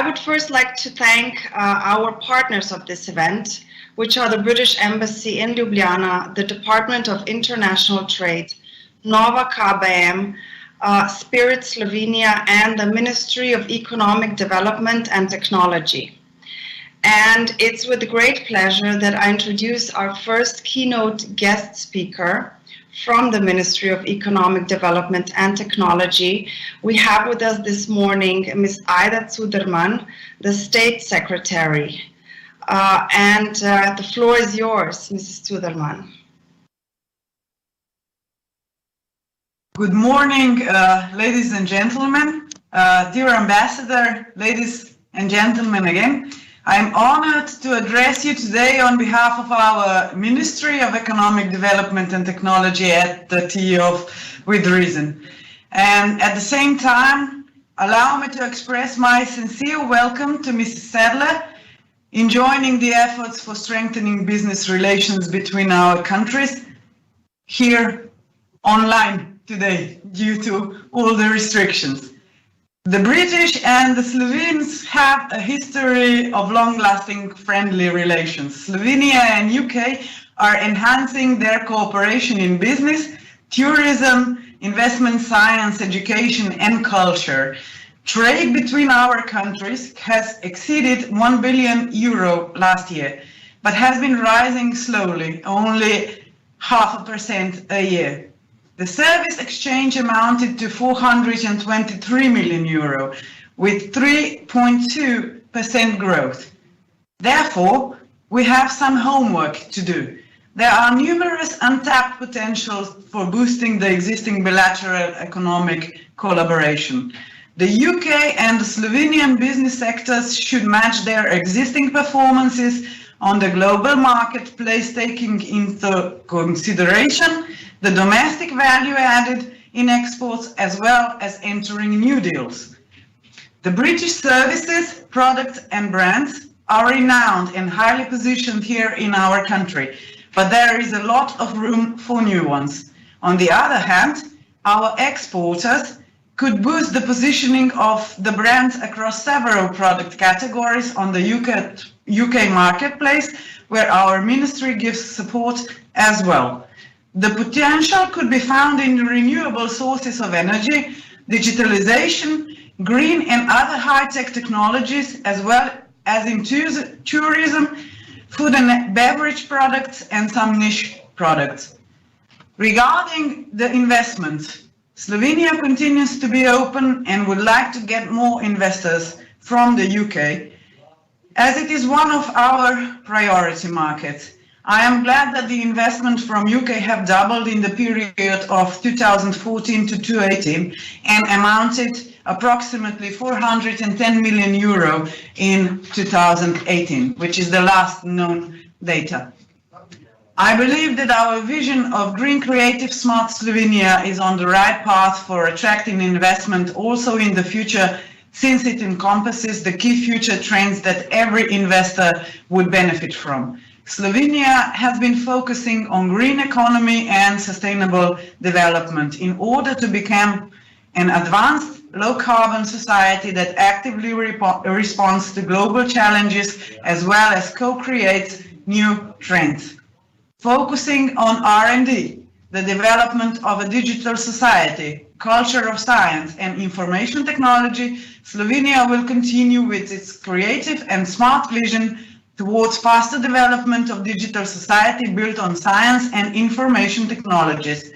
would first like to thank our partners of this event, which are the British Embassy in Ljubljana, the Department of International Trade, Nova KBM, Spirit Slovenia, and the Ministry of Economic Development and Technology. And it's with great pleasure that I introduce our first keynote guest speaker from the Ministry of Economic Development and Technology. We have with us this morning Ms. Ajda Cuderman, the State Secretary. The floor is yours, Mrs. Cuderman. Good morning, ladies and gentlemen. Dear Ambassador, ladies and gentlemen again. I'm honored to address you today on behalf of our Ministry of Economic Development and Technology at the TEO with reason. And at the same time, allow me to express my sincere welcome to Mrs. Sadler in joining the efforts for strengthening business relations between our countries here online today due to all the restrictions. The British and the Slovenes have a history of long-lasting friendly relations. Slovenia and UK are enhancing their cooperation in business, tourism, investment, science, education and culture. Trade between our countries has exceeded €1 billion last year, but has been rising slowly, only 0.5% a year. The service exchange amounted to €423 million, with 3.2% growth. Therefore, we have some homework to do. There are numerous untapped potentials for boosting the existing bilateral economic collaboration. The UK and the Slovenian business sectors should match their existing performances on the global marketplace, taking into consideration the domestic value added in exports as well as entering new deals. The British services, products and brands are renowned and highly positioned here in our country, but there is a lot of room for new ones. On the other hand, our exporters could boost the positioning of the brands across several product categories on the UK marketplace, where our ministry gives support as well. The potential could be found in renewable sources of energy, digitalization, green and other high-tech technologies, as well as in tourism, food and beverage products, and some niche products. Regarding the investment, Slovenia continues to be open and would like to get more investors from the UK, as it is one of our priority markets. I am glad that the investment from UK have doubled in the period of 2014 to 2018 and amounted approximately €410 million in 2018, which is the last known data. I believe that our vision of green, creative, smart Slovenia is on the right path for attracting investment also in the future, since it encompasses the key future trends that every investor would benefit from. Slovenia has been focusing on green economy and sustainable development in order to become an advanced, low-carbon society that actively responds to global challenges as well as co-creates new trends. Focusing on R&D, the development of a digital society, culture of science and information technology, Slovenia will continue with its creative and smart vision towards faster development of digital society built on science and information technologies.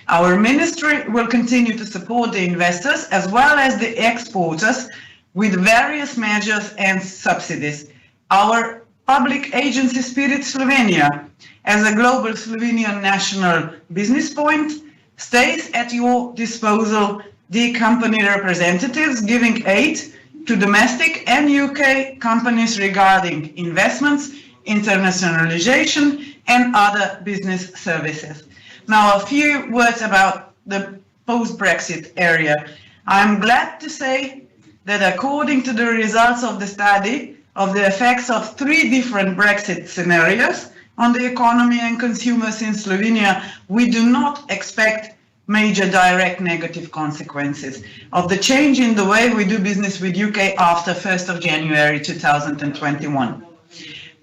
Our ministry will continue to support the investors as well as the exporters with various measures and subsidies. Our public agency Spirit Slovenia, as a global Slovenian national business point, stays at your disposal, the company representatives giving aid to domestic and UK companies regarding investments, internationalization, and other business services. Now, a few words about the post-Brexit area. I'm glad to say that according to the results of the study of the effects of 3 different Brexit scenarios on the economy and consumers in Slovenia, we do not expect major direct negative consequences of the change in the way we do business with UK after 1st of January 2021.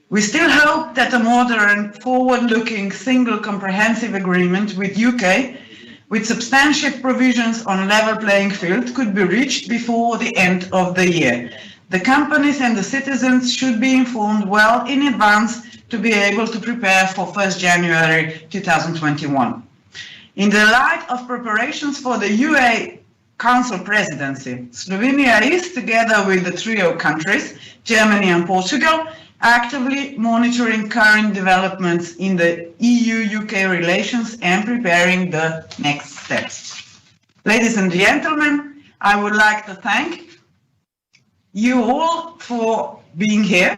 We still hope that a modern, forward-looking, single comprehensive agreement with UK with substantial provisions on level playing field could be reached before the end of the year. The companies and the citizens should be informed well in advance to be able to prepare for 1st January 2021. In the light of preparations for the UA Council presidency, Slovenia is, together with the trio countries, Germany and Portugal, actively monitoring current developments in the EU-UK relations and preparing the next steps. Ladies and gentlemen, I would like to thank you all for being here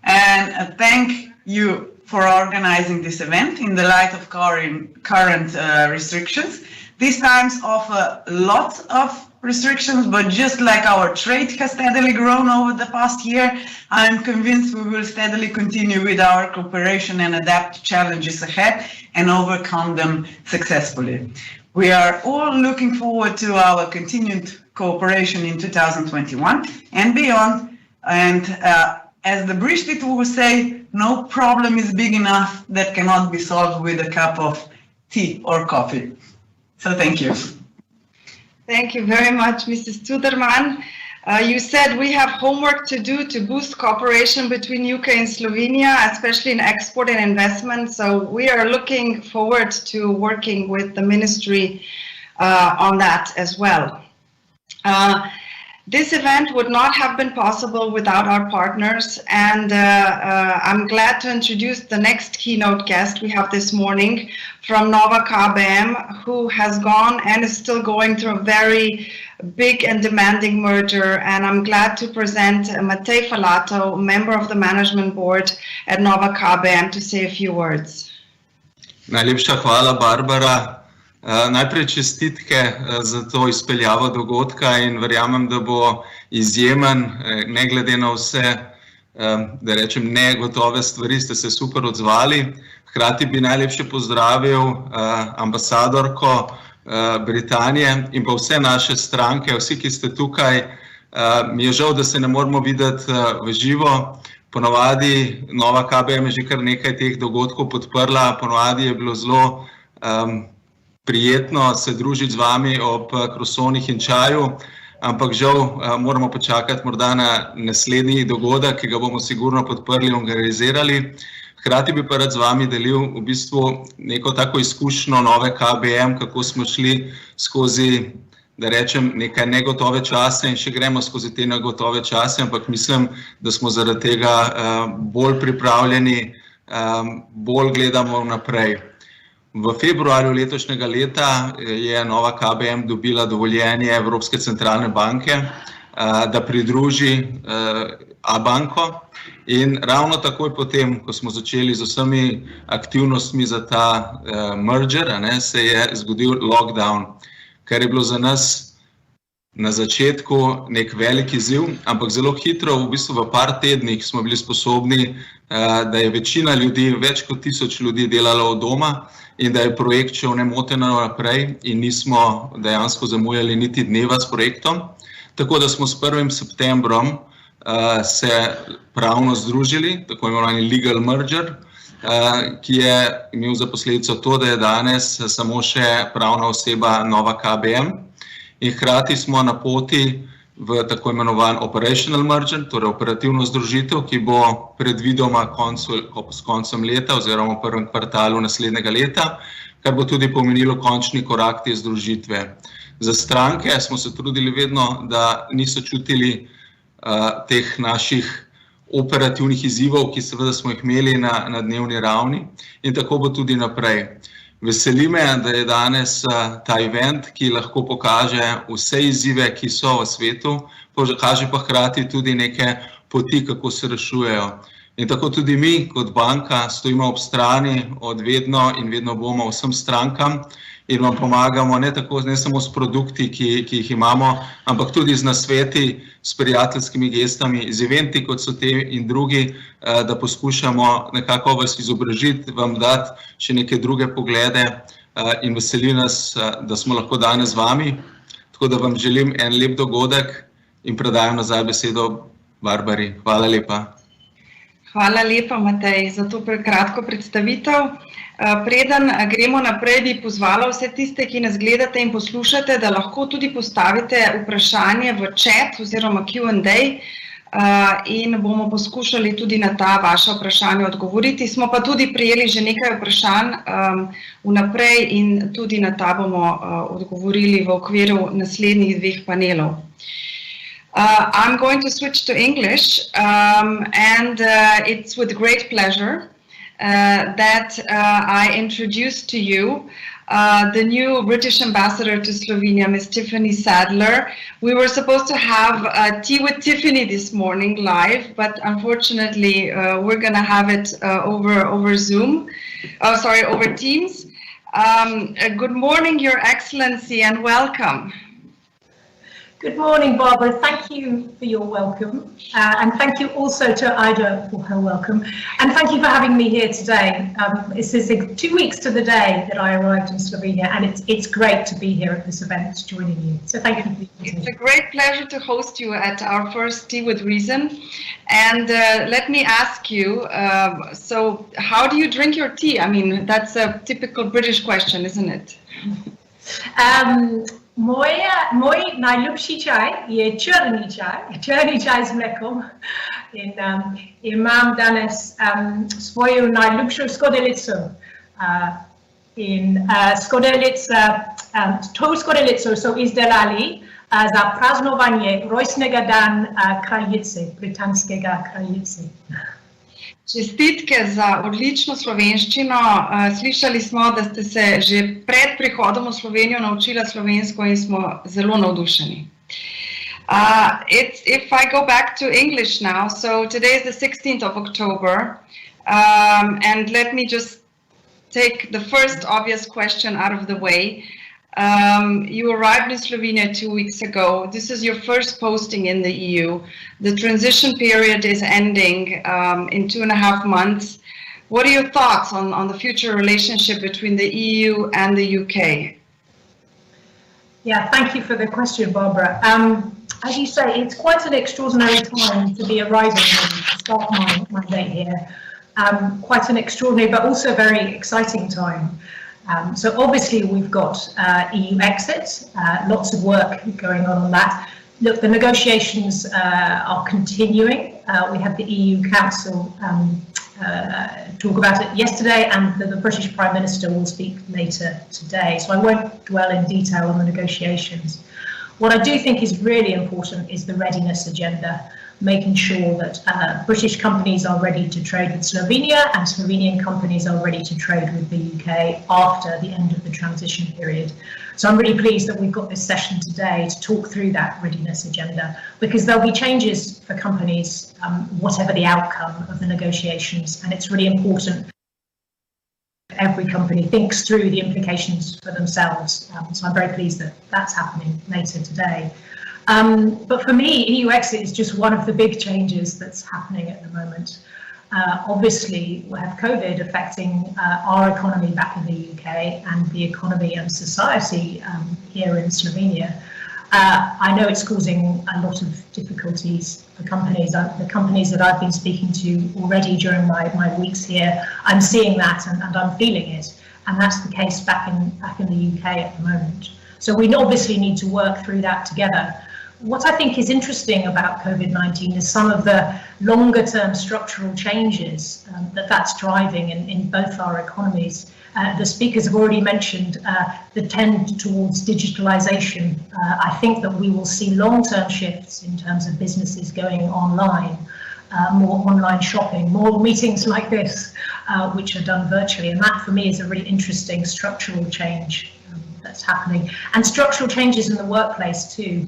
and thank you for organizing this event in the light of current restrictions. These times offer lots of restrictions, but just like our trade has steadily grown over the past year, I am convinced we will steadily continue with our cooperation and adapt to challenges ahead and overcome them successfully. We are all looking forward to our continued cooperation in 2021 and beyond. And as the British people will say, no problem is big enough that cannot be solved with a cup of tea or coffee. So thank you. Thank you very much, Mrs. Cuderman. You said we have homework to do to boost cooperation between UK and Slovenia, especially in export and investment. So we are looking forward to working with the ministry on that as well. This event would not have been possible without our partners, and I'm glad to introduce the next keynote guest we have this morning from Nova KBM, who has gone and is still going through a very big and demanding merger, and I'm glad to present Matej Falato, member of the management board at Nova KBM, to say a few words. Najlepša hvala, Barbara. Najprej čestitke za to izpeljavo dogodka in verjamem, da bo izjemen, ne glede na vse, da rečem, negotove stvari, ste se super odzvali. Hkrati bi najlepše pozdravil ambasadorko Britanije in pa vse naše stranke, vsi, ki ste tukaj. Mi je žal, da se ne moramo videti v živo. Ponovadi Nova KBM je že kar nekaj teh dogodkov podprla, ponovadi je bilo zelo prijetno se družiti z vami ob krosonih in čaju, ampak žal moramo počakati morda na naslednji dogodek, ki ga bomo sigurno podprli in organizirali. Hkrati bi pa rad z vami delil v bistvu neko tako izkušnjo Nove KBM, kako smo šli skozi, da rečem, nekaj negotove čase in še gremo skozi te negotove čase, ampak mislim, da smo zaradi tega bolj pripravljeni, bolj gledamo naprej. V februarju letošnjega leta je Nova KBM dobila dovoljenje Evropske centralne banke, da pridruži Abanko, in ravno takoj potem, ko smo začeli z vsemi aktivnostmi za ta merger, se je zgodil lockdown, kar je bilo za nas na začetku nek velik izziv, ampak zelo hitro, v bistvu v par tednih smo bili sposobni, da je večina ljudi, več kot 1000 ljudi delalo od doma in da je projekt šel nemoteno naprej in nismo dejansko zamujali niti dneva s projektom. Tako da smo s 1. septembrom se pravno združili, tako imenovani legal merger, ki je imel za posledico to, da je danes samo še pravna oseba Nova KBM. In hkrati smo na poti v tako imenovan operational merger, torej operativno združitev, ki bo predvidoma s koncem leta oziroma v prvem kvartalu naslednjega leta, kar bo tudi pomenilo končni korak te združitve. Za stranke smo se trudili vedno, da niso čutili teh naših operativnih izzivov, ki seveda smo jih imeli na dnevni ravni, in tako bo tudi naprej. Veseli me, da je danes ta event, ki lahko pokaže vse izzive, ki so v svetu, pokaže pa hkrati tudi neke poti, kako se rešujejo. In tako tudi mi kot banka stojimo ob strani od vedno in vedno bomo vsem strankam in vam pomagamo ne samo s produkti, ki jih imamo, ampak tudi z nasveti, s prijateljskimi gestami, z eventi, kot so te in drugi, da poskušamo nekako vas izobražiti, vam dati še neke druge poglede in veseli nas, da smo lahko danes z vami. Tako da vam želim en lep dogodek in predajam nazaj besedo Barbari. Hvala lepa. Hvala lepa, Matej, za to kratko predstavitev. Preden gremo naprej, bi pozvala vse tiste, ki nas gledate in poslušate, da lahko tudi postavite vprašanje v chat oziroma Q&A in bomo poskušali tudi na ta vaša vprašanja odgovoriti. Smo pa tudi prijeli že nekaj vprašanj vnaprej in tudi na ta bomo odgovorili v okviru naslednjih dveh panelov. I'm going to switch to English and it's with great pleasure that I introduce to you the new British ambassador to Slovenia, Ms. Tiffany Sadler. We were supposed to have tea with Tiffany this morning live, but unfortunately we're going to have it over Zoom. Over Teams. Good morning, Your Excellency, and welcome. Good morning, Barbara. Thank you for your welcome. And thank you also to Ajda for her welcome. And thank you for having me here today. This is 2 weeks to the day that I arrived in Slovenia, and it's great to be here at this event joining you. So thank you. It's a great pleasure to host you at our first Tea with Reason. And let me ask you, so how do you drink your tea? I mean, that's a typical British question, isn't it? Moj najljubši čaj je črni čaj z mlekom in imam danes svojo najljubšo skodelico in to skodelico so izdelali za praznovanje rojstnega dana kraljice, britanskega kraljice. Čestitke za odlično slovenščino. Slišali smo, da ste se že pred prihodom v Slovenijo naučila slovensko in smo zelo navdušeni. If I go back to English now, so today is the 16th of October, and let me just take the first obvious question out of the way. You arrived in Slovenia 2 weeks ago. This is your first posting in the EU. The transition period is ending in 2.5 months. What are your thoughts on the future relationship between the EU and the UK? Yeah, thank you for the question, Barbara. As you say, it's quite an extraordinary time to be arriving and start my day here. Quite an extraordinary but also very exciting time. So obviously we've got EU exit, lots of work going on that. Look, the negotiations are continuing. We had the EU Council talk about it yesterday, and the British Prime Minister will speak later today. So I won't dwell in detail on the negotiations. What I do think is really important is the readiness agenda, making sure that British companies are ready to trade with Slovenia and Slovenian companies are ready to trade with the UK after the end of the transition period. So I'm really pleased that we've got this session today to talk through that readiness agenda, because there'll be changes for companies, whatever the outcome of the negotiations, and it's really important every company thinks through the implications for themselves. So I'm very pleased that that's happening later today. But for me, EU exit is just one of the big changes that's happening at the moment. Obviously, we have COVID affecting our economy back in the UK and the economy and society here in Slovenia. I know it's causing a lot of difficulties for companies. The companies that I've been speaking to already during my weeks here, I'm seeing that and I'm feeling it. And that's the case back in the UK at the moment. So we obviously need to work through that together. What I think is interesting about COVID-19 is some of the longer term structural changes that's driving in both our economies. The speakers have already mentioned the trend towards digitalization. I think that we will see long-term shifts in terms of businesses going online, more online shopping, more meetings like this, which are done virtually. And that for me is a really interesting structural change that's happening. And structural changes in the workplace too.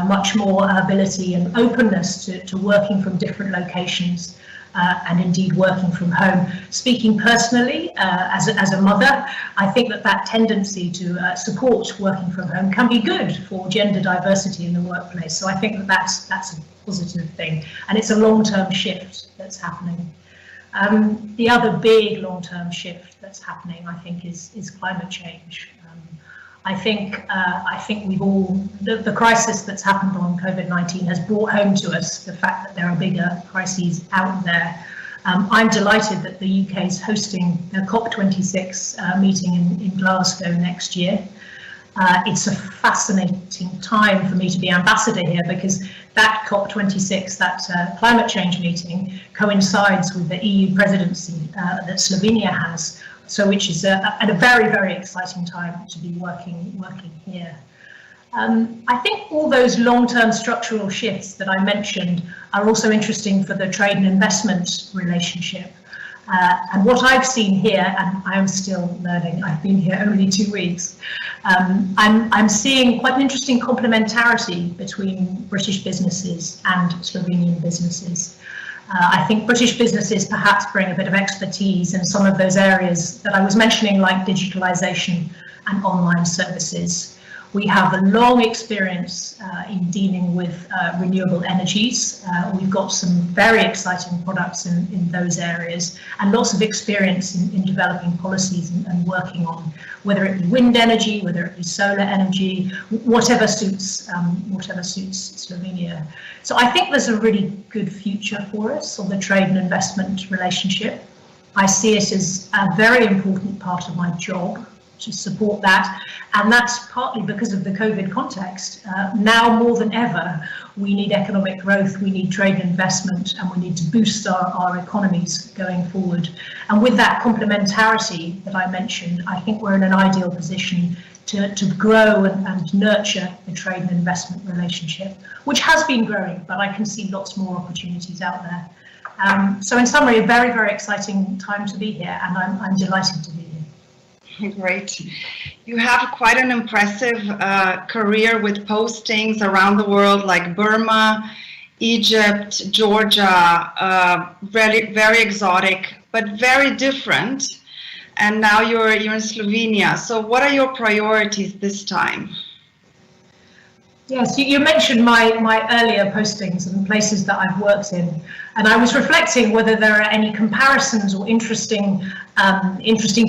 Much more ability and openness to working from different locations and indeed working from home. Speaking personally, as a mother, I think that tendency to support working from home can be good for gender diversity in the workplace. So I think that's a positive thing, and it's a long-term shift that's happening. The other big long-term shift that's happening, I think, is climate change. I think we've all, the crisis that's happened on COVID-19 has brought home to us the fact that there are bigger crises out there. I'm delighted that the UK is hosting the COP26 meeting in Glasgow next year. It's a fascinating time for me to be ambassador here, because that COP26, that climate change meeting, coincides with the EU presidency that Slovenia has. So, which is at a very, very exciting time to be working here. I think all those long-term structural shifts that I mentioned are also interesting for the trade and investment relationship. And what I've seen here, and I'm still learning, I've been here only 2 weeks, I'm seeing quite an interesting complementarity between British businesses and Slovenian businesses. I think British businesses perhaps bring a bit of expertise in some of those areas that I was mentioning, like digitalization and online services. We have a long experience in dealing with renewable energies. We've got some very exciting products in those areas, and lots of experience in developing policies and working on, whether it be wind energy, whether it be solar energy, whatever suits Slovenia. So I think there's a really good future for us on the trade and investment relationship. I see it as a very important part of my job to support that, and that's partly because of the COVID context. Now more than ever, we need economic growth, we need trade and investment, and we need to boost our economies going forward. And with that complementarity that I mentioned, I think we're in an ideal position to grow and nurture the trade and investment relationship, which has been growing, but I can see lots more opportunities out there. So in summary, a very, very exciting time to be here, and I'm delighted to be here. Great. You have quite an impressive career with postings around the world, like Burma, Egypt, Georgia, very, very exotic, but very different. And now you're in Slovenia. So what are your priorities this time? Yes, you mentioned my earlier postings and places that I've worked in, and I was reflecting whether there are any comparisons or interesting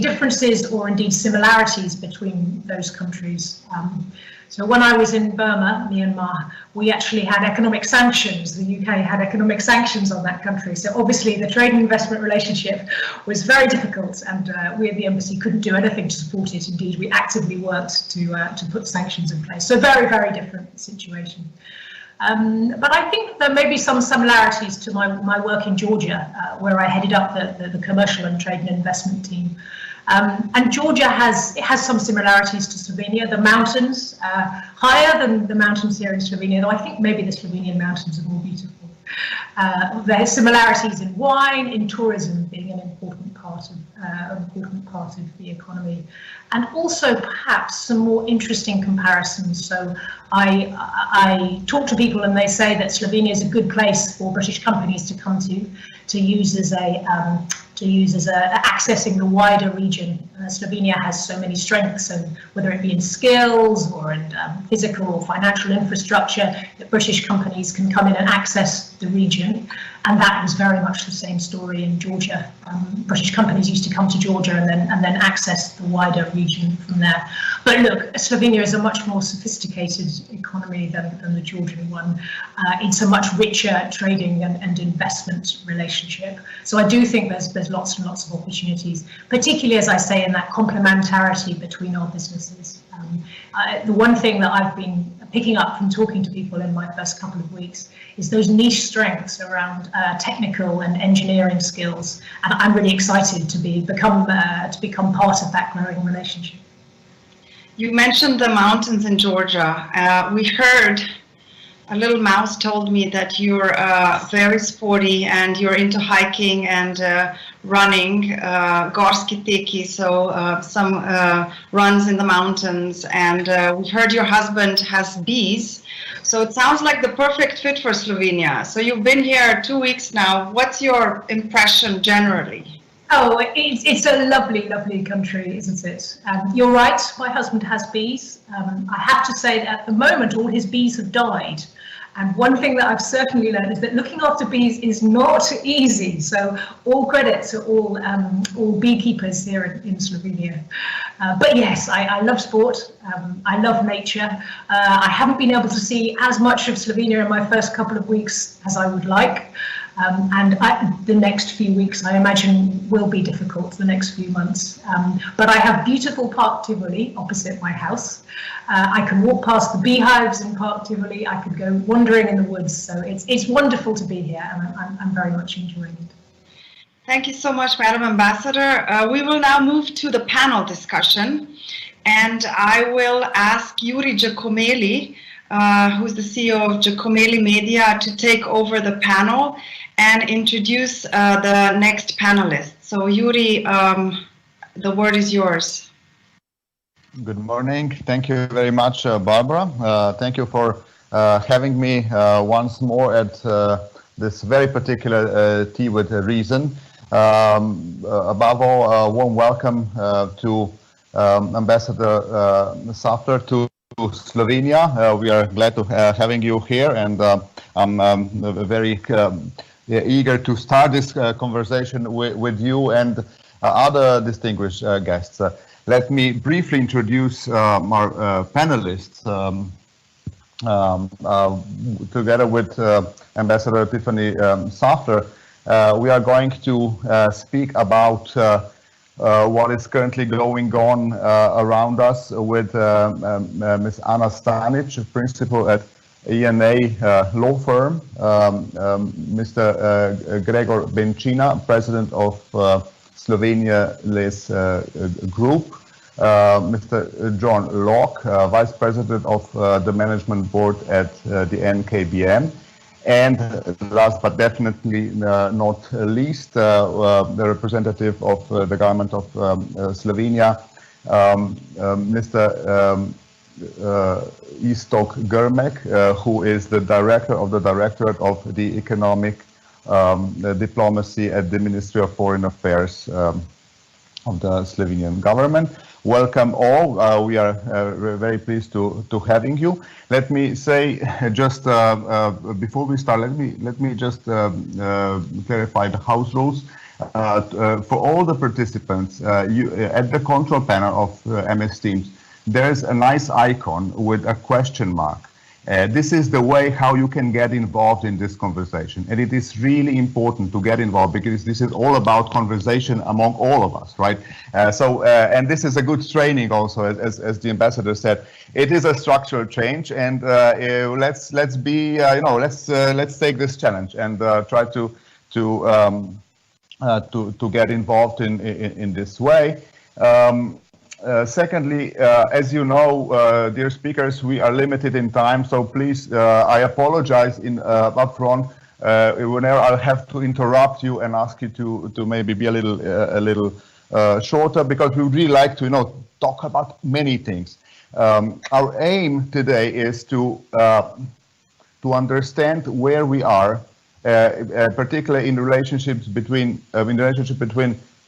differences or indeed similarities between those countries. So when I was in Burma, Myanmar, we actually had economic sanctions. The UK had economic sanctions on that country. So obviously the trade and investment relationship was very difficult, and we at the embassy couldn't do anything to support it. Indeed, we actively worked to put sanctions in place. So very, very different situation. But I think there may be some similarities to my work in Georgia, where I headed up the commercial and trade and investment team. And Georgia has some similarities to Slovenia. The mountains, higher than the mountains here in Slovenia, though I think maybe the Slovenian mountains are more beautiful. There are similarities in wine, in tourism being an important part of the economy, and also perhaps some more interesting comparisons. So I talk to people and they say that Slovenia is a good place for British companies to come to use as accessing the wider region. Slovenia has so many strengths, and whether it be in skills or in physical or financial infrastructure, that British companies can come in and access the region. And that was very much the same story in Georgia. British companies used to come to Georgia and then access the wider region from there. But look, Slovenia is a much more sophisticated economy than the Georgian one. It's a much richer trading and investment relationship. So I do think there's lots and lots of opportunities, particularly, as I say, in that complementarity between our businesses. The one thing that I've been picking up from talking to people in my first couple of weeks is those niche strengths around technical and engineering skills, and I'm really excited to become part of that growing relationship. You mentioned the mountains in Georgia. We heard, a little mouse told me that you're very sporty and you're into hiking and running, gorski teki, so some runs in the mountains. And we heard your husband has bees. So it sounds like the perfect fit for Slovenia. So you've been here 2 weeks now. What's your impression generally? Oh, it's a lovely, lovely country, isn't it? You're right, my husband has bees. I have to say that at the moment all his bees have died, And one thing that I've certainly learned is that looking after bees is not easy. So all credit to all beekeepers here in Slovenia. But yes, I love sport. I love nature. I haven't been able to see as much of Slovenia in my first couple of weeks as I would like. The next few weeks, I imagine, will be difficult, the next few months. But I have beautiful Park Tivoli opposite my house. I can walk past the beehives in Park Tivoli. I could go wandering in the woods. So it's wonderful to be here, and I'm very much enjoying it. Thank you so much, Madam Ambassador. We will now move to the panel discussion. And I will ask Yuri Giacomelli, who's the CEO of Giacomelli Media, to take over the panel and introduce the next panelist. So Yuri, the word is yours. Good morning. Thank you very much, Barbara. Thank you for having me once more at this very particular Tea with a Reason. Above all, a warm welcome to Ambassador Sadler to Slovenia. We are glad to having you here, and I'm very eager to start this conversation with you and other distinguished guests. Let me briefly introduce our panelists. Together with Ambassador Tiffany Sadler, we are going to speak about what is currently going on around us with Ms. Anna Stanic, principal at ENA law firm, Mr. Gregor Benčina, president of Slovenia Les Group, Mr. John Locke, vice president of the management board at the NKBM, and last but definitely not least, the representative of the government of Slovenia, Mr. Istok Grmek, who is the director of the Directorate of the Economic Diplomacy at the Ministry of Foreign Affairs of the Slovenian government. Welcome all. We are very pleased to having you. Let me say just before we start, let me just clarify the house rules. For all the participants, at the control panel of MS Teams, there's a nice icon with a question mark. This is the way how you can get involved in this conversation, and it is really important to get involved because this is all about conversation among all of us, right? And this is a good training also, as the ambassador said. It is a structural change, and let's be let's take this challenge and try to get involved in this way. Secondly, as you know, dear speakers, we are limited in time, so please, I apologize upfront whenever I'll have to interrupt you and ask you to maybe be a little shorter, because we would really like to talk about many things. Our aim today is to understand where we are, particularly in the relationship between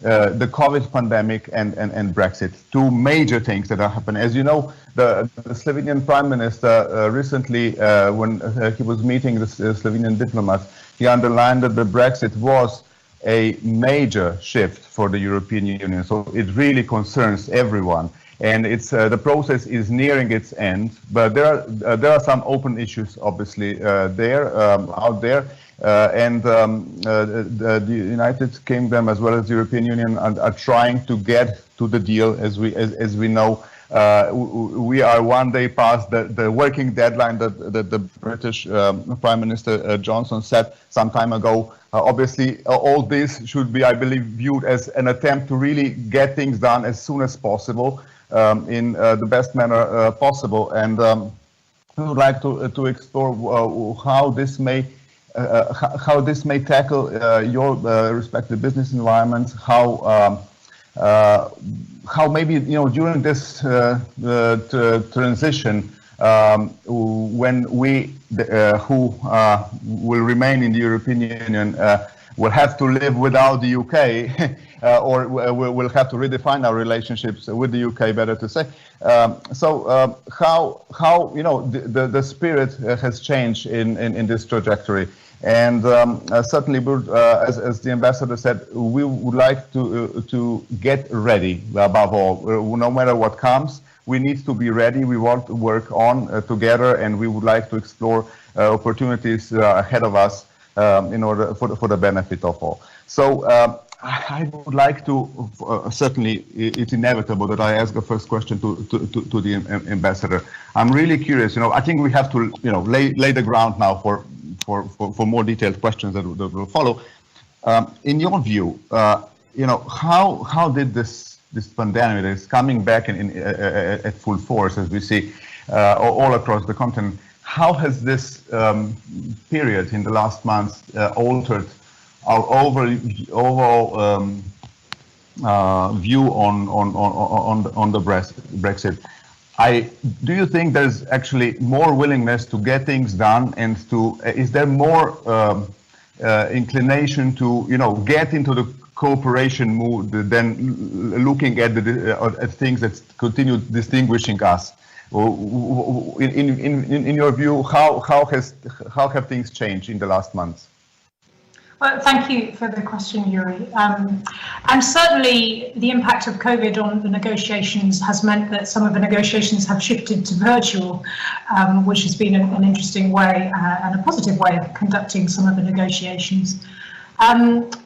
the COVID pandemic and Brexit, two major things that are happening. As you know, the Slovenian Prime Minister recently, when he was meeting the Slovenian diplomats, he underlined that the Brexit was a major shift for the European Union. So it really concerns everyone, and the process is nearing its end. But there are some open issues, obviously, out there. The United Kingdom as well as the European Union are trying to get to the deal. As we know, we are one day past the working deadline that the British Prime Minister Johnson set some time ago. Obviously, all this should be, I believe, viewed as an attempt to really get things done as soon as possible in the best manner possible. And we would like to explore how this may tackle your respective business environments, how maybe during this transition, when we who will remain in the European Union will have to live without the UK, or we'll have to redefine our relationships with the UK, better to say. So how you know the spirit has changed in this trajectory, and certainly, as the ambassador said, we would like to get ready above all, no matter what comes. We need to be ready. We want to work on together, and we would like to explore opportunities ahead of us in order for the benefit of all. So I would like to certainly, it's inevitable that I ask the first question to the ambassador. I'm really curious. You know, I think we have to lay the ground now for more detailed questions that will follow. In your view, how did this pandemic that is coming back at full force, as we see all across the continent, how has this period in the last months altered our overall view on the Brexit? Do you think there's actually more willingness to get things done, and is there more inclination to get into the cooperation mood than looking at things that continue distinguishing us? In your view, how have things changed in the last months? Well, thank you for the question, Yuri. And certainly the impact of COVID on the negotiations has meant that some of the negotiations have shifted to virtual, which has been an interesting way and a positive way of conducting some of the negotiations.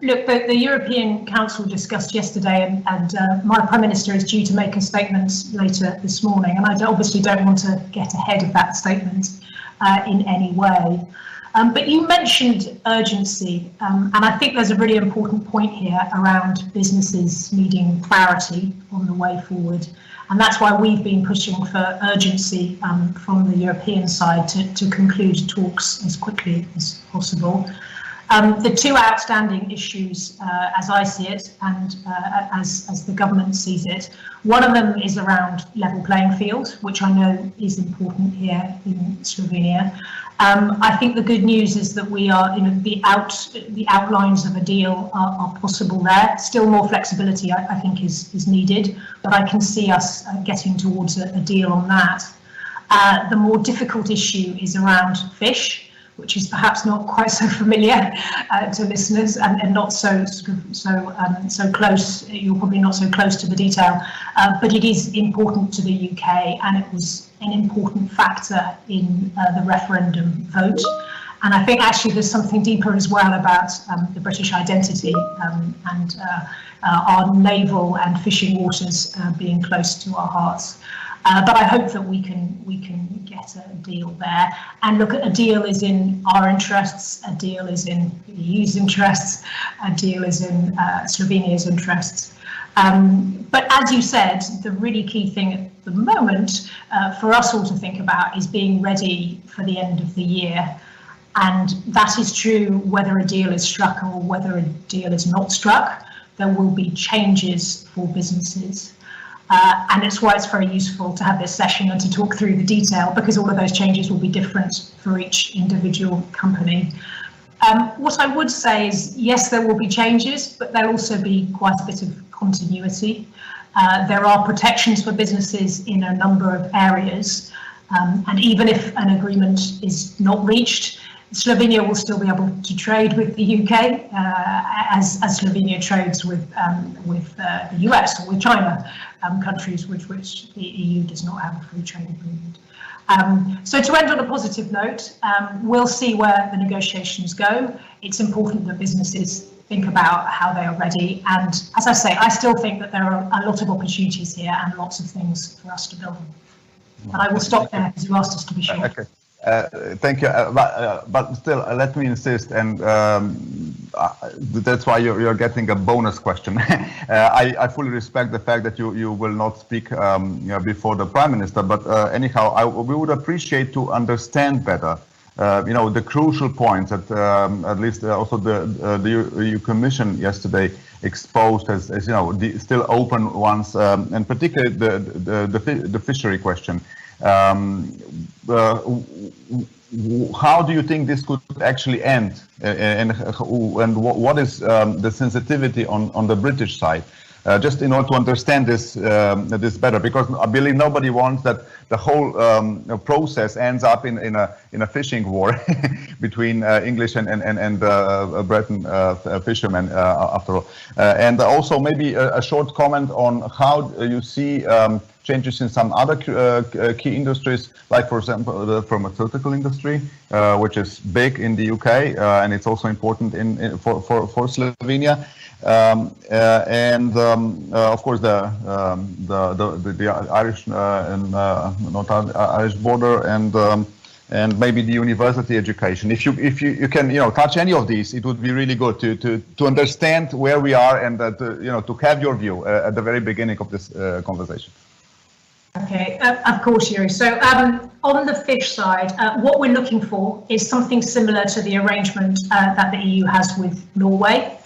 Look, the European Council discussed yesterday, and my Prime Minister is due to make a statement later this morning, and I obviously don't want to get ahead of that statement in any way. But you mentioned urgency, and I think there's a really important point here around businesses needing clarity on the way forward. And that's why we've been pushing for urgency from the European side to conclude talks as quickly as possible. The two outstanding issues, as I see it, and as the government sees it, one of them is around level playing field, which I know is important here in Slovenia. I think the good news is that we are, the outlines of a deal are possible there. Still more flexibility, I think, is needed, but I can see us getting towards a deal on that. The more difficult issue is around fish, which is perhaps not quite so familiar to listeners, and not so close. You're probably not so close to the detail, but it is important to the UK, and it was an important factor in the referendum vote. And I think actually there's something deeper as well about the British identity and our naval and fishing waters being close to our hearts. But I hope that we can get a deal there. And look, a deal is in our interests, a deal is in the EU's interests, a deal is in Slovenia's interests. But as you said, the really key thing at the moment for us all to think about is being ready for the end of the year. And that is true whether a deal is struck or whether a deal is not struck. There will be changes for businesses. And it's why it's very useful to have this session and to talk through the detail, because all of those changes will be different for each individual company. What I would say is, yes, there will be changes, but there'll also be quite a bit of continuity. There are protections for businesses in a number of areas, and even if an agreement is not reached, Slovenia will still be able to trade with the UK as Slovenia trades with the US or with China, countries with which the EU does not have a free trade agreement. So to end on a positive note, we'll see where the negotiations go. It's important that businesses think about how they are ready. And as I say, I still think that there are a lot of opportunities here and lots of things for us to build on. But I will stop there because you asked us to be short. Okay. Thank you, but still, let me insist, and that's why you're getting a bonus question. I fully respect the fact that you will not speak before the Prime Minister, but anyhow, we would appreciate to understand better, the crucial points that at least also the EU Commission yesterday exposed as the still open ones, and particularly the fishery question. how do you think this could actually end, and what is the sensitivity on the British side? Just in order to understand this better, because I believe nobody wants that the whole process ends up in a fishing war between English and Breton fishermen, after all. And also maybe a short comment on how you see changes in some other key industries, like for example the pharmaceutical industry, which is big in the UK, and it's also important for Slovenia. Of course the Irish and not Irish border, and maybe the university education. If you can touch any of these, it would be really good to understand where we are, and to have your view at the very beginning of this conversation. Okay, of course, Yuri. So on the fish side, what we're looking for is something similar to the arrangement that the EU has with Norway.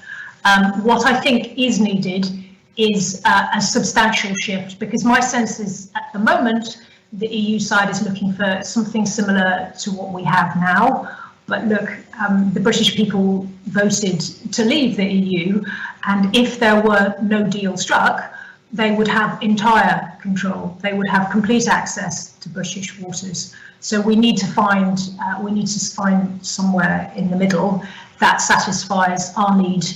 What I think is needed is a substantial shift, because my sense is at the moment the EU side is looking for something similar to what we have now. But look, the British people voted to leave the EU, and if there were no deal struck, they would have entire control. They would have complete access to British waters. So we need to find somewhere in the middle that satisfies our need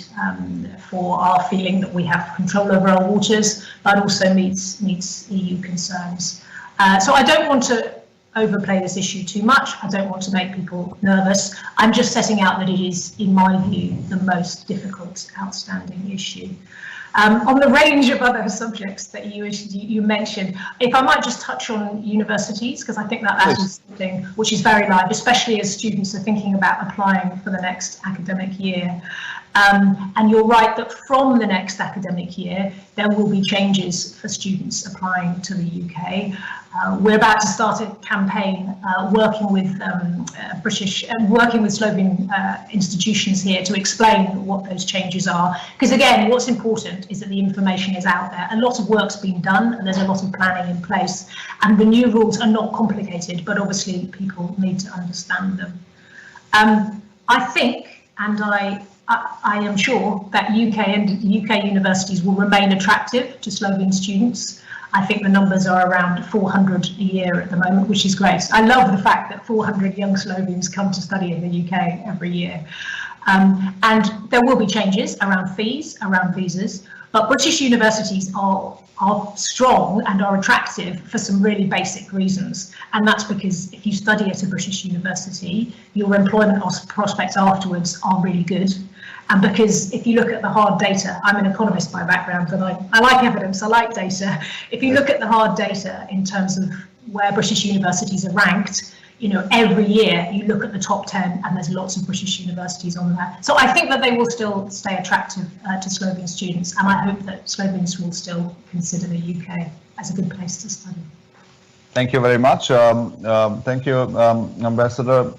for our feeling that we have control over our waters, but also meets EU concerns. So I don't want to overplay this issue too much. I don't want to make people nervous. I'm just setting out that it is, in my view, the most difficult, outstanding issue. On the range of other subjects that you mentioned, if I might just touch on universities, because I think that is something which is very live, especially as students are thinking about applying for the next academic year. And you're right that from the next academic year, there will be changes for students applying to the UK. We're about to start a campaign working with Slovene institutions here to explain what those changes are. Because again, what's important is that the information is out there. A lot of work's been done, and there's a lot of planning in place. And the new rules are not complicated, but obviously people need to understand them. I think, and I am sure that UK universities will remain attractive to Slovene students. I think the numbers are around 400 a year at the moment, which is great. I love the fact that 400 young Slovenes come to study in the UK every year. And there will be changes around fees, around visas, but British universities are strong and are attractive for some really basic reasons. And that's because if you study at a British university, your employment prospects afterwards are really good. And because if you look at the hard data, I'm an economist by background, and I like evidence, I like data. If you look at the hard data in terms of where British universities are ranked, every year you look at the top 10 and there's lots of British universities on there. So I think that they will still stay attractive to Slovene students, and I hope that Slovenes will still consider the UK as a good place to study. Thank you very much. Thank you, Ambassador.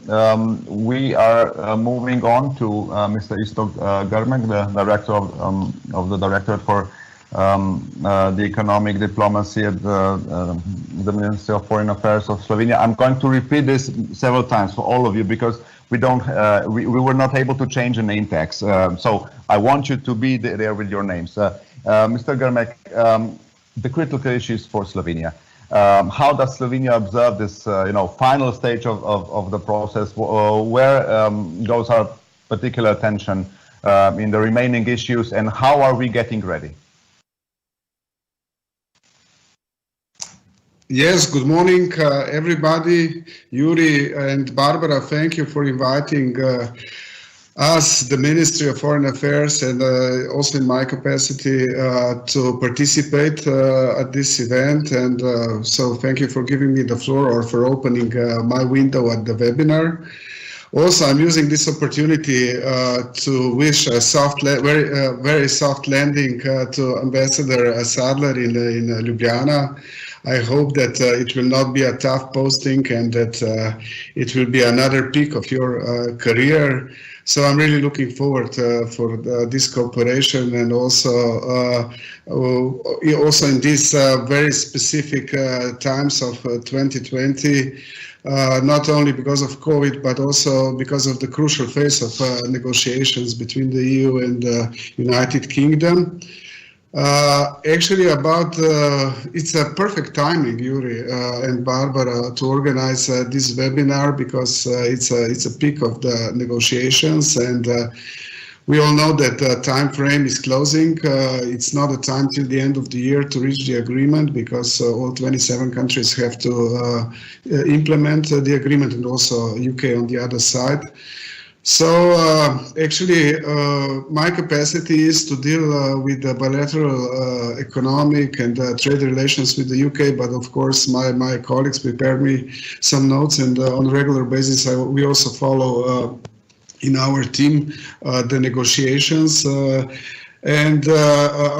We are moving on to Mr. Istok Grmek, the director of the Directorate for the Economic Diplomacy at the Ministry of Foreign Affairs of Slovenia. I'm going to repeat this several times for all of you, because we were not able to change the name tags. So I want you to be there with your names. Mr. Grmek, the critical issues for Slovenia. How does Slovenia observe this, final stage of the process? Where goes our particular attention in the remaining issues, and how are we getting ready? Yes, good morning, everybody. Yuri and Barbara, thank you for inviting us, the Ministry of Foreign Affairs, and also in my capacity to participate at this event. And so thank you for giving me the floor, or for opening my window at the webinar. Also, I'm using this opportunity to wish a very soft landing to Ambassador Sadler in Ljubljana. I hope that it will not be a tough posting, and that it will be another peak of your career. So I'm really looking forward for this cooperation, and also in these very specific times of 2020, not only because of COVID, but also because of the crucial phase of negotiations between the EU and the United Kingdom. Actually, it's a perfect timing, Yuri and Barbara, to organize this webinar, because it's a peak of the negotiations, and we all know that the time frame is closing. It's not a time till the end of the year to reach the agreement, because all 27 countries have to implement the agreement, and also UK on the other side. So actually, my capacity is to deal with the bilateral economic and trade relations with the UK, but of course my colleagues prepared me some notes, and on a regular basis we also follow in our team the negotiations. And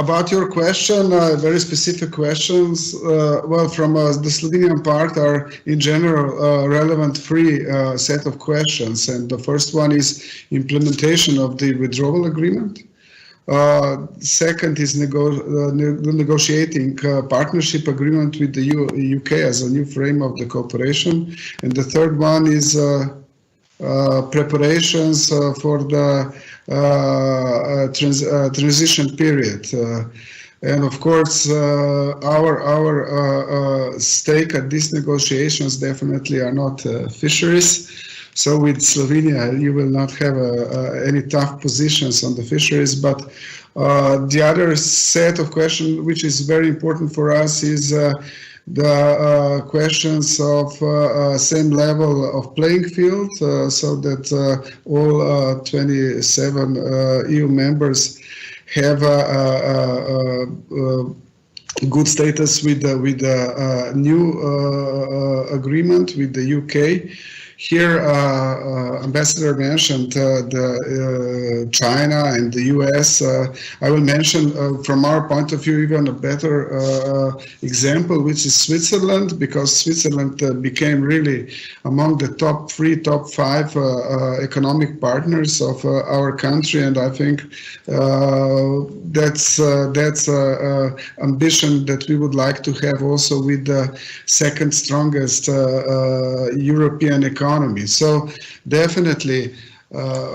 about your question, very specific questions, well, from the Slovenian part are in general relevant three set of questions. And the first one is implementation of the withdrawal agreement. Second is negotiating partnership agreement with the UK as a new frame of the cooperation. And the third one is preparations for the transition period, and of course our stake at these negotiations definitely are not fisheries. So with Slovenia you will not have any tough positions on the fisheries, but the other set of questions which is very important for us is the questions of same level of playing field, so that all 27 EU members have a good status with the new agreement with the UK. Here, Ambassador mentioned China and the US. I will mention, from our point of view, even a better example, which is Switzerland, because Switzerland became really among the top 3, top 5 economic partners of our country, and I think that's ambition that we would like to have also with the second strongest European economy. So definitely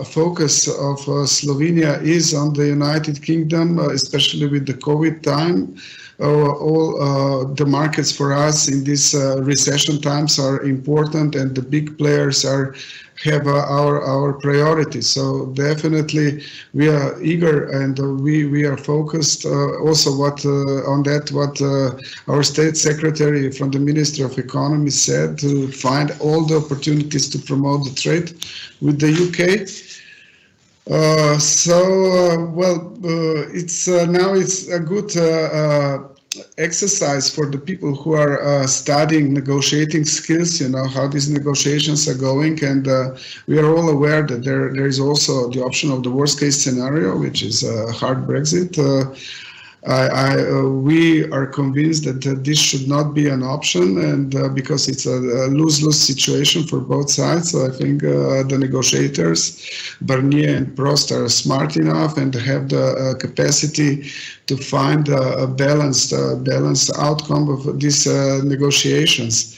focus of Slovenia is on the United Kingdom, especially with the COVID time. All the markets for us in these recession times are important, and the big players have our priority. So definitely we are eager, and we are focused also on what our state secretary from the Ministry of Economy said, to find all the opportunities to promote the trade with the UK. It's now it's a good exercise for the people who are studying negotiating skills, you know, how these negotiations are going, and we are all aware that there is also the option of the worst case scenario, which is a hard Brexit. We are convinced that this should not be an option, and because it's a lose-lose situation for both sides. So I think the negotiators, Barnier and Prost, are smart enough and have the capacity to find a balanced outcome of these negotiations.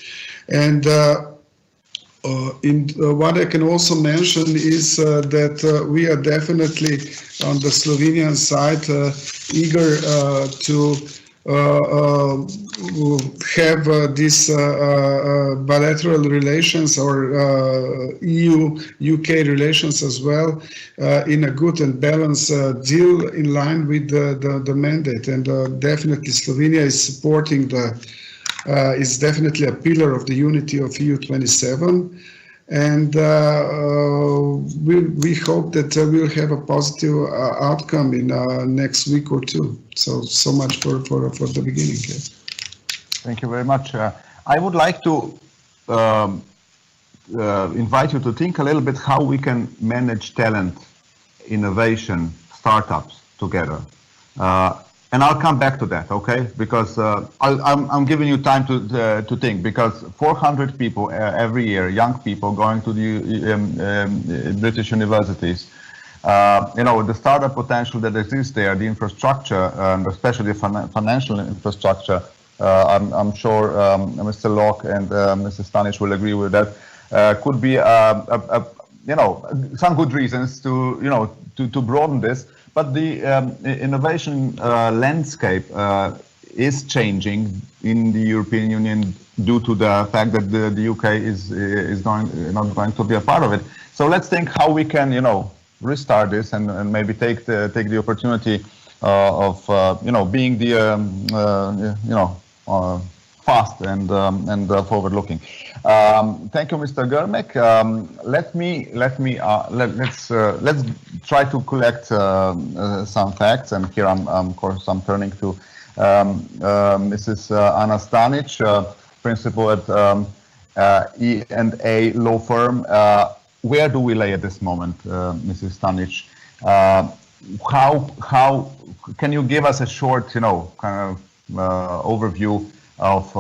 And what I can also mention is that we are definitely on the Slovenian side eager to have these bilateral relations, or EU-UK relations as well, in a good and balanced deal in line with the mandate. And definitely Slovenia is supporting is definitely a pillar of the unity of EU27, and we hope that we'll have a positive outcome in next week or two. So much for the beginning. Yes. Thank you very much. I would like to invite you to think a little bit how we can manage talent, innovation, startups together. And I'll come back to that, okay? Because I'm giving you time to think, because 400 people every year, young people going to the British universities, you know, the startup potential that exists there, the infrastructure, especially financial infrastructure, I'm sure Mr. Locke and Mr. Stanic will agree with that. Could be some good reasons to broaden this, but the innovation landscape is changing in the European Union due to the fact that the UK is not going to be a part of it. So let's think how we can restart this and maybe take the opportunity of being the fast and forward-looking. Thank you, Mr. Germek. Let's try to collect some facts, and here of course I'm turning to Mrs. Anna Stanic, principal at E&A law firm. Where do we lay at this moment, Mrs. Stanic? How can you give us a short, kind of overview of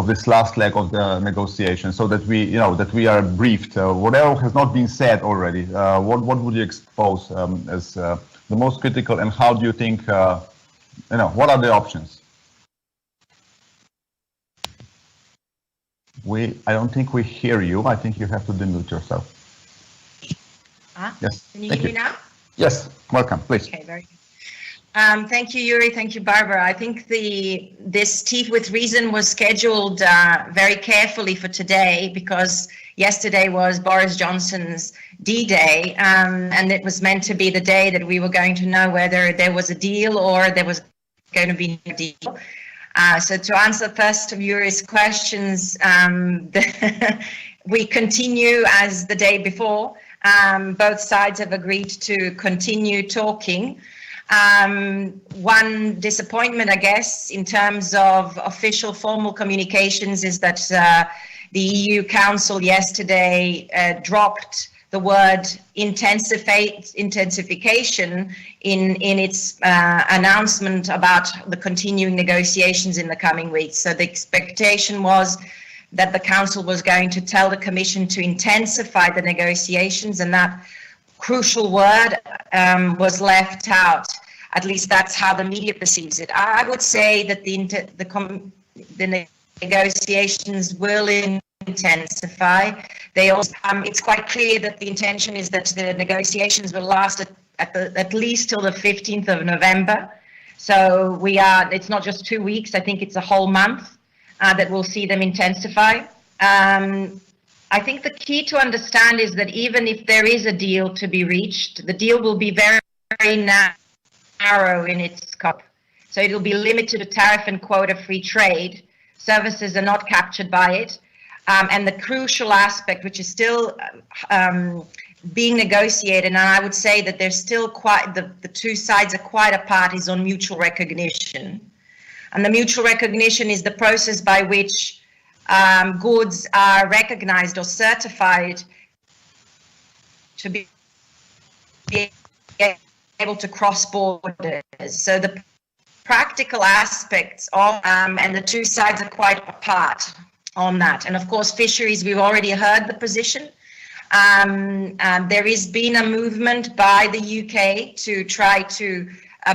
this last leg of the negotiation, so that we are briefed. Whatever has not been said already, what would you expose as the most critical, and how do you think? What are the options? I don't think we hear you. I think you have to demute yourself. Yes. Can you hear me now? Yes. Welcome, please. Okay, very good. Thank you, Yuri. Thank you, Barbara. I think this Teeth with Reason was scheduled very carefully for today, because yesterday was Boris Johnson's D-Day, and it was meant to be the day that we were going to know whether there was a deal or there was going to be no deal. So to answer first of Yuri's questions, we continue as the day before. Both sides have agreed to continue talking. One disappointment, I guess, in terms of official formal communications is that the EU Council yesterday dropped the word intensification in its announcement about the continuing negotiations in the coming weeks. So the expectation was that the Council was going to tell the Commission to intensify the negotiations, and that crucial word was left out. At least that's how the media perceives it. I would say that the negotiations will intensify. They also, it's quite clear that the intention is that the negotiations will last at least till the 15th of November. So it's not just 2 weeks, I think it's a whole month that we'll see them intensify. I think the key to understand is that even if there is a deal to be reached, the deal will be very, very narrow in its scope. So it will be limited to tariff and quota free trade. Services are not captured by it. And the crucial aspect, which is still being negotiated, and I would say that there's still quite, the two sides are quite apart, is on mutual recognition. And the mutual recognition is the process by which goods are recognized or certified to be able to cross borders. So the practical aspects of, and the two sides are quite apart on that. And of course, fisheries, we've already heard the position. There has been a movement by the UK to try to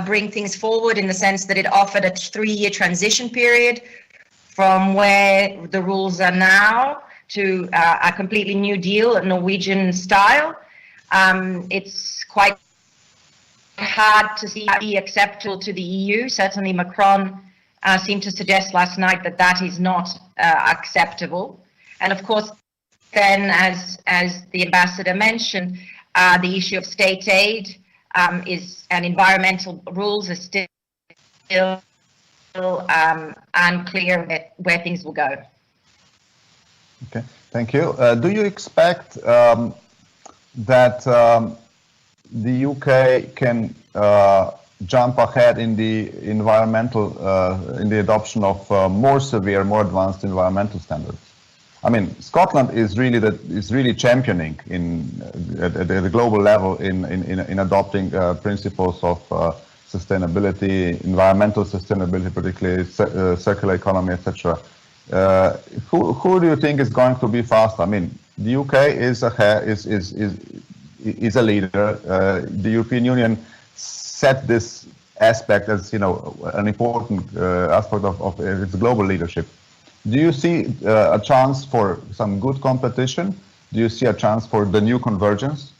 bring things forward, in the sense that it offered a 3-year transition period from where the rules are now to a completely new deal, a Norwegian style. It's quite hard to see acceptable to the EU. Certainly Macron seemed to suggest last night that that is not acceptable. And of course, then, as the ambassador mentioned, the issue of state aid and environmental rules are still unclear where things will go. Okay, thank you. Do you expect that the UK can jump ahead in the environmental, in the adoption of more severe, more advanced environmental standards? I mean, Scotland is really championing at the global level in adopting principles of sustainability, environmental sustainability, particularly circular economy, etc. Who do you think is going to be fast? I mean, the UK is a leader. The European Union set this aspect as, you know, an important aspect of its global leadership. Do you see a chance for some good competition? Do you see a chance for the new convergence?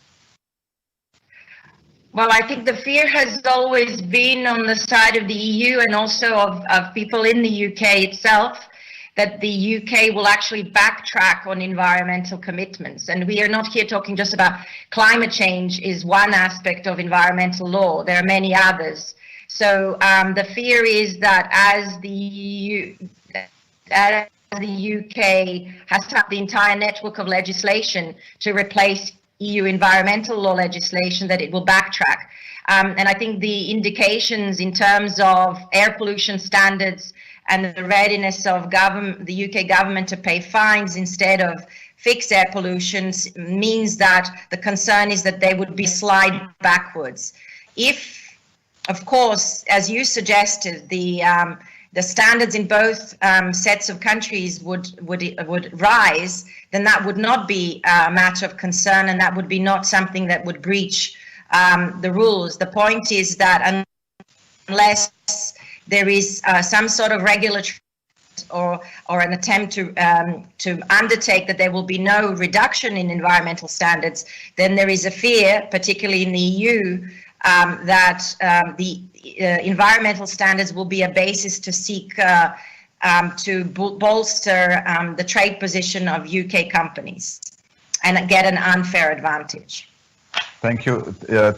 Well, I think the fear has always been on the side of the EU and also of people in the UK itself, that the UK will actually backtrack on environmental commitments. And we are not here talking just about climate change is one aspect of environmental law. There are many others. So the fear is that as the UK has to have the entire network of legislation to replace EU environmental law legislation, that it will backtrack. And I think the indications in terms of air pollution standards and the readiness of the UK government to pay fines instead of fix air pollution means that the concern is that they would be slide backwards. If, of course, as you suggested, the standards in both sets of countries would rise, then that would not be a matter of concern, and that would be not something that would breach the rules. The point is that unless there is some sort of regulatory or an attempt to undertake that there will be no reduction in environmental standards, then there is a fear, particularly in the EU, that the environmental standards will be a basis to seek to bolster the trade position of UK companies and get an unfair advantage. Thank you.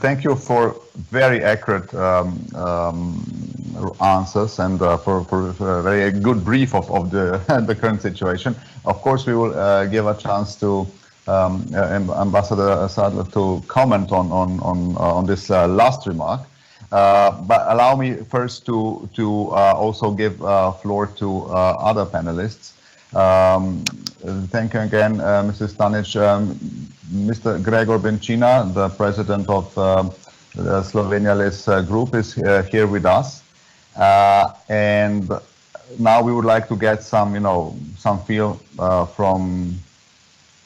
Thank you for very accurate answers and for a very good brief of the the current situation. Of course, we will give a chance to Ambassador Sadler to comment on this last remark. But allow me first to also give floor to other panelists. Thank you again, Mrs. Stanic. Mr. Gregor Bencina, the president of the Slovenia List group, is here with us. And now we would like to get some, you know, some feel from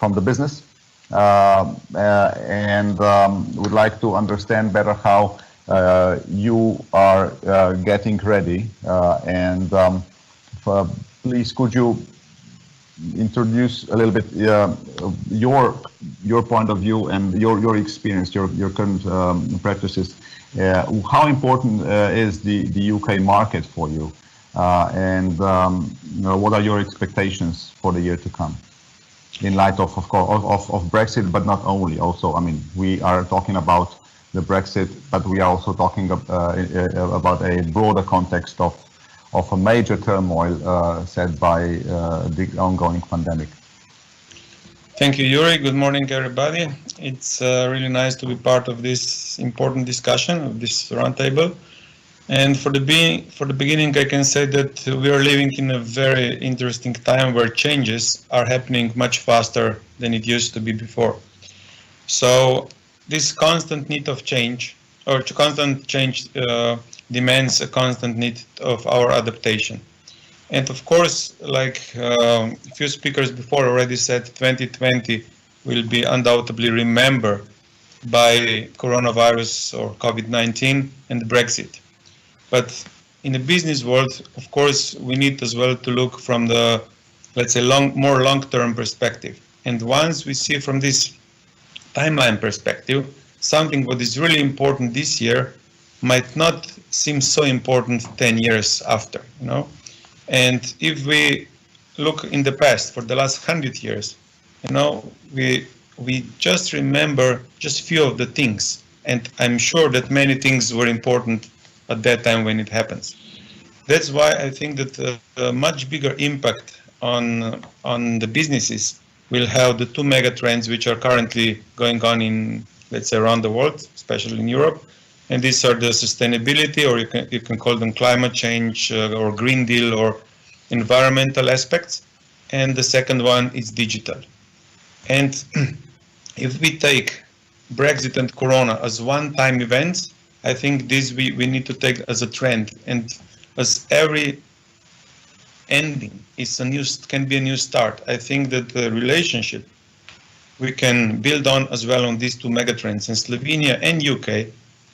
the business, and would like to understand better how you are getting ready. And please, could you introduce a little bit your point of view and your experience, your current practices. How important is the UK market for you, and you know, what are your expectations for the year to come, in light of course of Brexit, but not only. Also, I mean, we are talking about the Brexit, but we are also talking about a broader context of a major turmoil set by the ongoing pandemic. Thank you, Yuri. Good morning, everybody. It's really nice to be part of this important discussion, of this roundtable. And for the beginning, I can say that we are living in a very interesting time where changes are happening much faster than it used to be before. So this constant need of change, or constant change, demands a constant need of our adaptation. And of course, like a few speakers before already said, 2020 will be undoubtedly remembered by coronavirus or COVID-19 and Brexit. But in the business world, of course, we need as well to look from the, let's say, more long-term perspective. And once we see from this timeline perspective, something what is really important this year might not seem so important 10 years after, you know. And if we look in the past, for the last 100 years, you know, we just remember just few of the things, and I'm sure that many things were important at that time when it happens. That's why I think that a much bigger impact on the businesses will have the two mega trends which are currently going on in, let's say, around the world, especially in Europe. And these are the sustainability, or you can call them climate change, or Green Deal, or environmental aspects. And the second one is digital. And if we take Brexit and Corona as one-time events, I think this we need to take as a trend. And as every ending is can be a new start, I think that the relationship we can build on as well on these two megatrends in Slovenia and UK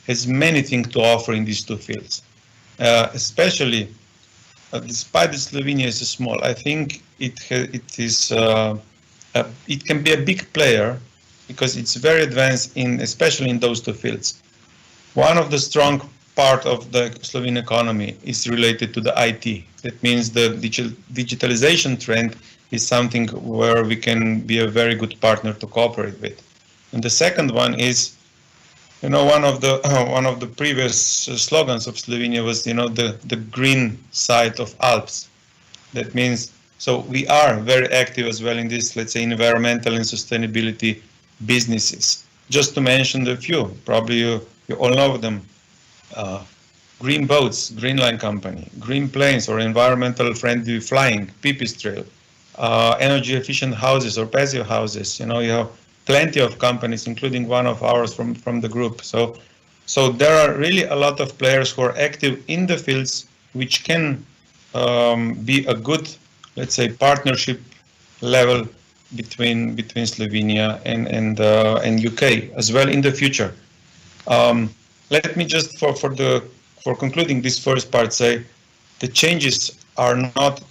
has many things to offer in these two fields. Especially, despite that Slovenia is small, I think it can be a big player because it's very advanced especially in those two fields. One of the strong part of the Slovene economy is related to the IT. That means the digitalization trend is something where we can be a very good partner to cooperate with. And the second one is, one of the previous slogans of Slovenia was, the green side of Alps. That means, so we are very active as well in this, let's say, environmental and sustainability businesses. Just to mention a few, probably you all know them. Green boats, Green Line Company, green planes or environmental friendly flying, Pipistrel, energy efficient houses or passive houses. You have plenty of companies, including one of ours from the group. So there are really a lot of players who are active in the fields, which can be a good, let's say, partnership level between Slovenia and UK as well in the future. Let me just for concluding this first part say the changes are not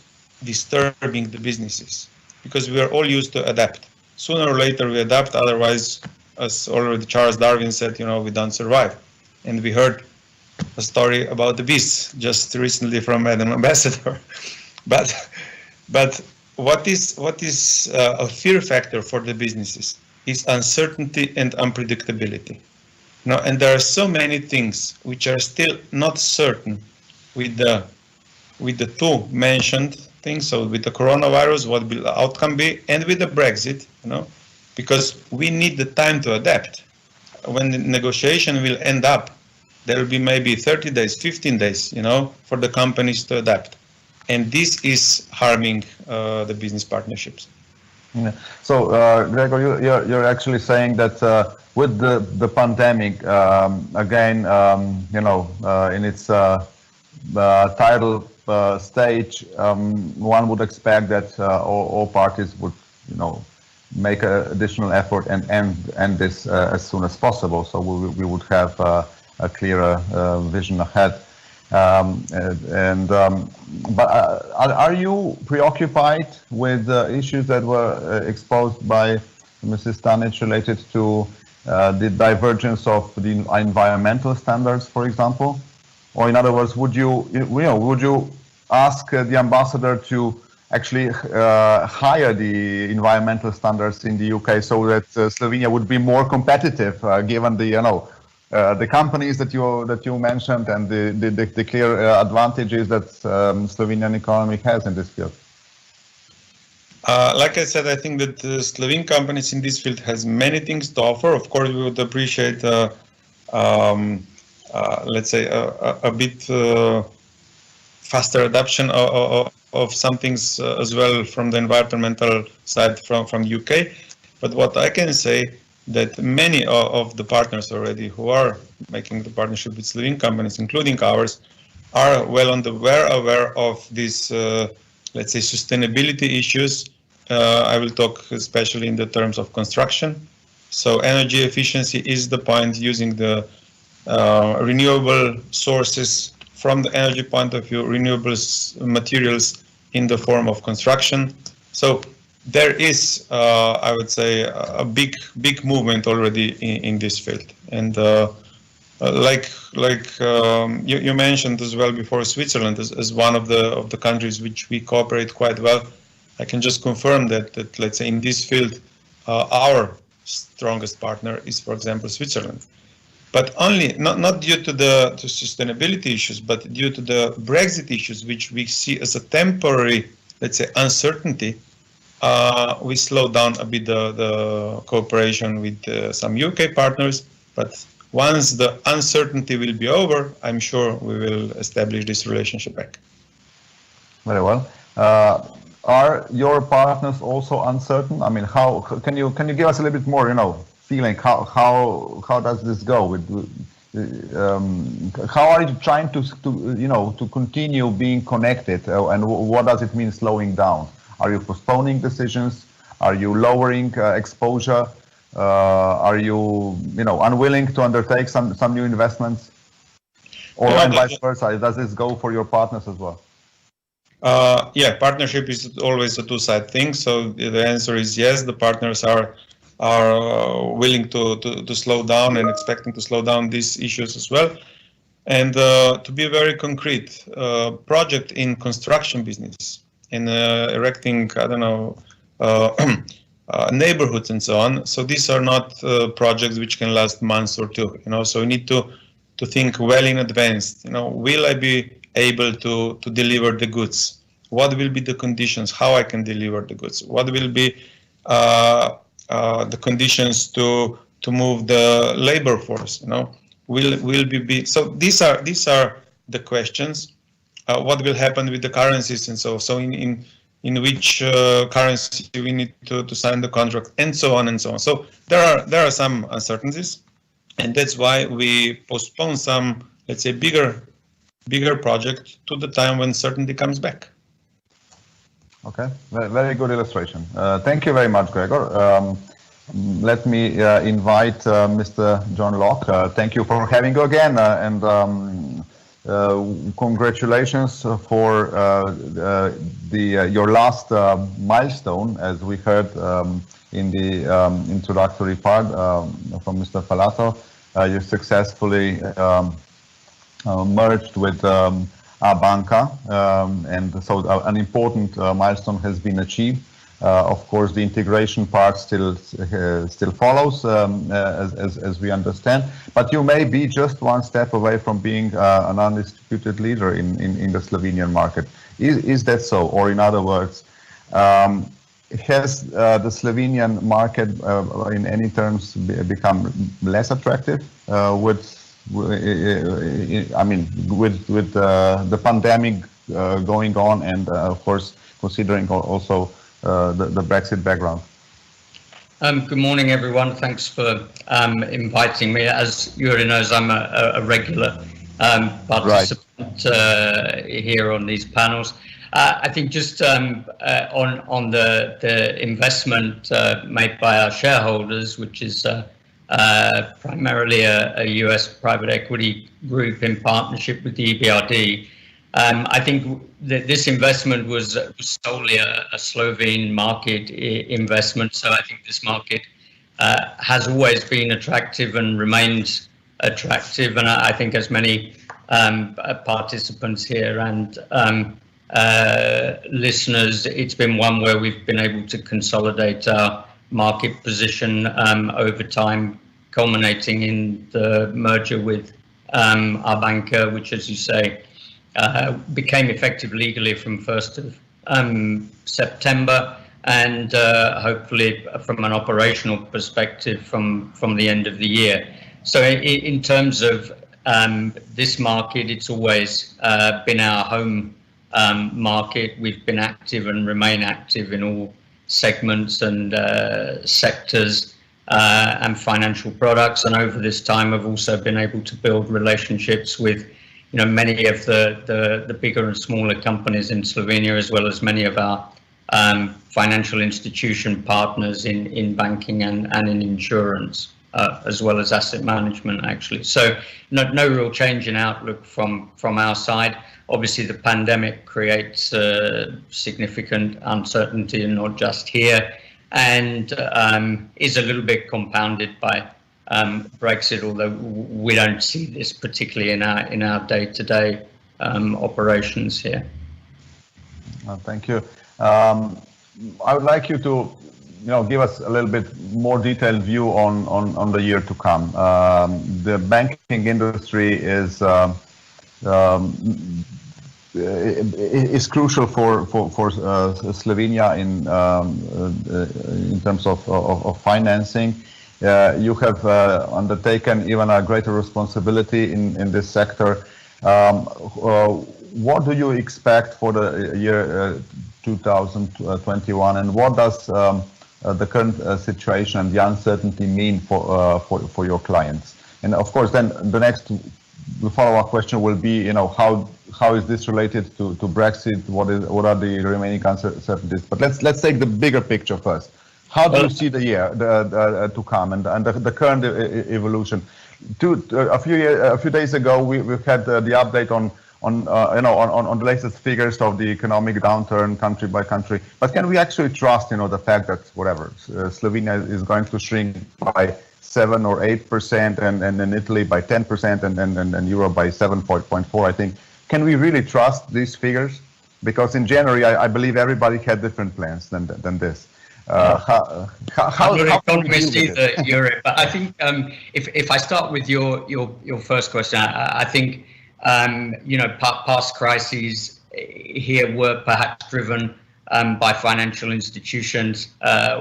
disturbing the businesses because we are all used to adapt. Sooner or later we adapt, otherwise, as already Charles Darwin said, we don't survive. And we heard a story about the bees just recently from Madam Ambassador. But what is a fear factor for the businesses is uncertainty and unpredictability. And there are so many things which are still not certain with the two mentioned things. So with the coronavirus, what will the outcome be, and with the Brexit, because we need the time to adapt. When the negotiation will end up, there will be maybe 30 days, 15 days, for the companies to adapt. And this is harming the business partnerships. Yeah. So, Gregor, you're actually saying that with the pandemic, again, in its tidal stage, one would expect that all parties would, make an additional effort and end this as soon as possible. So we would have a clearer vision ahead. But are you preoccupied with issues that were exposed by Mrs. Stanic related to the divergence of the environmental standards, for example? Or in other words, would you ask the ambassador to actually higher the environmental standards in the UK so that Slovenia would be more competitive, given the companies that you mentioned and the clear advantages that Slovenian economy has in this field? Like I said, I think that the Slovene companies in this field has many things to offer. Of course, we would appreciate, let's say, a bit faster adoption of some things as well from the environmental side from UK. But what I can say that many of the partners already who are making the partnership with Slovene companies, including ours, are well aware of these, let's say, sustainability issues. I will talk especially in the terms of construction. So energy efficiency is the point, using the renewable sources from the energy point of view, renewable materials in the form of construction. So there is, I would say, a big movement already in this field. And like you mentioned as well before, Switzerland as one of the countries which we cooperate quite well. I can just confirm that let's say in this field, our strongest partner is, for example, Switzerland. But only not due to the sustainability issues, but due to the Brexit issues, which we see as a temporary, let's say, uncertainty. We slowed down a bit the cooperation with some UK partners, but once the uncertainty will be over, I'm sure we will establish this relationship back. Very well. Are your partners also uncertain? I mean, how can you give us a little bit more, feeling? How does this go? How are you trying to continue being connected, and what does it mean slowing down? Are you postponing decisions? Are you lowering exposure? Are you, unwilling to undertake some new investments, or and vice versa? Does this go for your partners as well? Yeah, partnership is always a two-sided thing. So the answer is yes. The partners are willing to slow down and expecting to slow down these issues as well. And to be very concrete, project in construction business, in erecting, neighborhoods and so on. So these are not projects which can last months or two. So we need to think well in advance. Will I be able to deliver the goods? What will be the conditions? How I can deliver the goods? What will be the conditions to move the labor force? Will we be? So these are the questions. What will happen with the currencies and so in which currency we need to sign the contract and so on and so on. So there are some uncertainties, and that's why we postpone some, let's say, bigger project to the time when certainty comes back. Okay, very good illustration. Thank you very much, Gregor. Let me invite Mr. John Locke. Thank you for having you again, and congratulations for your last milestone, as we heard in the introductory part from Mr. Falato. You successfully merged with Banka, and so an important milestone has been achieved. Of course, the integration part still follows, as we understand. But you may be just one step away from being an undisputed leader in the Slovenian market. Is that so? Or in other words, has the Slovenian market, in any terms, become less attractive with the pandemic going on, and of course, considering also the Brexit background? Good morning, everyone. Thanks for inviting me. As Yuri knows, I'm a regular participant here on these panels. I think just on the investment made by our shareholders, which is primarily a US private equity group in partnership with the EBRD. I think that this investment was solely a Slovene market investment. So I think this market has always been attractive and remains attractive. And I think as many participants here and listeners, it's been one where we've been able to consolidate our market position over time, culminating in the merger with Banka, which, as you say, became effective legally from 1st of September, and hopefully from an operational perspective from the end of the year. So in terms of this market, it's always been our home market. We've been active and remain active in all segments and sectors and financial products, and over this time I've also been able to build relationships with many of the bigger and smaller companies in Slovenia, as well as many of our financial institution partners in banking and in insurance, as well as asset management, actually. So no real change in outlook from our side. Obviously, the pandemic creates significant uncertainty, and not just here, and is a little bit compounded by Brexit, although we don't see this particularly in our day-to-day operations here. Thank you. I would like you to give us a little bit more detailed view on the year to come. The banking industry is crucial for Slovenia in terms of financing. You have undertaken even a greater responsibility in this sector. What do you expect for the year 2021, and what does the current situation and the uncertainty mean for your clients? And of course, then the follow-up question will be, how is this related to Brexit? What are the remaining uncertainties? But let's take the bigger picture first. How do you see the year to come and the current evolution? A few days ago, we had the update on the latest figures of the economic downturn country by country. But can we actually trust, the fact that Slovenia is going to shrink by 7 or 8%, and then Italy by 10%, and Europe by 7.4, I think. Can we really trust these figures? Because in January, I believe everybody had different plans than this. I'm not an economist either, Yuri, but I think if I start with your first question, I think past crises here were perhaps driven by financial institutions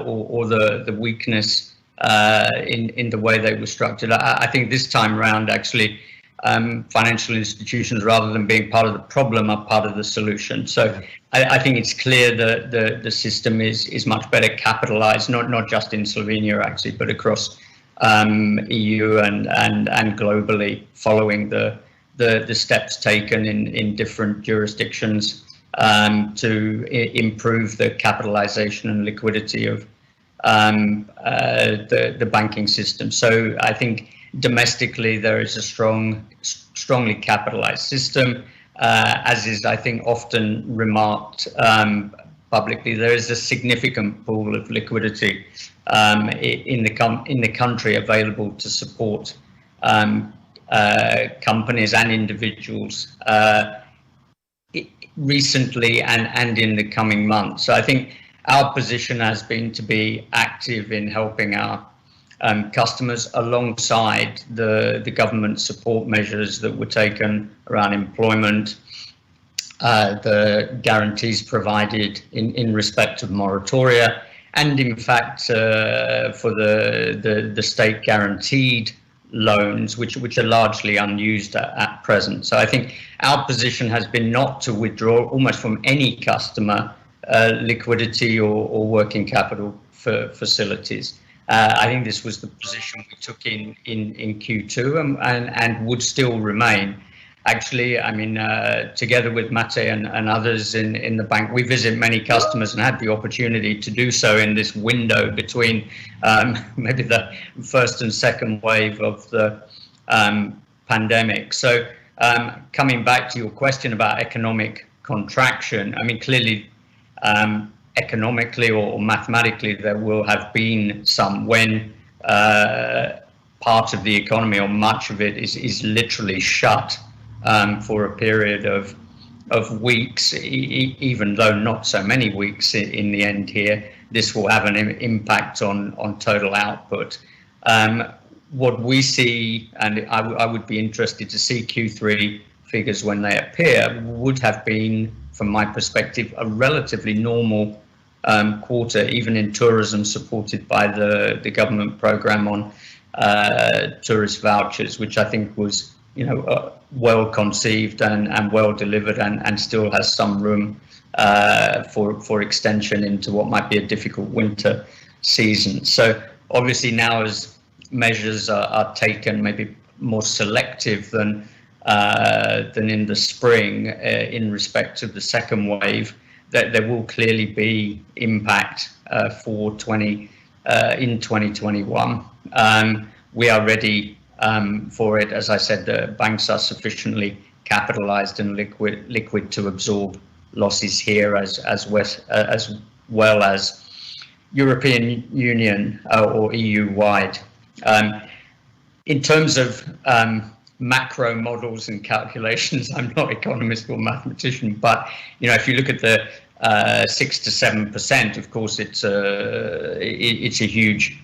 or the weakness in the way they were structured. I think this time around, actually, financial institutions, rather than being part of the problem, are part of the solution. So I think it's clear that the system is much better capitalized, not just in Slovenia actually, but across EU and globally, following the steps taken in different jurisdictions to improve the capitalization and liquidity of the banking system. So I think domestically there is a strongly capitalized system, as is, I think, often remarked publicly. There is a significant pool of liquidity in the country available to support companies and individuals recently and in the coming months. So I think our position has been to be active in helping our customers alongside the government support measures that were taken around employment, the guarantees provided in respect of moratoria, and in fact for the state guaranteed loans, which are largely unused at present. So I think our position has been not to withdraw almost from any customer liquidity or working capital facilities. I think this was the position we took in Q2 and would still remain. Actually, I mean, together with Mate and others in the bank, we visit many customers and had the opportunity to do so in this window between maybe the first and second wave of the pandemic. So coming back to your question about economic contraction, I mean, clearly economically or mathematically there will have been some when part of the economy or much of it is literally shut for a period of weeks, even though not so many weeks in the end here. This will have an impact on total output. What we see, and I would be interested to see Q3 figures when they appear, would have been, from my perspective, a relatively normal quarter, even in tourism, supported by the government program on tourist vouchers, which I think was well conceived and well delivered, and still has some room for extension into what might be a difficult winter season. So obviously now, as measures are taken, maybe more selective than in the spring in respect of the second wave, that there will clearly be impact for in 2021. We are ready for it. As I said, the banks are sufficiently capitalized and liquid to absorb losses here, as well as European Union or EU-wide. In terms of macro models and calculations, I'm not an economist or mathematician, but if you look at the 6 to 7%, of course, it's a huge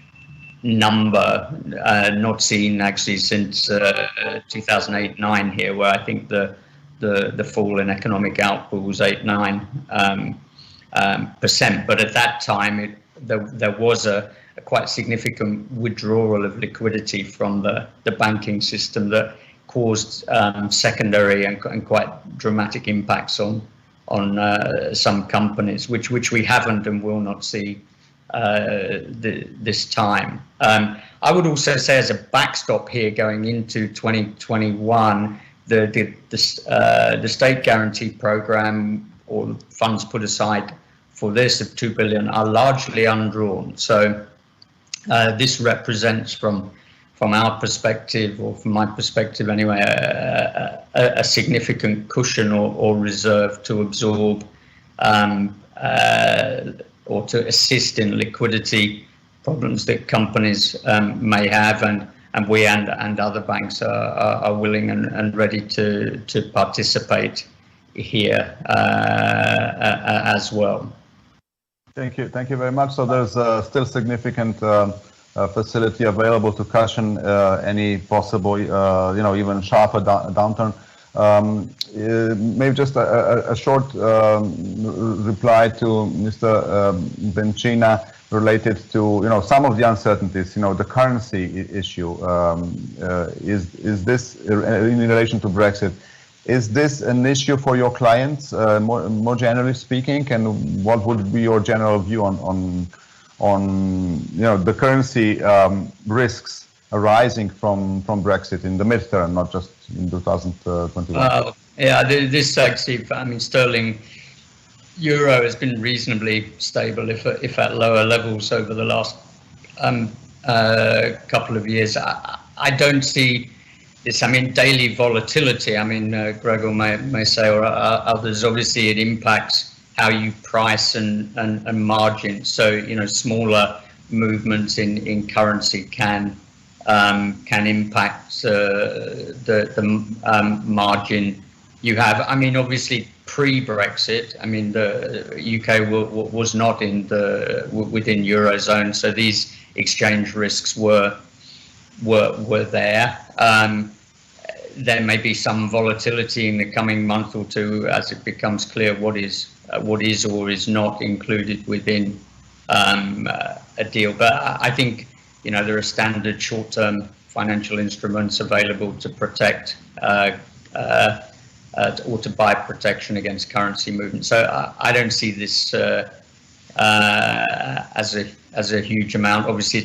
number, not seen actually since 2008-9 here, where I think the fall in economic output was 8-9%. But at that time, there was a quite significant withdrawal of liquidity from the banking system that caused secondary and quite dramatic impacts on some companies, which we haven't and will not see this time. I would also say, as a backstop here going into 2021, the state guarantee program, or funds put aside for this of 2 billion are largely undrawn. So this represents from our perspective, or from my perspective anyway, a significant cushion or reserve to absorb or to assist in liquidity problems that companies may have, and we and other banks are willing and ready to participate here as well. Thank you very much. So there's still significant facility available to cushion any possible, even sharper downturn. Maybe just a short reply to Mr. Bencina related to some of the uncertainties. The currency issue is this in relation to Brexit. Is this an issue for your clients, more generally speaking, and what would be your general view on the currency risks arising from Brexit in the midterm, not just in 2021? This actually, sterling euro has been reasonably stable, if at lower levels over the last couple of years. I don't see this, daily volatility. Gregor may say, or others, obviously it impacts how you price and margin. So, smaller movements in currency can impact the margin you have. Obviously pre-Brexit, the UK was not within Eurozone, so these exchange risks were there. There may be some volatility in the coming month or two as it becomes clear what is or is not included within a deal. But I think there are standard short-term financial instruments available to protect or to buy protection against currency movement. So I don't see this as a huge amount. Obviously,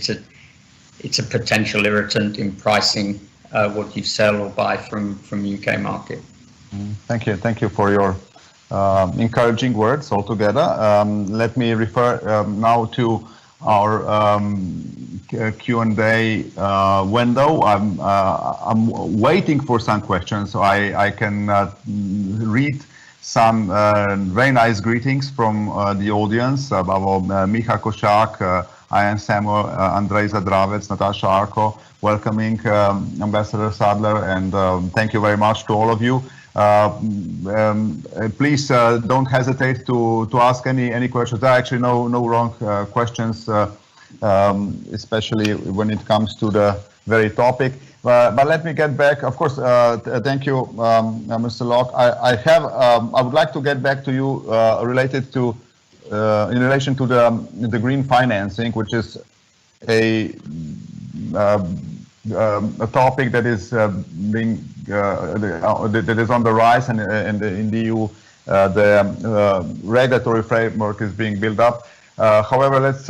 it's a potential irritant in pricing what you sell or buy from UK market. Thank you for your encouraging words altogether. Let me refer now to our Q&A window. I'm waiting for some questions, so I can read some very nice greetings from the audience. Micha Košák, Ian Samuel, Andrej Zadravec, Natasha Arko, welcoming Ambassador Sadler, and thank you very much to all of you. Please don't hesitate to ask any questions. There are actually no wrong questions, especially when it comes to the very topic. But let me get back. Of course, thank you, Mr. Locke. I would like to get back to you related to in relation to the green financing, which is a topic that is being that is on the rise, and in the EU the regulatory framework is being built up. However, let's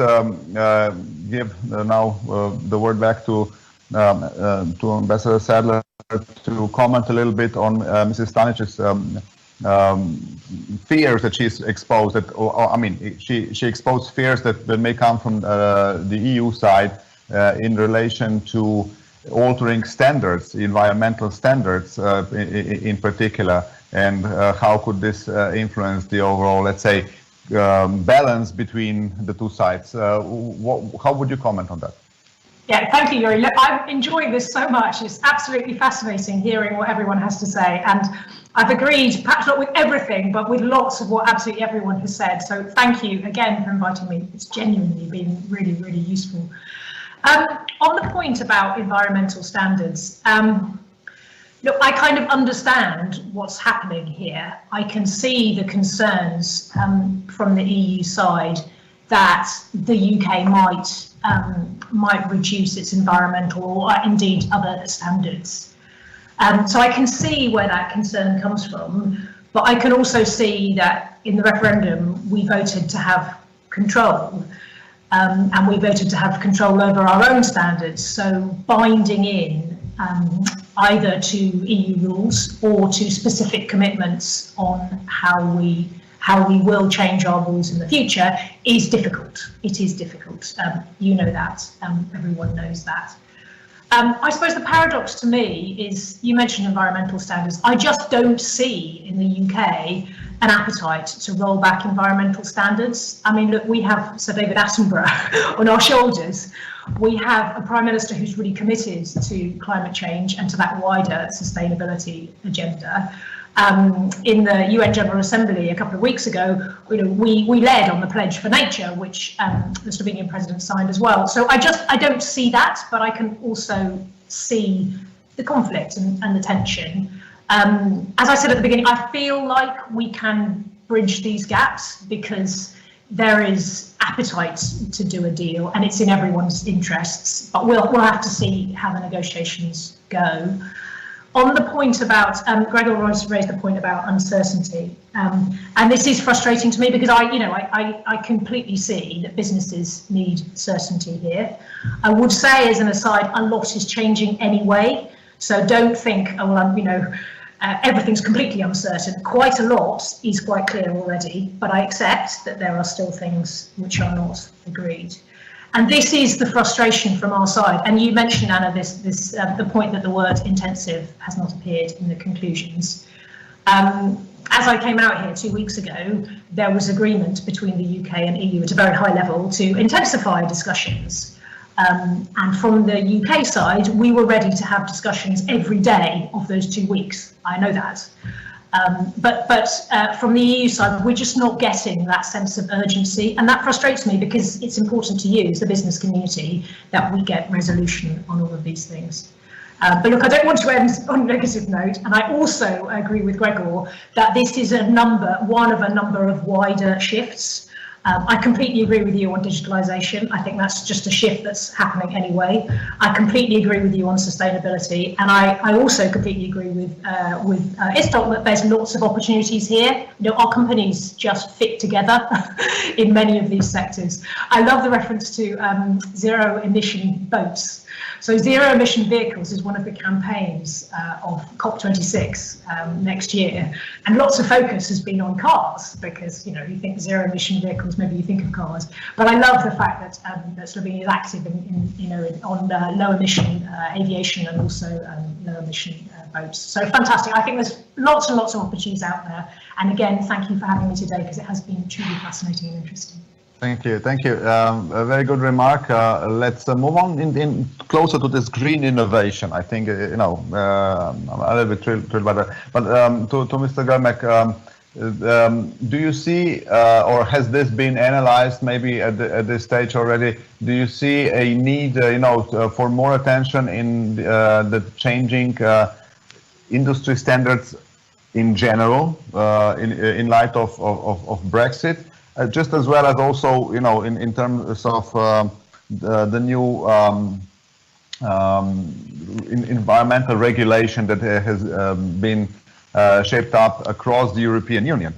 give now the word back to Ambassador Sadler to comment a little bit on Mrs. Stanic's fears that she's exposed. She exposed fears that may come from the EU side in relation to altering standards, environmental standards in particular, and how could this influence the overall, let's say, balance between the two sides. How would you comment on that? Yeah, thank you, Yuri. Look, I'm enjoying this so much. It's absolutely fascinating hearing what everyone has to say. And I've agreed, perhaps not with everything, but with lots of what absolutely everyone has said. So thank you again for inviting me. It's genuinely been really, really useful. On the point about environmental standards, look, I kind of understand what's happening here. I can see the concerns from the EU side that the UK might reduce its environmental or indeed other standards. So I can see where that concern comes from, but I can also see that in the referendum we voted to have control. And we voted to have control over our own standards, so binding in either to EU rules or to specific commitments on how we how we will change our rules in the future is difficult. It is difficult. You know that. Everyone knows that. I suppose the paradox to me is, you mentioned environmental standards. I just don't see in the UK an appetite to roll back environmental standards. I mean, look, we have Sir David Attenborough on our shoulders. We have a Prime Minister who's really committed to climate change and to that wider sustainability agenda. In the UN General Assembly a couple of weeks ago, we led on the Pledge for Nature, which the Slovenian president signed as well. So I don't see that, but I can also see the conflict and the tension. As I said at the beginning, I feel like we can bridge these gaps because there is appetite to do a deal, and it's in everyone's interests. But we'll have to see how the negotiations go. On the point about, Gregor raised the point about uncertainty, and this is frustrating to me because I completely see that businesses need certainty here. I would say, as an aside, a lot is changing anyway, so don't think, oh well, everything's completely uncertain. Quite a lot is quite clear already, but I accept that there are still things which are not agreed. And this is the frustration from our side. And you mentioned, Anna, the point that the word intensive has not appeared in the conclusions. As I came out here 2 weeks ago, there was agreement between the UK and EU at a very high level to intensify discussions. And from the UK side, we were ready to have discussions every day of those 2 weeks. I know that. But from the EU side, we're just not getting that sense of urgency, and that frustrates me because it's important to you as the business community that we get resolution on all of these things. But look, I don't want to end on a negative note, and I also agree with Gregor that this is one of a number of wider shifts. I completely agree with you on digitalisation. I think that's just a shift that's happening anyway. I completely agree with you on sustainability, and I also completely agree with Istok that there's lots of opportunities here. Our companies just fit together in many of these sectors. I love the reference to zero emission boats. So zero emission vehicles is one of the campaigns of COP26 next year, and lots of focus has been on cars because you think zero emission vehicles, maybe you think of cars. But I love the fact that Slovenia is active on low emission aviation and also low emission boats. So fantastic! I think there's lots and lots of opportunities out there. And again, thank you for having me today because it has been truly fascinating and interesting. Thank you. A very good remark. Let's move on in closer to this green innovation. I think I'm a little bit thrilled by that. But to Mr. Grmek, do you see, or has this been analyzed maybe at this stage already? Do you see a need, for more attention in the changing industry standards in general, in light of Brexit? Just as well as also, in terms of the new environmental regulation that has been shaped up across the European Union.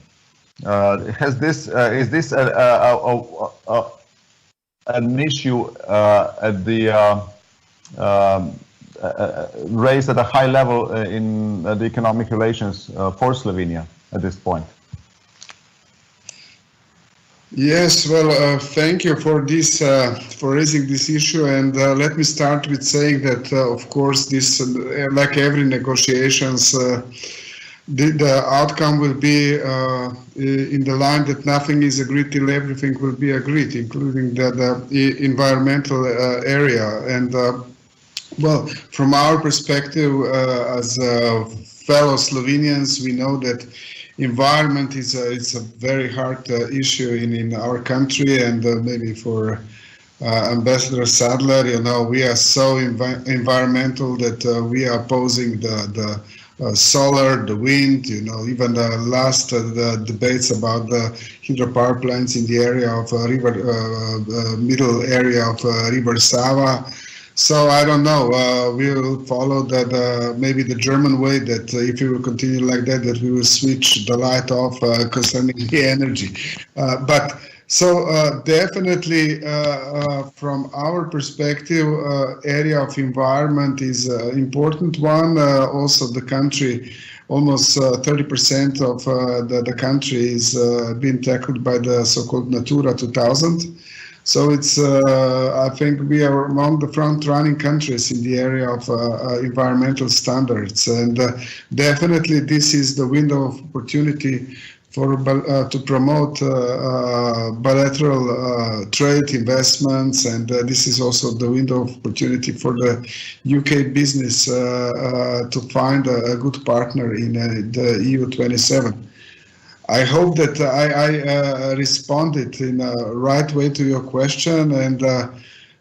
Is this an issue at the raised at a high level in the economic relations for Slovenia at this point? Yes, well, thank you for this, for raising this issue, and let me start with saying that, of course, this, like every negotiations, the outcome will be in the line that nothing is agreed till everything will be agreed, including the environmental area. And well, from our perspective as fellow Slovenians, we know that environment is it's a very hard issue in our country, and maybe for Ambassador Sadler, we are so environmental that we are opposing the solar, the wind, even the last debates about the hydropower plants in the area of middle area of River Sava. So I don't know, we will follow that maybe the German way, that if we will continue like that, that we will switch the light off concerning the energy. But So definitely, from our perspective, area of environment is an important one. Also, the country, almost 30% of the country is being tackled by the so-called Natura 2000. So it's, I think we are among the front-running countries in the area of environmental standards, and definitely this is the window of opportunity for to promote bilateral trade investments, and this is also the window of opportunity for the UK business to find a good partner in the EU27. I hope that I responded in a right way to your question, and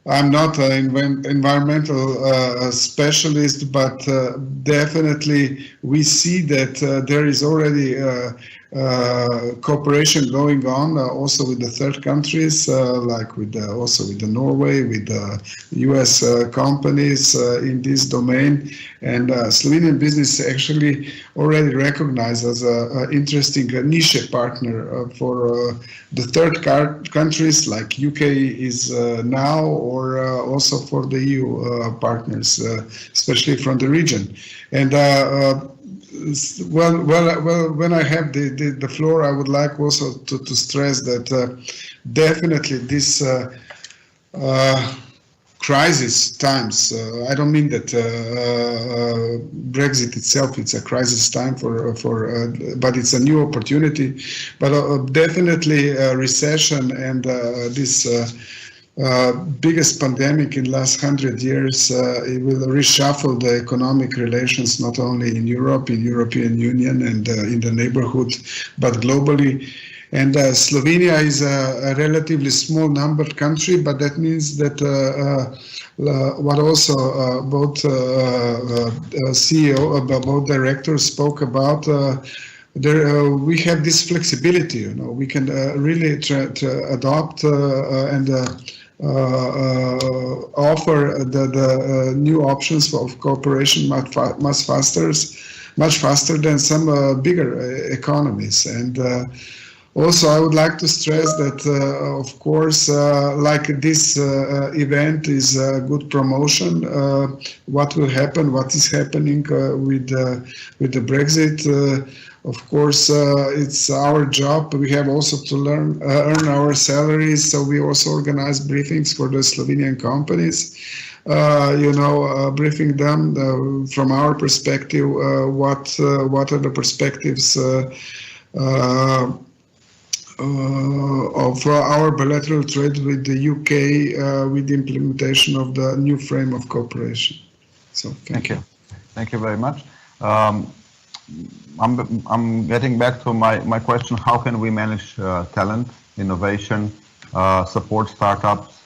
I'm not an environmental specialist, but definitely we see that there is already cooperation going on also with the third countries, like with also with the Norway, with the US companies in this domain, and Slovenian business actually already recognized as an interesting niche partner for the third countries like UK is now, or also for the EU partners, especially from the region. And well, when I have the floor, I would like also to stress that definitely this crisis times, I don't mean that Brexit itself, it's a crisis time but it's a new opportunity, but definitely recession and this biggest pandemic in the last 100 years, it will reshuffle the economic relations not only in Europe, in European Union and in the neighborhood, but globally. And Slovenia is a relatively small numbered country, but that means that what also both CEO, both directors spoke about, we have this flexibility, you know, we can really try to adopt and offer the new options of cooperation much faster than some bigger economies. And also, I would like to stress that, of course, like this event is a good promotion. What will happen? What is happening with the Brexit? Of course, it's our job. We have also to earn our salaries. So we also organize briefings for the Slovenian companies. Briefing them from our perspective. What are the perspectives of our bilateral trade with the UK with the implementation of the new frame of cooperation. So thank you. Thank you very much. I'm getting back to my question: how can we manage talent, innovation, support startups?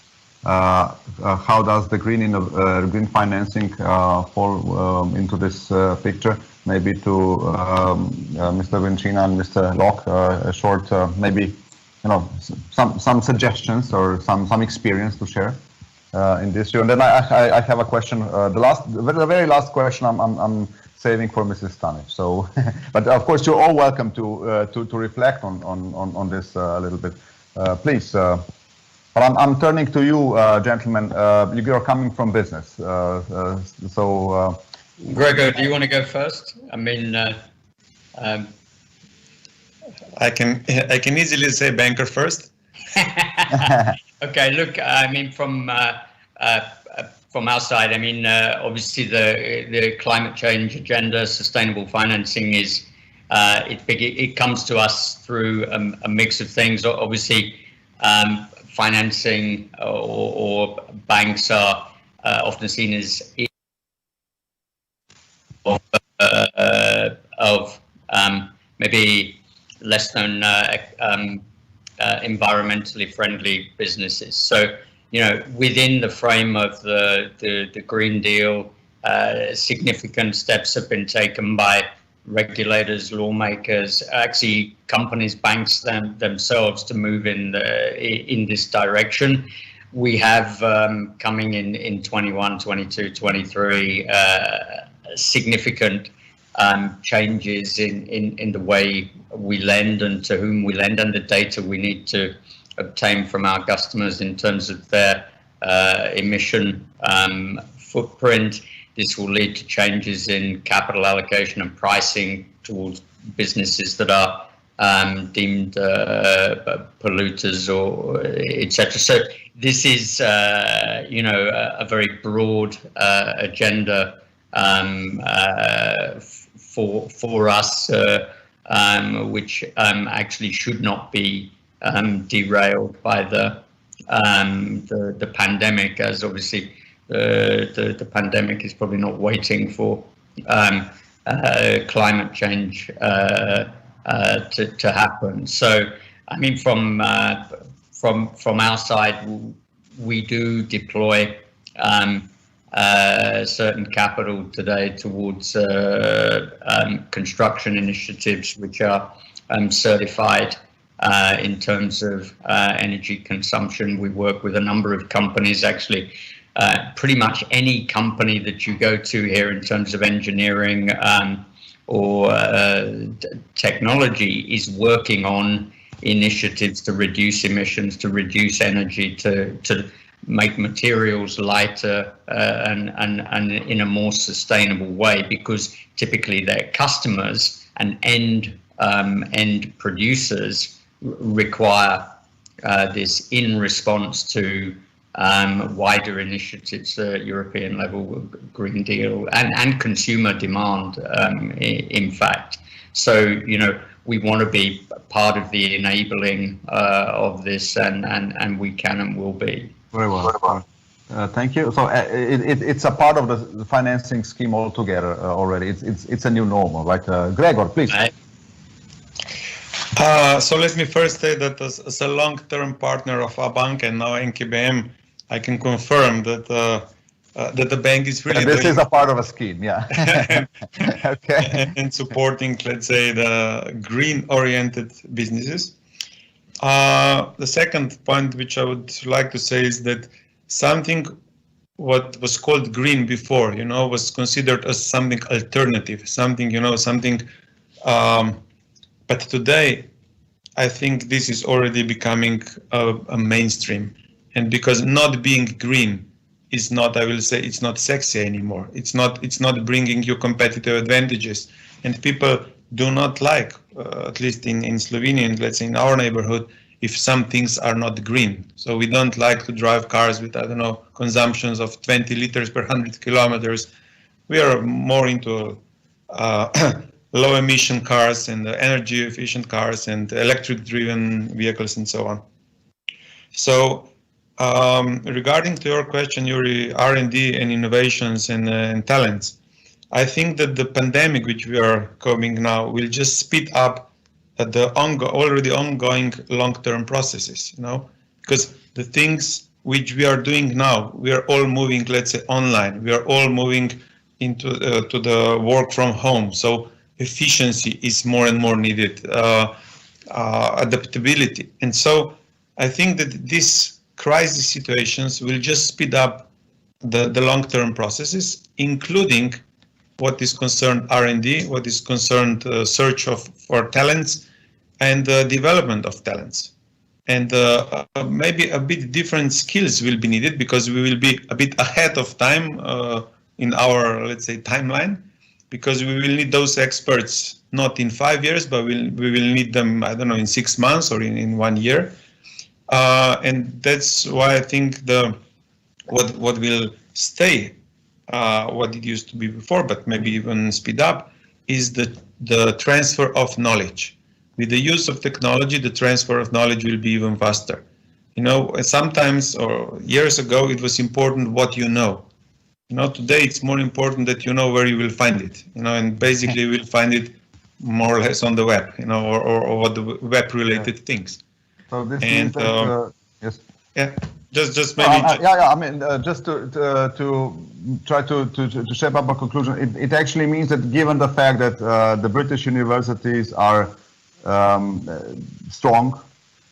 How does the green financing fall into this picture? Maybe to Mr. Vincina and Mr. Locke, a short, maybe, some suggestions or some experience to share in this year. And then I have a question. The very last question I'm saving for Mrs. Stanic. So, but of course you're all welcome to reflect on this a little bit, please. But I'm turning to you, gentlemen. You're coming from business, so. Gregor, do you want to go first? I mean, I can easily say banker first. Okay, look, I mean, from our side, I mean, obviously the climate change agenda, sustainable financing is it comes to us through a mix of things. Obviously, financing or banks are often seen as of maybe less known environmentally friendly businesses. So, within the frame of the Green Deal, significant steps have been taken by regulators, lawmakers, actually companies, banks themselves to move in this direction. We have coming in 21, 22, 23 significant changes in the way we lend and to whom we lend and the data we need to obtain from our customers in terms of their emission footprint. This will lead to changes in capital allocation and pricing towards businesses that are deemed polluters or etc. So this is, you know, a very broad agenda for us, which actually should not be derailed by the pandemic, as obviously the pandemic is probably not waiting for climate change to happen. So, I mean, from our side, we do deploy certain capital today towards construction initiatives which are certified in terms of energy consumption. We work with a number of companies, actually. Pretty much any company that you go to here in terms of engineering or technology is working on initiatives to reduce emissions, to reduce energy, to make materials lighter and in a more sustainable way, because typically their customers and end producers require this in response to wider initiatives at European level, Green Deal, and consumer demand, in fact. So, you know, we want to be part of the enabling of this, and we can and will be. Very well. Thank you. So it's a part of the financing scheme altogether already. It's a new normal, right? Gregor, please. So let me first say that as a long-term partner of our bank and now NKBM, I can confirm that that the bank is really. This is a part of a scheme, yeah. Okay. And supporting, let's say, the green-oriented businesses. The second point, which I would like to say, is that something what was called green before, you know, was considered as something alternative, something, you know, something. But today, I think this is already becoming a mainstream. And because not being green is not, I will say, it's not sexy anymore. It's not bringing you competitive advantages. And people do not like, at least in Slovenia, and let's say in our neighborhood, if some things are not green. So we don't like to drive cars with, I don't know, consumptions of 20 liters per 100 kilometers. We are more into low emission cars and energy efficient cars and electric driven vehicles and so on. So regarding to your question, Yuri, R&D and innovations and talents, I think that the pandemic which we are coming now will just speed up the already ongoing long-term processes, you know, because the things which we are doing now, we are all moving, let's say, online. We are all moving into to the work from home. So efficiency is more and more needed, adaptability. And so I think that these crisis situations will just speed up the long-term processes, including what is concerned R&D, what is concerned search for talents and development of talents. And maybe a bit different skills will be needed because we will be a bit ahead of time in our, let's say, timeline, because we will need those experts not in 5 years, but we will need them, I don't know, in 6 months or in 1 year. And that's why I think what will stay what it used to be before, but maybe even speed up, is the transfer of knowledge. With the use of technology, the transfer of knowledge will be even faster. You know, sometimes, or years ago, it was important what you know. You know, today it's more important that you know where you will find it. You know, and basically you will find it more or less on the web. You know, or what the web-related things. So this and means that, yes. Yeah. Just maybe. I mean, just to try to shape up a conclusion, it actually means that given the fact that the British universities are strong,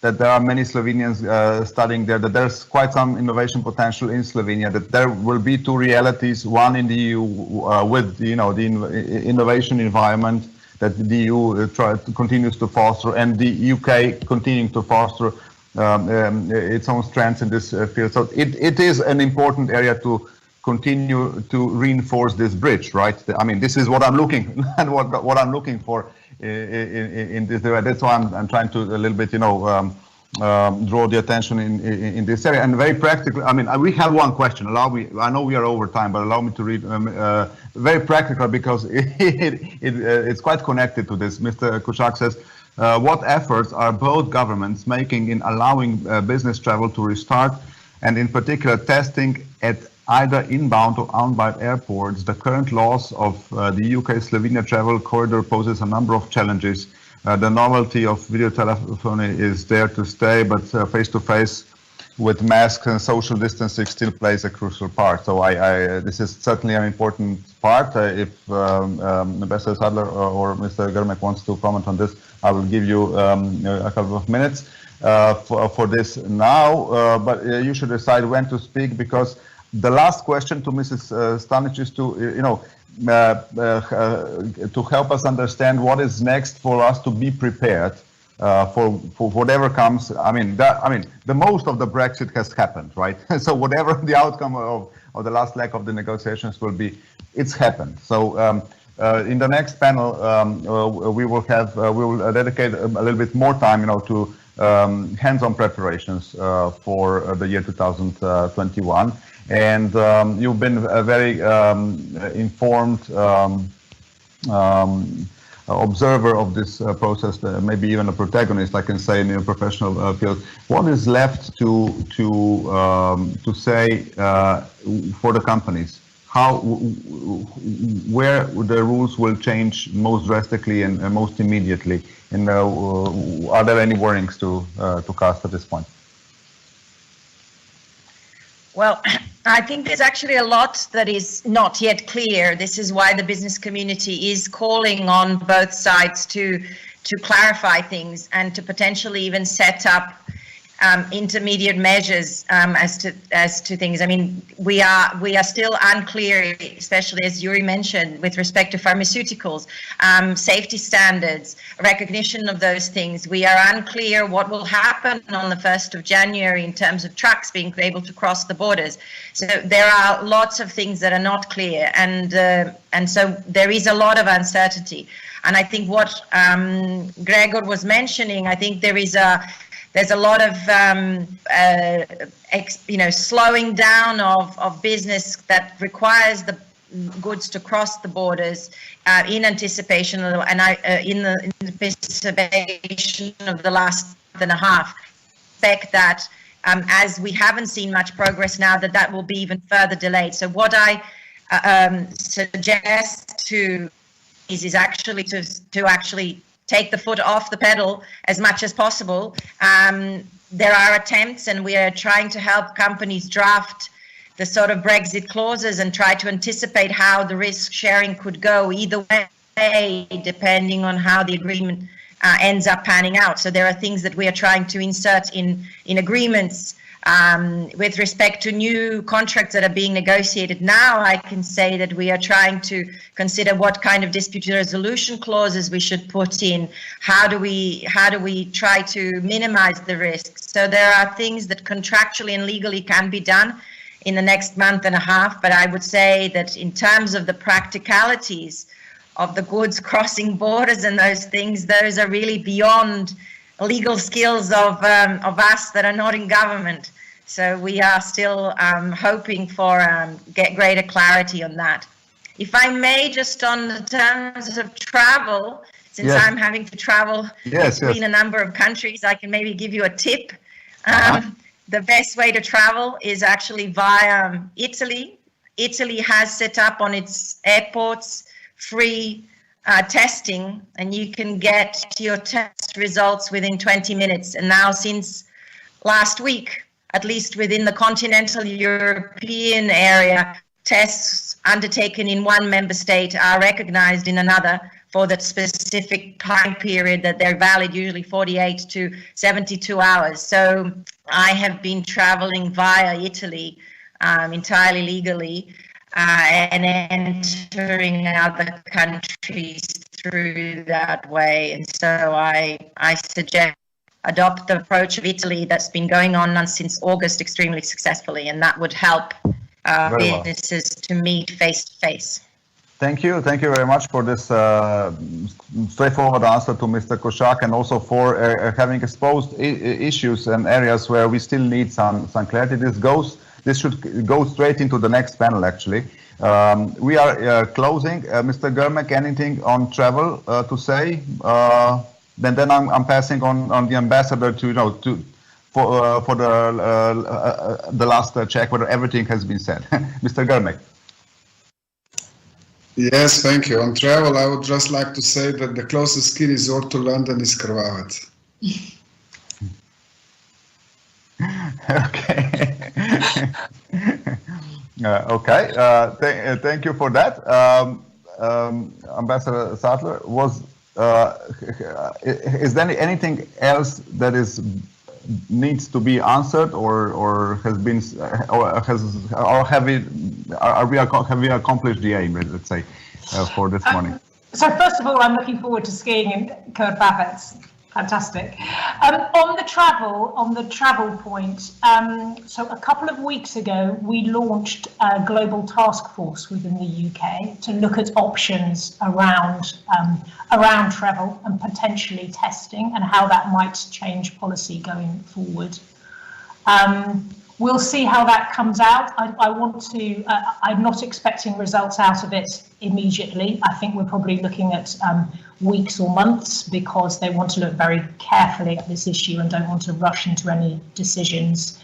that there are many Slovenians studying there, that there's quite some innovation potential in Slovenia, that there will be two realities: one in the EU with the innovation environment that the EU continues to foster, and the UK continuing to foster its own strengths in this field. So it is an important area to continue to reinforce this bridge, right? I mean, this is what I'm looking and what I'm looking for in this area. That's why I'm trying to a little bit, draw the attention in this area. And very practical. I mean, we have one question. Allow me. I know we are over time, but allow me to read. Very practical because it's quite connected to this. Mr. Kuczak says, what efforts are both governments making in allowing business travel to restart, and in particular testing at either inbound or outbound airports? The current loss of the UK-Slovenia travel corridor poses a number of challenges. The novelty of video telephony is there to stay, but face-to-face with masks and social distancing still plays a crucial part. So this is certainly an important part. If Ambassador Sadler or Mr. Grmek wants to comment on this, I will give you a couple of minutes for this now, but you should decide when to speak, because the last question to Mrs. Stanic is to, to help us understand what is next for us to be prepared for whatever comes. I mean, the most of the Brexit has happened, right? So whatever the outcome of the last leg of the negotiations will be, it's happened. So in the next panel, we will dedicate a little bit more time, to hands-on preparations for the year 2021. And you've been a very informed observer of this process, maybe even a protagonist, I can say, in your professional field. What is left to say for the companies? Where the rules will change most drastically and most immediately? And are there any warnings to cast at this point? Well, I think there's actually a lot that is not yet clear. This is why the business community is calling on both sides to clarify things and to potentially even set up intermediate measures as to things. I mean, we are still unclear, especially as Yuri mentioned, with respect to pharmaceuticals, safety standards, recognition of those things. We are unclear what will happen on the 1st of January in terms of trucks being able to cross the borders. So there are lots of things that are not clear, and so there is a lot of uncertainty. And I think what Gregor was mentioning, I think there's a lot of slowing down of business that requires the goods to cross the borders in anticipation and in the anticipation of the last month and a half. Expect that as we haven't seen much progress now, that will be even further delayed. So what I suggest is actually to actually take the foot off the pedal as much as possible. There are attempts, and we are trying to help companies draft the sort of Brexit clauses and try to anticipate how the risk sharing could go either way, depending on how the agreement ends up panning out. So there are things that we are trying to insert in agreements. With respect to new contracts that are being negotiated now, I can say that we are trying to consider what kind of dispute resolution clauses we should put in. How do we try to minimize the risks? So there are things that contractually and legally can be done in the next month and a half, but I would say that in terms of the practicalities of the goods crossing borders and those things, those are really beyond legal skills of us that are not in government. So we are still hoping for get greater clarity on that. If I may, just on the terms of travel, since yes. I'm having to travel between a number of countries, I can maybe give you a tip. The best way to travel is actually via Italy. Italy has set up on its airports free testing, and you can get your test results within 20 minutes. And now since last week, at least within the continental European area, tests undertaken in one member state are recognized in another for that specific time period that they're valid, usually 48 to 72 hours. So I have been traveling via Italy entirely legally, and entering other countries through that way. And so I suggest adopt the approach of Italy that's been going on since August extremely successfully, and that would help businesses to meet face to face. Thank you very much for this straightforward answer to Mr. Košak, and also for having exposed issues and areas where we still need some clarity. This should go straight into the next panel, actually. We are closing. Mr. Germek, anything on travel to say? Then I'm passing on the ambassador for the last check whether everything has been said. Mr. Germek. Yes, thank you. On travel, I would just like to say that the closest ski resort to London is Krvavec. Okay. Okay. Thank you for that. Ambassador Sadler, is there anything else that needs to be answered, or have we accomplished the aim, let's say, for this morning? So first of all, I'm looking forward to skiing in Krvavec. Fantastic. On the travel point, so a couple of weeks ago, we launched a global task force within the UK to look at options around travel and potentially testing and how that might change policy going forward. We'll see how that comes out. I'm not expecting results out of it immediately. I think we're probably looking at weeks or months, because they want to look very carefully at this issue and don't want to rush into any decisions.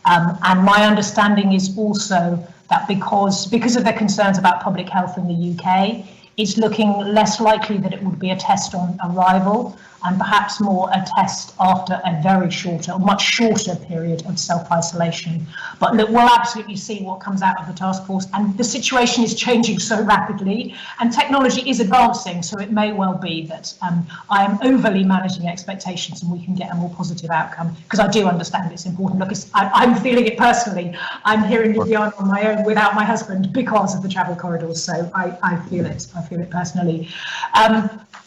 And my understanding is also that because of the concerns about public health in the UK, it's looking less likely that it would be a test on arrival, and perhaps more a test after a much shorter period of self-isolation. But look, we'll absolutely see what comes out of the task force, and the situation is changing so rapidly, and technology is advancing, so it may well be that I am overly managing expectations and we can get a more positive outcome, because I do understand it's important. Look, I'm feeling it personally. I'm here in Ljubljana on my own without my husband because of the travel corridors, so I feel it personally.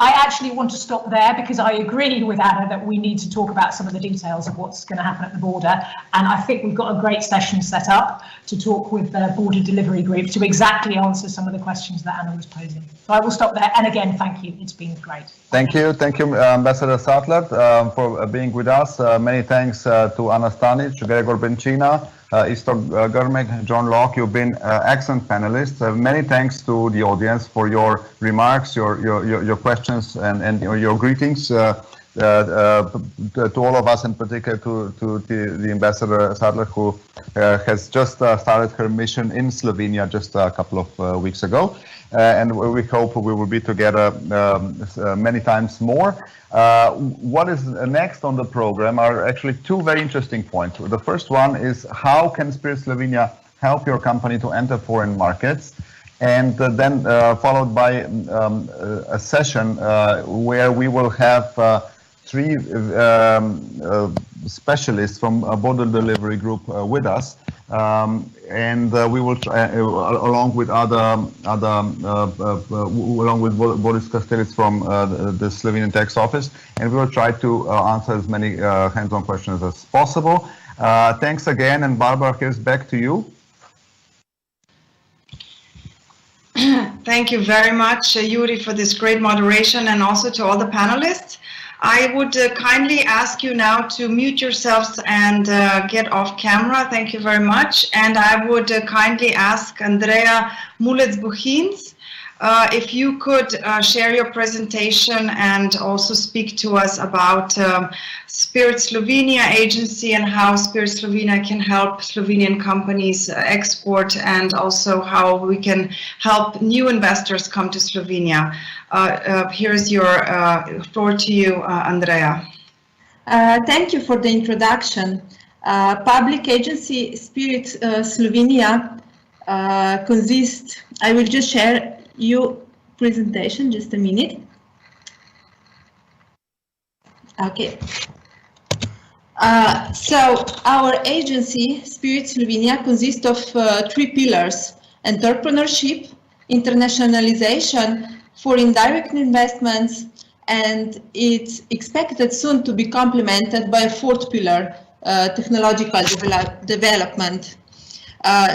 I actually want to stop there, because I agree with Anna that we need to talk about some of the details of what's going to happen at the border. And I think we've got a great session set up to talk with the border delivery group to exactly answer some of the questions that Anna was posing. So I will stop there. And again, thank you. It's been great. Thank you, Ambassador Sadler, for being with us. Many thanks to Anna Stanic, Gregor Benčina, Istok Grmek, John Locke. You've been excellent panelists. Many thanks to the audience for your remarks, your questions, and your greetings to all of us, in particular to the Ambassador Sadler, who has just started her mission in Slovenia just a couple of weeks ago. And we hope we will be together many times more. What is next on the program are actually two very interesting points. The first one is, how can Spirit Slovenia help your company to enter foreign markets? And then followed by a session where we will have three specialists from a border delivery group with us. And we will try, along with Boris Kastelis from the Slovenian Tax Office, and we will try to answer as many hands-on questions as possible. Thanks again, and Barbara, here's back to you. Thank you very much, Yuri, for this great moderation, and also to all the panelists. I would kindly ask you now to mute yourselves and get off camera. Thank you very much. And I would kindly ask Andrea Mulec-Buchins if you could share your presentation and also speak to us about Spirit Slovenia agency and how Spirit Slovenia can help Slovenian companies export, and also how we can help new investors come to Slovenia. Here's your floor to you, Andrea. Thank you for the introduction. Public agency Spirit Slovenia consists, I will just share you presentation, just a minute. Okay. So our agency, Spirit Slovenia, consists of three pillars: entrepreneurship, internationalization, foreign direct investments, and it's expected soon to be complemented by a fourth pillar, technological development.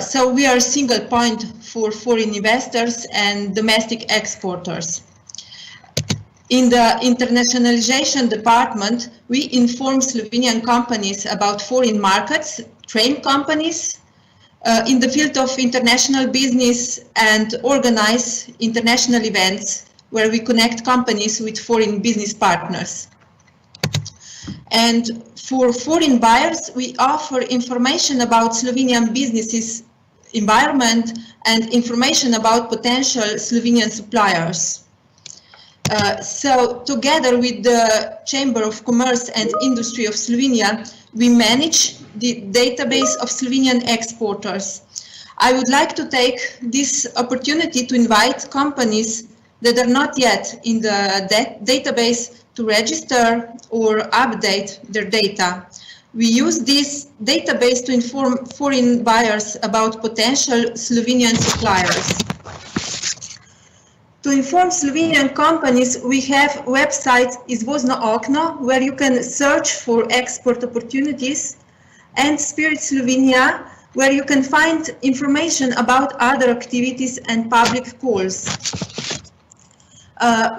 So we are a single point for foreign investors and domestic exporters. In the internationalization department, we inform Slovenian companies about foreign markets, train companies in the field of international business, and organize international events where we connect companies with foreign business partners. And for foreign buyers, we offer information about Slovenian businesses environment and information about potential Slovenian suppliers. So together with the Chamber of Commerce and Industry of Slovenia, we manage the database of Slovenian exporters. I would like to take this opportunity to invite companies that are not yet in the database to register or update their data. We use this database to inform foreign buyers about potential Slovenian suppliers. To inform Slovenian companies, we have website Izvozno okno, where you can search for export opportunities, and Spirit Slovenia, where you can find information about other activities and public calls.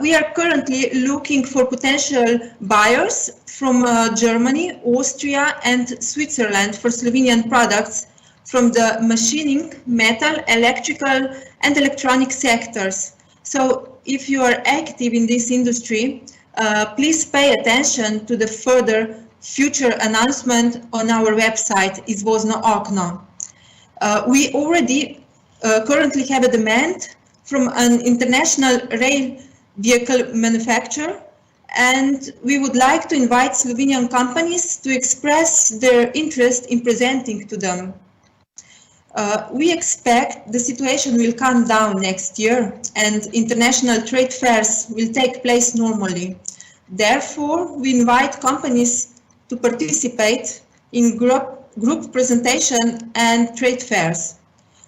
We are currently looking for potential buyers from Germany, Austria and Switzerland for Slovenian products from the machining, metal, electrical and electronic sectors. So if you are active in this industry, please pay attention to the further future announcement on our website, Izvozno okno. We already currently have a demand from an international rail vehicle manufacturer, and we would like to invite Slovenian companies to express their interest in presenting to them. We expect the situation will calm down next year and international trade fairs will take place normally. Therefore, we invite companies to participate in group presentation and trade fairs.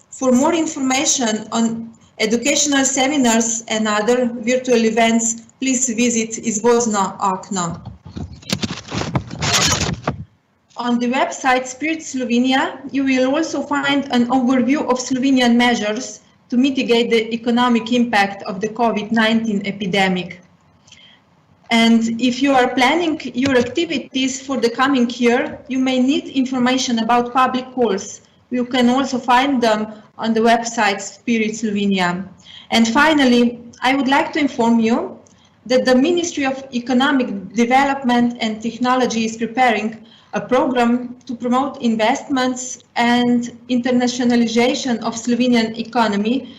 For more information on educational seminars and other virtual events, please visit Izvozno okno. On the website Spirit Slovenia, you will also find an overview of Slovenian measures to mitigate the economic impact of the COVID-19 epidemic. And if you are planning your activities for the coming year, you may need information about public calls. You can also find them on the website Spirit Slovenia. And finally, I would like to inform you that the Ministry of Economic Development and Technology is preparing a program to promote investments and internationalization of Slovenian economy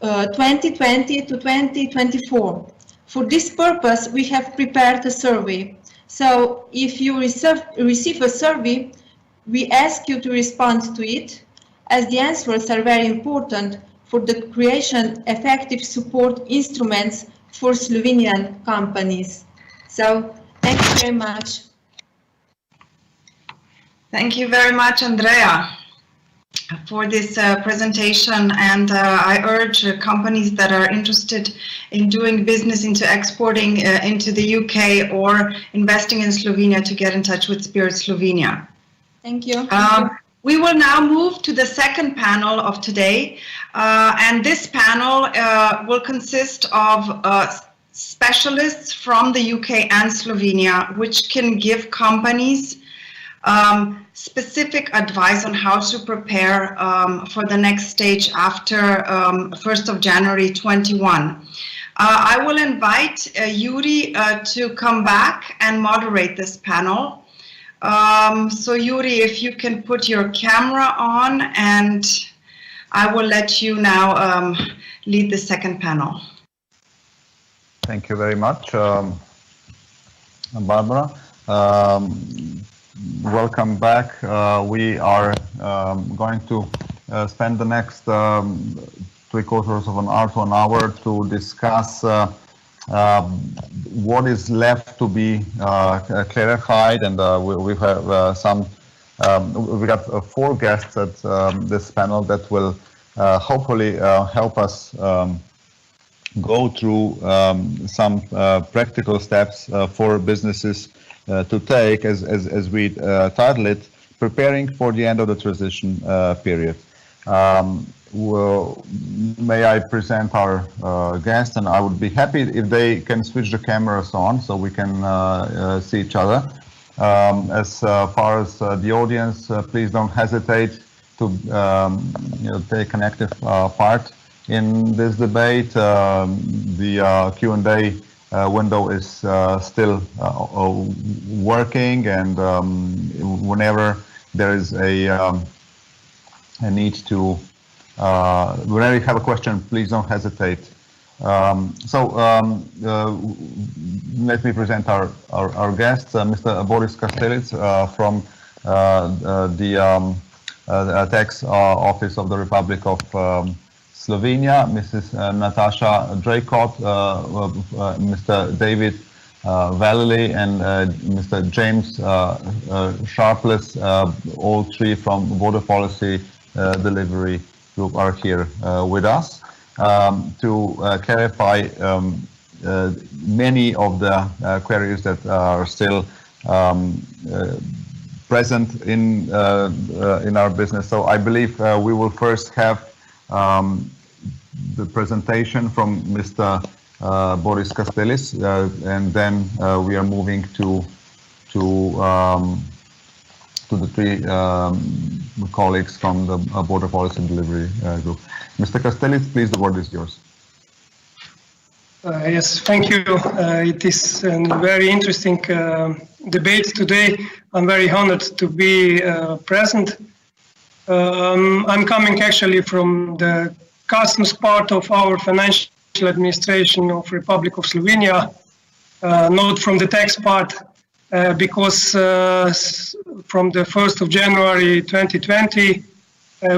2020 to 2024. For this purpose, we have prepared a survey. So if you receive a survey, we ask you to respond to it, as the answers are very important for the creation of effective support instruments for Slovenian companies. So thank you very much. Thank you very much, Andrea, for this presentation, and I urge companies that are interested in doing business into exporting into the UK or investing in Slovenia to get in touch with Spirit Slovenia. Thank you. We will now move to the second panel of today, and this panel will consist of specialists from the UK and Slovenia, which can give companies specific advice on how to prepare for the next stage after 1st of January 21. I will invite Yuri to come back and moderate this panel. So Yuri, if you can put your camera on, and I will let you now lead the second panel. Thank you very much, Barbara. Welcome back. We are going to spend the next 3/4 of an hour to an hour to discuss what is left to be clarified, and we have we got 4 guests at this panel that will hopefully help us go through some practical steps for businesses to take, as we title it, preparing for the end of the transition period. Well, may I present our guests, and I would be happy if they can switch the cameras on so we can see each other. As far as the audience, please don't hesitate to take an active part in this debate. The Q&A window is still working, and whenever there is a need to, whenever you have a question, please don't hesitate. Let me present our guests, Mr. Boris Kastelic from the Tax Office of the Republic of Slovenia, Mrs. Natasha Dracott, Mr. David Vallely, and Mr. James Sharpless, all three from Border Policy Delivery Group are here with us to clarify many of the queries that are still present in our business. So I believe we will first have the presentation from Mr. Boris Kastelic, and then we are moving to the three colleagues from the Border Policy Delivery Group. Mr. Kastelic, please, the word is yours. Yes, thank you. It is a very interesting debate today. I'm very honored to be present. I'm coming actually from the customs part of our financial administration of Republic of Slovenia, not from the tax part, because from the 1st of January 2020,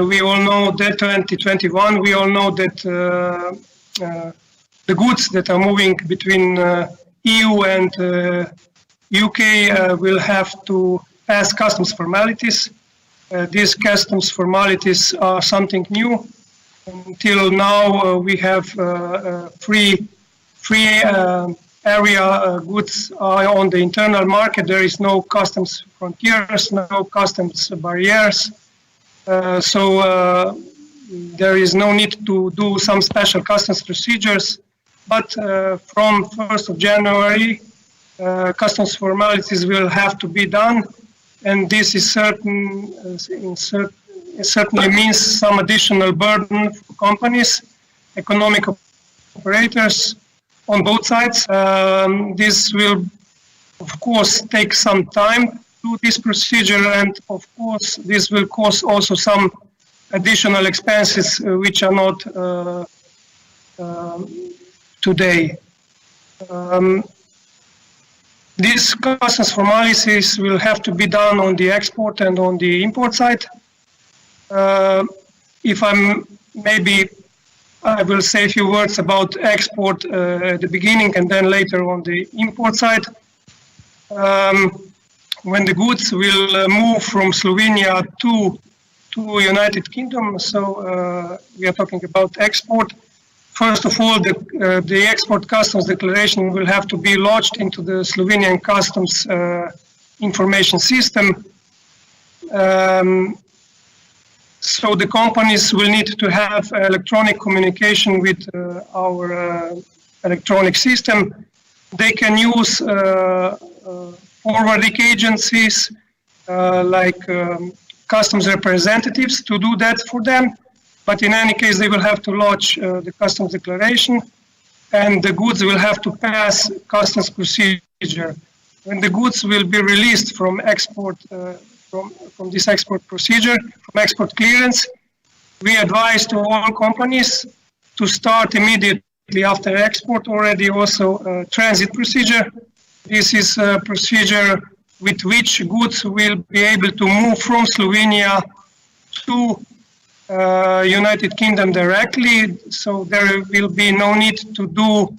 we all know that 2021, we all know that the goods that are moving between EU and UK will have to pass customs formalities. These customs formalities are something new. Until now, we have free area goods are on the internal market. There is no customs frontiers, no customs barriers. So there is no need to do some special customs procedures. But from 1st of January, customs formalities will have to be done. And this is certainly means some additional burden for companies, economic operators on both sides. This will, of course, take some time to do this procedure, and of course, this will cause also some additional expenses which are not today. These customs formalities will have to be done on the export and on the import side. If I'm maybe I will say a few words about export at the beginning and then later on the import side. When the goods will move from Slovenia to United Kingdom, so we are talking about export. First of all, the export customs declaration will have to be lodged into the Slovenian customs information system. So the companies will need to have electronic communication with our electronic system. They can use forwarding agencies like customs representatives to do that for them. But in any case, they will have to lodge the customs declaration, and the goods will have to pass customs procedure. When the goods will be released from export, from this export procedure, from export clearance, we advise to all companies to start immediately after export already also transit procedure. This is a procedure with which goods will be able to move from Slovenia to United Kingdom directly, so there will be no need to do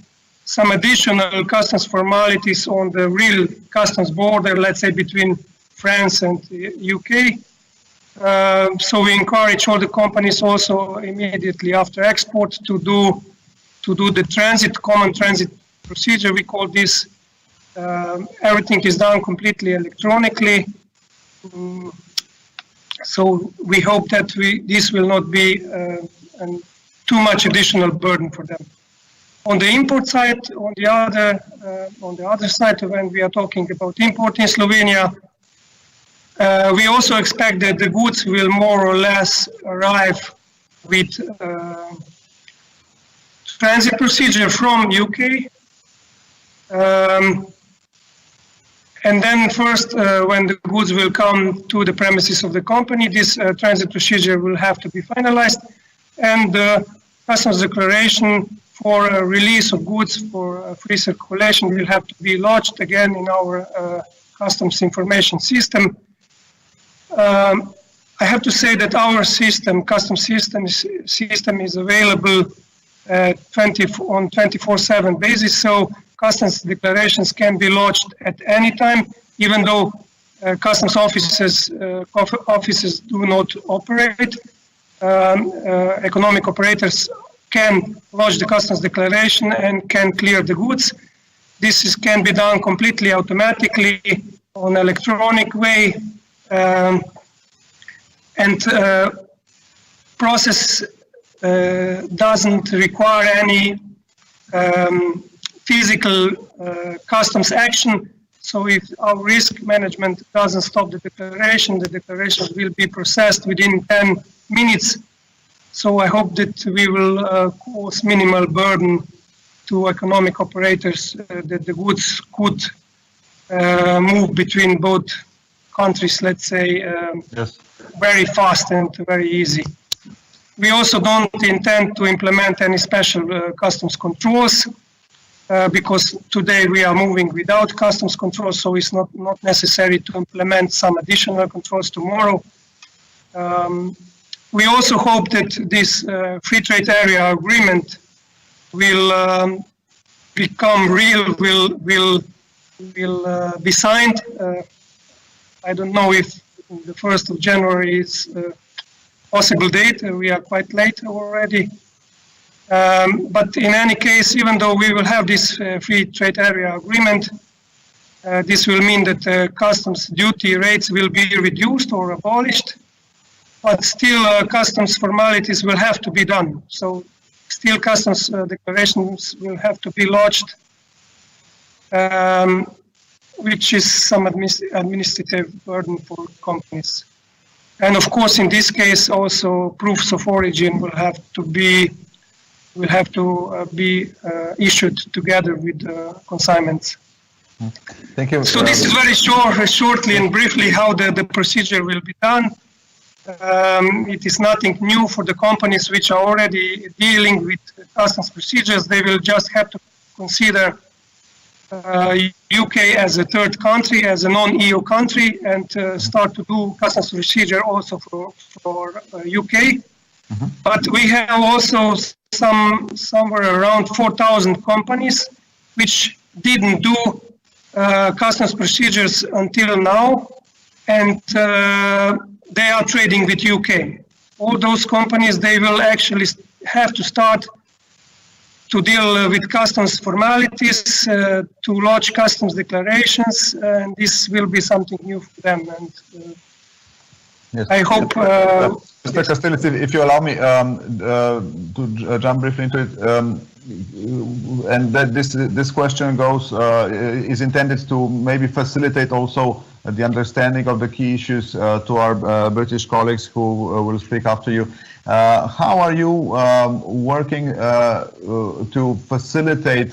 some additional customs formalities on the real customs border, let's say between France and UK. So we encourage all the companies also immediately after export to do to do the common transit procedure, we call this. Everything is done completely electronically. So we hope that this will not be too much additional burden for them. On the import side, on the other side, when we are talking about import in Slovenia, we also expect that the goods will more or less arrive with transit procedure from UK. And then first, when the goods will come to the premises of the company, this transit procedure will have to be finalized, and the customs declaration for a release of goods for free circulation will have to be lodged again in our customs information system. I have to say that our system, customs system is available on 24/7 basis, so customs declarations can be lodged at any time, even though customs offices do not operate. Economic operators can lodge the customs declaration and can clear the goods. This can be done completely automatically on electronic way, and process doesn't require any physical customs action. So if our risk management doesn't stop the declaration will be processed within 10 minutes. So I hope that we will cause minimal burden to economic operators, that the goods could move between both countries, let's say, yes, very fast and very easy. We also don't intend to implement any special customs controls, because today we are moving without customs controls, so it's not necessary to implement some additional controls tomorrow. We also hope that this free trade area agreement will become real, will be signed. I don't know if the 1st of January is a possible date. We are quite late already. But in any case, even though we will have this free trade area agreement, this will mean that customs duty rates will be reduced or abolished, but still customs formalities will have to be done. So still customs declarations will have to be lodged, which is some administrative burden for companies. And of course, in this case, also proofs of origin will have to be issued together with consignments. Thank you. So this is very shortly and briefly how the procedure will be done. It is nothing new for the companies which are already dealing with customs procedures. They will just have to consider UK as a third country, as a non-EU country, and start to do customs procedure also for UK. Mm-hmm. But we have also somewhere around 4,000 companies which didn't do customs procedures until now, and they are trading with UK. All those companies, they will actually have to start to deal with customs formalities, to lodge customs declarations, and this will be something new for them. And yes. I hope... Mr. Castells, if you allow me to jump briefly into it, and that this question goes is intended to maybe facilitate also the understanding of the key issues to our British colleagues who will speak after you. How are you working to facilitate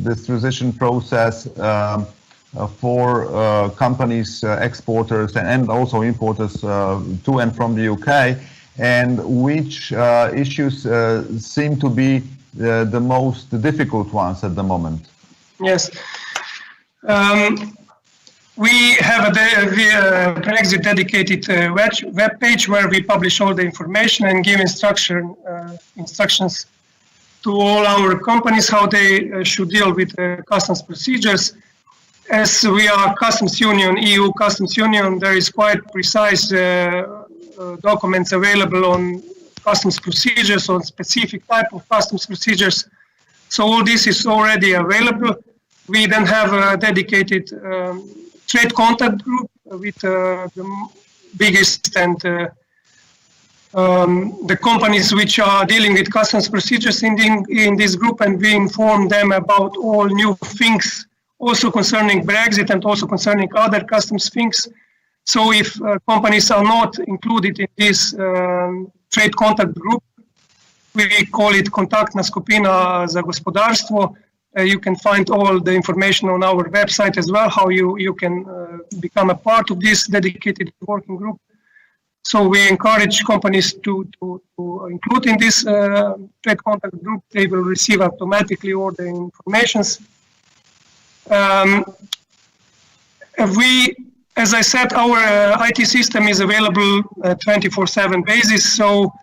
this transition process for companies, exporters and also importers to and from the UK, and which issues seem to be the most difficult ones at the moment? Yes. We have a Brexit dedicated web page where we publish all the information and give instructions to all our companies how they should deal with customs procedures. As we are customs union, EU customs union, there is quite precise documents available on customs procedures, on specific type of customs procedures. So all this is already available. We then have a dedicated trade contact group with the biggest and the companies which are dealing with customs procedures in this group, and we inform them about all new things, also concerning Brexit and also concerning other customs things. So if companies are not included in this trade contact group, we call it Kontaktna skupina za gospodarstvo. You can find all the information on our website as well, how you can become a part of this dedicated working group. So we encourage companies to include in this trade contact group. They will receive automatically all the informations. As I said, our IT system is available 24/7 basis. So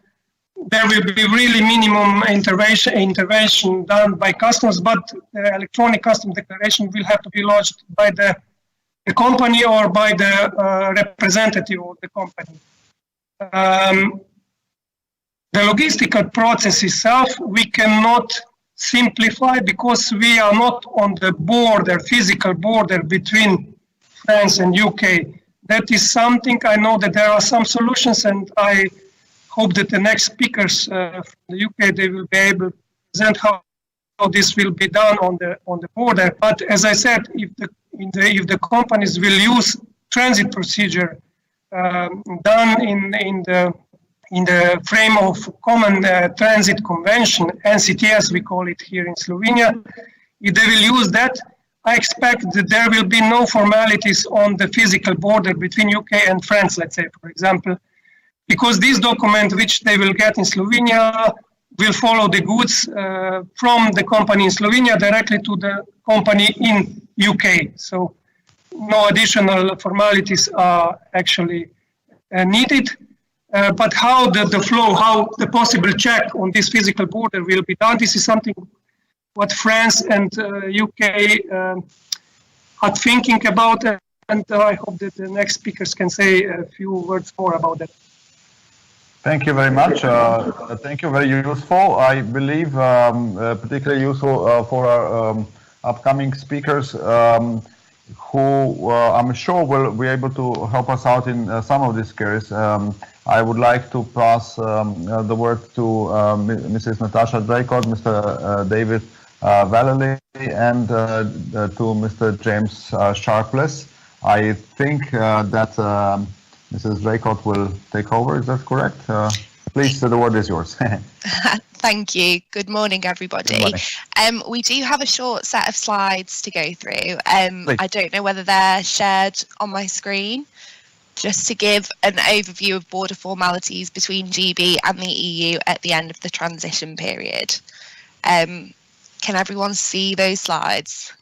there will be really minimum intervention done by customs, but the electronic customs declaration will have to be lodged by the company or by the representative of the company. The logistical process itself, we cannot simplify because we are not on the border, physical border between France and UK. That is something, I know that there are some solutions, and I hope that the next speakers from the UK, they will be able to present how this will be done on the border. But as I said, if the companies will use transit procedure done in the frame of Common Transit Convention, NCTS we call it here in Slovenia, if they will use that, I expect that there will be no formalities on the physical border between UK and France, let's say, for example, because this document which they will get in Slovenia will follow the goods from the company in Slovenia directly to the company in UK. So no additional formalities are actually needed. But how the flow, how the possible check on this physical border will be done, this is something what France and UK are thinking about, and I hope that the next speakers can say a few words more about that. Thank you very much. Thank you, very useful. I believe particularly useful for our upcoming speakers who I'm sure will be able to help us out in some of these cases. I would like to pass the word to Mrs. Natasha Draycott, Mr. David Vallely, and to Mr. James Sharpless. I think that Mrs. Draycott will take over. Is that correct? Please, the word is yours. Thank you. Good morning, everybody. Good morning. We do have a short set of slides to go through. I don't know whether they're shared on my screen. Just to give an overview of border formalities between GB and the EU at the end of the transition period. Can everyone see those slides?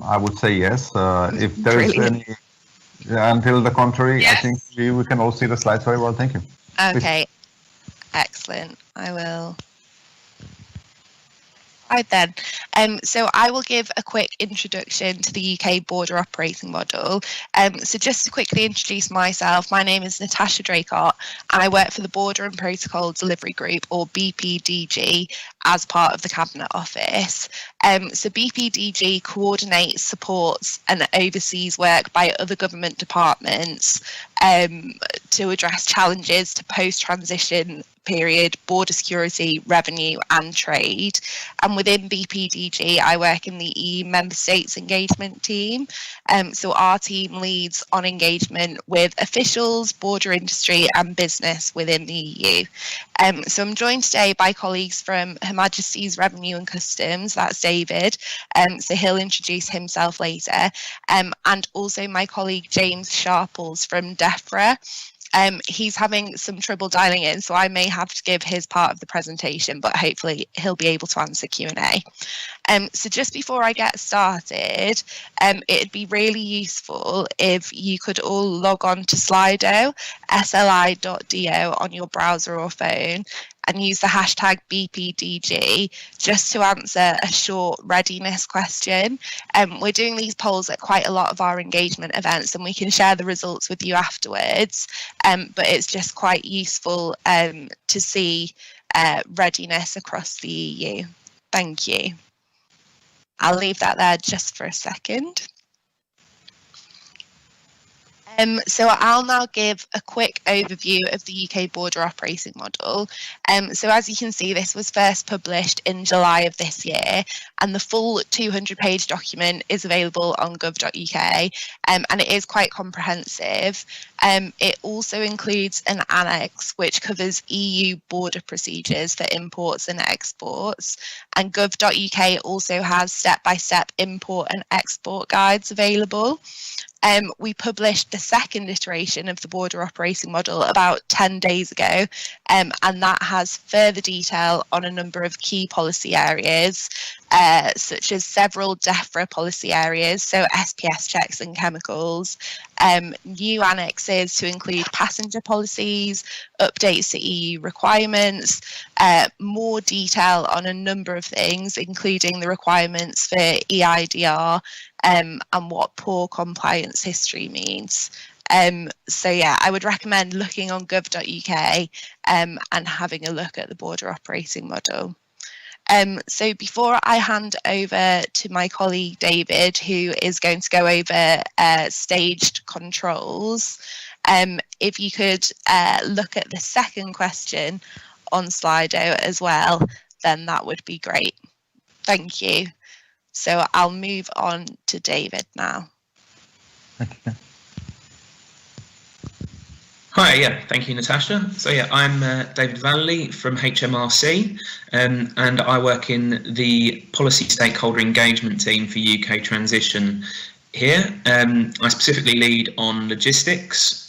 I would say yes. If there is any, until the contrary, yes. I think we can all see the slides very well. Thank you. Okay, excellent. I will. Right then. So I will give a quick introduction to the UK border operating model. So just to quickly introduce myself, my name is Natasha Draycott, and I work for the Border and Protocol Delivery Group, or BPDG, as part of the Cabinet Office. So BPDG coordinates, supports and oversees work by other government departments to address challenges to post-transition period border security, revenue and trade. And within BPDG, I work in the EU member states engagement team. So our team leads on engagement with officials, border industry and business within the EU. So I'm joined today by colleagues from Her Majesty's Revenue and Customs, that's David, so he'll introduce himself later, and also my colleague James Sharples from DEFRA. He's having some trouble dialing in, so I may have to give his part of the presentation, but hopefully he'll be able to answer Q&A. So just before I get started, it'd be really useful if you could all log on to Slido, sli.do on your browser or phone, and use the hashtag BPDG just to answer a short readiness question. We're doing these polls at quite a lot of our engagement events, and we can share the results with you afterwards, but it's just quite useful to see readiness across the EU. Thank you. I'll leave that there just for a second. So I'll now give a quick overview of the UK border operating model. So as you can see, this was first published in July of this year, and the full 200-page document is available on gov.uk, and it is quite comprehensive. It also includes an annex which covers EU border procedures for imports and exports, and gov.uk also has step-by-step import and export guides available. We published the second iteration of the border operating model about 10 days ago, and that has further detail on a number of key policy areas, such as several DEFRA policy areas, so SPS checks and chemicals, new annexes to include passenger policies, updates to EU requirements, more detail on a number of things, including the requirements for EIDR, and what poor compliance history means. So yeah, I would recommend looking on gov.uk and having a look at the border operating model. So before I hand over to my colleague David, who is going to go over staged controls, if you could look at the second question on Slido as well, then that would be great. Thank you. So I'll move on to David now. Okay. Hi, thank you, Natasha. So I'm David Valley from HMRC, and I work in the policy stakeholder engagement team for UK transition here. I specifically lead on logistics,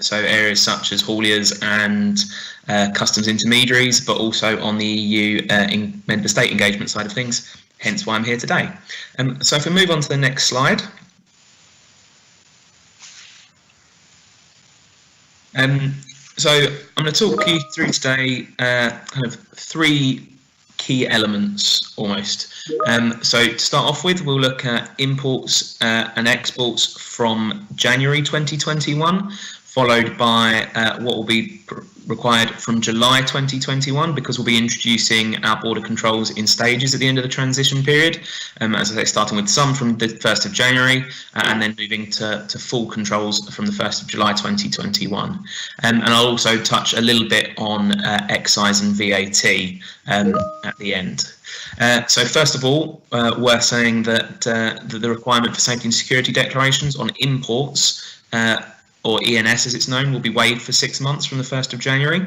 so areas such as hauliers and customs intermediaries, but also on the EU member state engagement side of things, hence why I'm here today. So if we move on to the next slide. So I'm going to talk you through today kind of three key elements almost. So to start off with, we'll look at imports and exports from January 2021, followed by what will be required from July 2021, because we'll be introducing our border controls in stages at the end of the transition period, as I say, starting with some from the 1st of January and then moving to full controls from the 1st of July 2021. And I'll also touch a little bit on excise and VAT at the end. So first of all, we're saying that the requirement for safety and security declarations on imports or ENS as it's known, will be waived for 6 months from the 1st of January.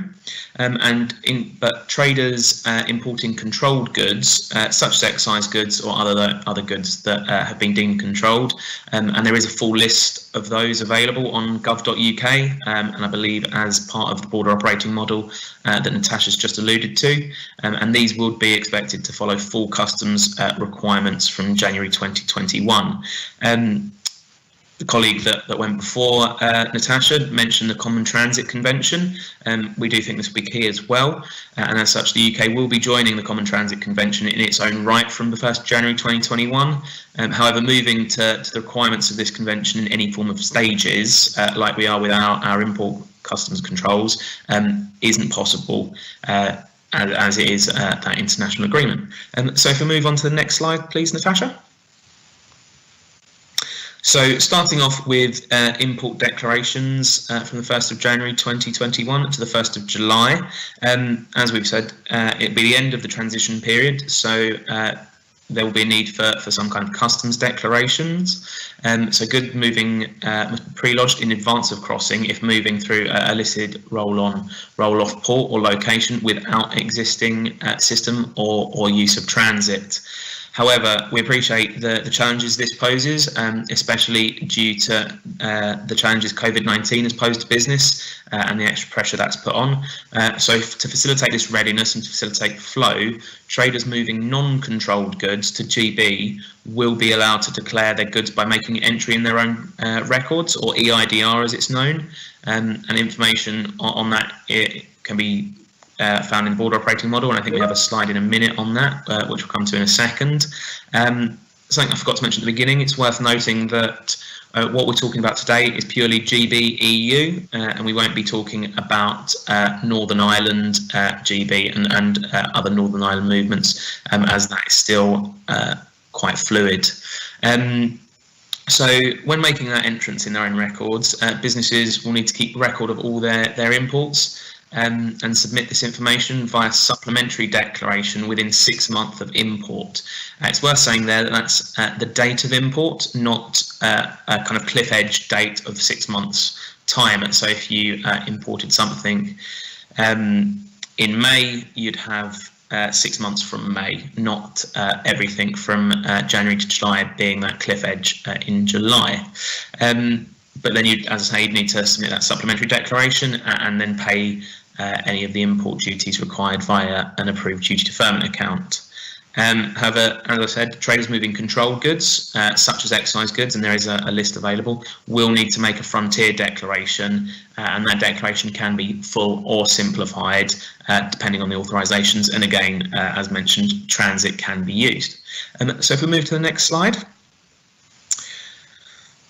But traders importing controlled goods, such as excise goods or other goods that have been deemed controlled, and there is a full list of those available on gov.uk, and I believe as part of the border operating model that Natasha's just alluded to, and these would be expected to follow full customs requirements from January 2021. The colleague that went before, Natasha, mentioned the Common Transit Convention. We do think this will be key as well. And as such, the UK will be joining the Common Transit Convention in its own right from the 1st of January 2021. However, moving to the requirements of this convention in any form of stages, like we are with our import customs controls, isn't possible as it is that international agreement. So if we move on to the next slide, please, Natasha. So starting off with import declarations from the 1st of January 2021 to the 1st of July. As we've said, it'll be the end of the transition period, so there will be a need for some kind of customs declarations. So goods moving must be pre-lodged in advance of crossing if moving through a listed roll-on, roll-off port or location without existing system or use of transit. However, we appreciate the challenges this poses, especially due to the challenges COVID-19 has posed to business and the extra pressure that's put on. So to facilitate this readiness and to facilitate flow, traders moving non-controlled goods to GB will be allowed to declare their goods by making entry in their own records, or EIDR as it's known, and information on that it can be found in the border operating model, and I think we have a slide in a minute on that, which we'll come to in a second. Something I forgot to mention at the beginning, it's worth noting that what we're talking about today is purely GB EU, and we won't be talking about Northern Ireland GB and other Northern Ireland movements, as that is still quite fluid. So when making that entrance in their own records, businesses will need to keep record of all their imports and submit this information via supplementary declaration within 6 months of import. It's worth saying there that that's the date of import, not a kind of cliff edge date of 6 months time. So if you imported something in May, you'd have 6 months from May, not everything from January to July being that cliff edge in July. But then you, as I say, you'd need to submit that supplementary declaration and then pay any of the import duties required via an approved duty deferment account. However, as I said, traders moving controlled goods, such as excise goods, and there is a list available, will need to make a frontier declaration, and that declaration can be full or simplified, depending on the authorisations. And again, as mentioned, transit can be used. So if we move to the next slide.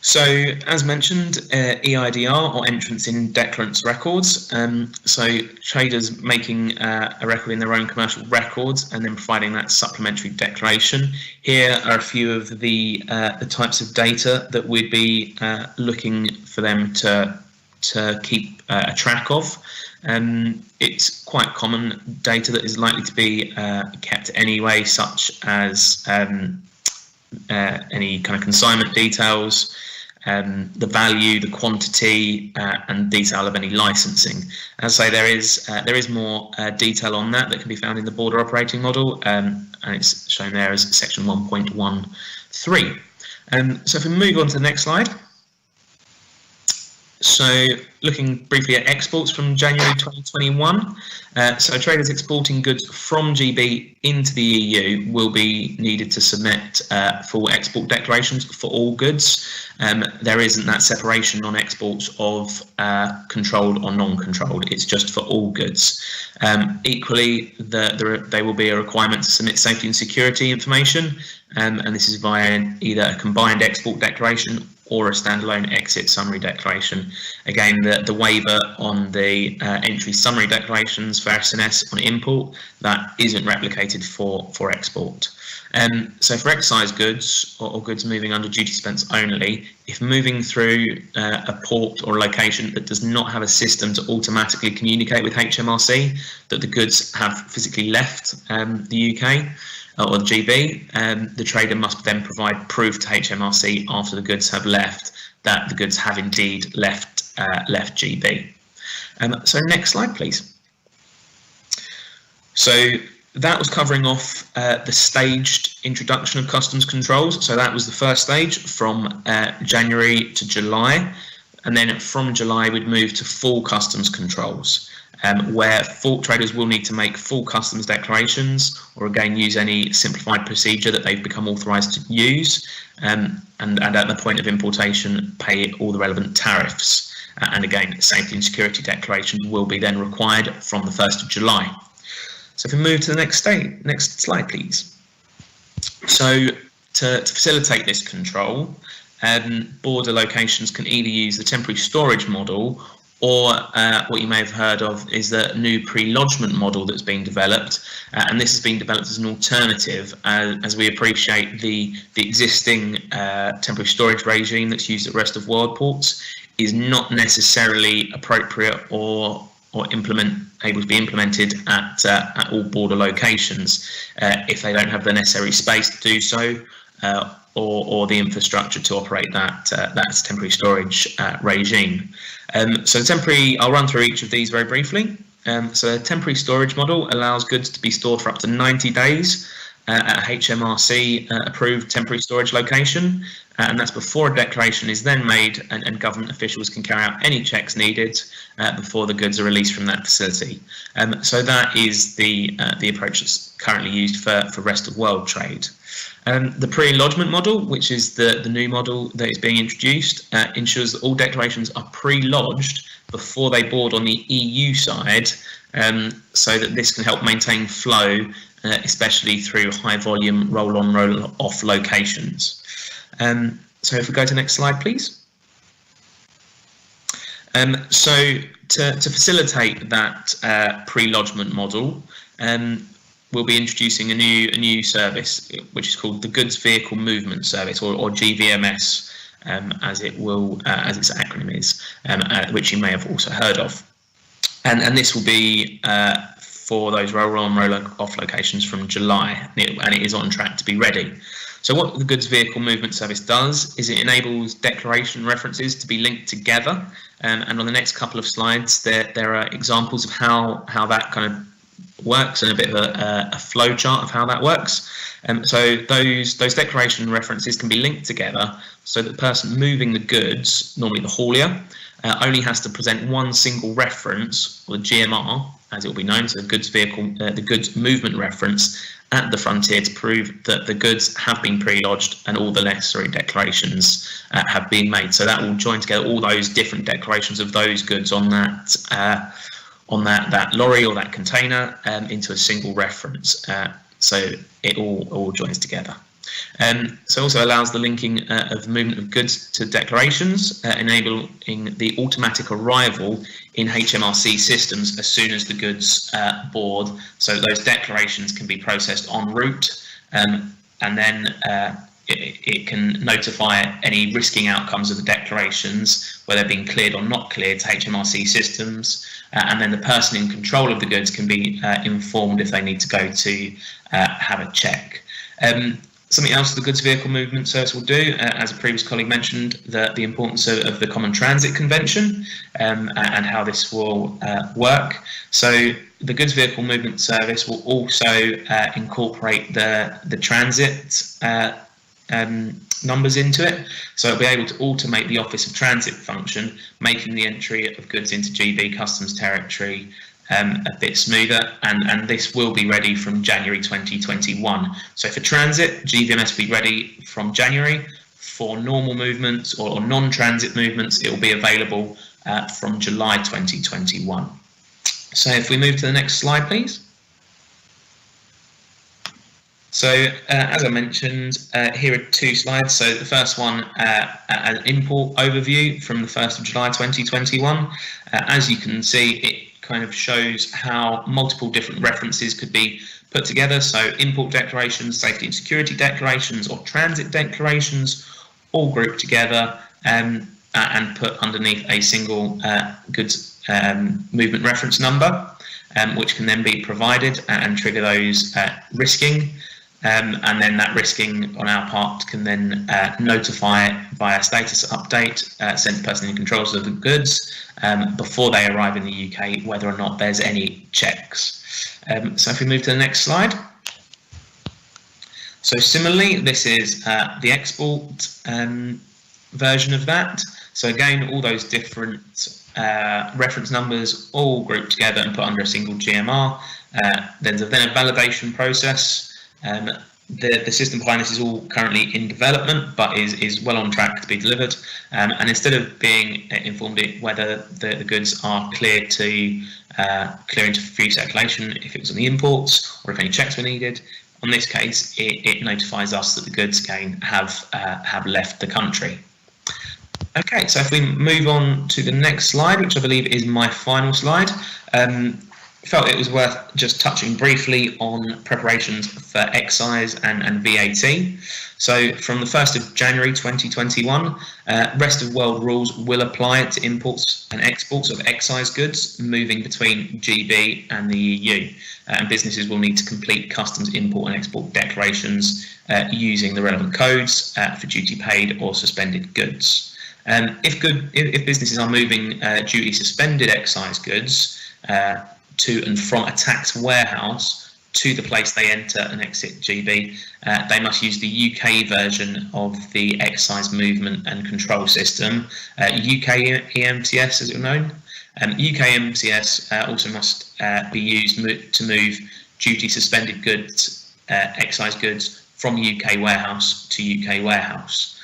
So, as mentioned, EIDR, or entrance in declarants records. So traders making a record in their own commercial records and then providing that supplementary declaration. Here are a few of the types of data that we'd be looking for them to keep a track of. It's quite common data that is likely to be kept anyway, such as any kind of consignment details, the value, the quantity, and detail of any licensing. As I say, there is more detail on that can be found in the border operating model, and it's shown there as section 1.13. So if we move on to the next slide. So looking briefly at exports from January 2021, so traders exporting goods from GB into the EU will be needed to submit full export declarations for all goods. There isn't that separation on exports of controlled or non-controlled, it's just for all goods. Equally, there will be a requirement to submit safety and security information, and this is via either a combined export declaration or a standalone exit summary declaration. Again, the waiver on the entry summary declarations for SNS on import, that isn't replicated for export. So for excise goods or goods moving under duty expense only, if moving through a port or a location that does not have a system to automatically communicate with HMRC that the goods have physically left the UK, or the GB, the trader must then provide proof to HMRC after the goods have left that the goods have indeed left GB. So next slide, please. So that was covering off the staged introduction of customs controls. So that was the first stage from January to July, and then from July we'd move to full customs controls. Where full traders will need to make full customs declarations, or again use any simplified procedure that they've become authorised to use, and at the point of importation pay all the relevant tariffs. And again, safety and security declarations will be then required from the 1st of July. So if we move to the next slide, please. So to facilitate this control, border locations can either use the temporary storage model, or what you may have heard of is the new pre-lodgement model that's being developed, and this has been developed as an alternative, as we appreciate the existing temporary storage regime that's used at rest of world ports is not necessarily appropriate or able to be implemented at all border locations if they don't have the necessary space to do so, or the infrastructure to operate that temporary storage regime. So I'll run through each of these very briefly. So a temporary storage model allows goods to be stored for up to 90 days at a HMRC approved temporary storage location, and that's before a declaration is then made and government officials can carry out any checks needed before the goods are released from that facility. So that is the approach that's currently used for rest of world trade. The pre-lodgement model, which is the new model that is being introduced, ensures that all declarations are pre-lodged before they board on the EU side, so that this can help maintain flow, especially through high volume roll-on, roll-off locations. So if we go to the next slide, please. So to facilitate that pre-lodgement model, we'll be introducing a new service, which is called the Goods Vehicle Movement Service, or GVMS, as its acronym is, which you may have also heard of. And this will be for those roll-on, roll-off locations from July, and it is on track to be ready. So what the Goods Vehicle Movement Service does is it enables declaration references to be linked together, and on the next couple of slides there are examples of how that kind of works and a bit of a flow chart of how that works. So those declaration references can be linked together so that the person moving the goods, normally the haulier, only has to present one single reference, or the GMR as it will be known, so the goods movement reference at the frontier, to prove that the goods have been pre-lodged and all the necessary declarations have been made. So that will join together all those different declarations of those goods on that lorry or that container into a single reference. So it all joins together. So also allows the linking of movement of goods to declarations, enabling the automatic arrival in HMRC systems as soon as the goods board, so those declarations can be processed en route, and then it can notify any risking outcomes of the declarations, whether they're being cleared or not cleared, to HMRC systems, and then the person in control of the goods can be informed if they need to go to have a check. Something else the Goods Vehicle Movement Service will do, as a previous colleague mentioned, the importance of the Common Transit Convention and how this will work. So the Goods Vehicle Movement Service will also incorporate the transit numbers into it, so it'll be able to automate the Office of Transit function, making the entry of goods into GB customs territory a bit smoother, and this will be ready from January 2021. So for transit, GVMS will be ready from January. For normal movements or non-transit movements, it will be available from July 2021. So if we move to the next slide, please. So as I mentioned, here are two slides. So the first one, an import overview from the 1st of July 2021. As you can see, it kind of shows how multiple different references could be put together. So import declarations, safety and security declarations, or transit declarations, all grouped together and put underneath a single goods movement reference number, which can then be provided and trigger those risking. And then that risking on our part can then notify via status update sent to person in control of the goods before they arrive in the UK whether or not there's any checks. So if we move to the next slide. So similarly, this is the export version of that. So again, all those different reference numbers all grouped together and put under a single GMR. There's then a validation process. The system behind this is all currently in development, but is well on track to be delivered. And instead of being informed whether the goods are clear into free circulation, if it was on the imports or if any checks were needed, on this case, it notifies us that the goods have left the country. Okay, so if we move on to the next slide, which I believe is my final slide. Felt it was worth just touching briefly on preparations for excise and VAT. So from the 1st of January 2021, rest of world rules will apply to imports and exports of excise goods moving between GB and the EU. And businesses will need to complete customs import and export declarations using the relevant codes for duty paid or suspended goods. If businesses are moving duty suspended excise goods to and from a tax warehouse to the place they enter and exit GB, they must use the UK version of the excise movement and control system, UK EMCS as it's known. UK EMCS also must be used to move duty suspended goods, excise goods, from UK warehouse to UK warehouse.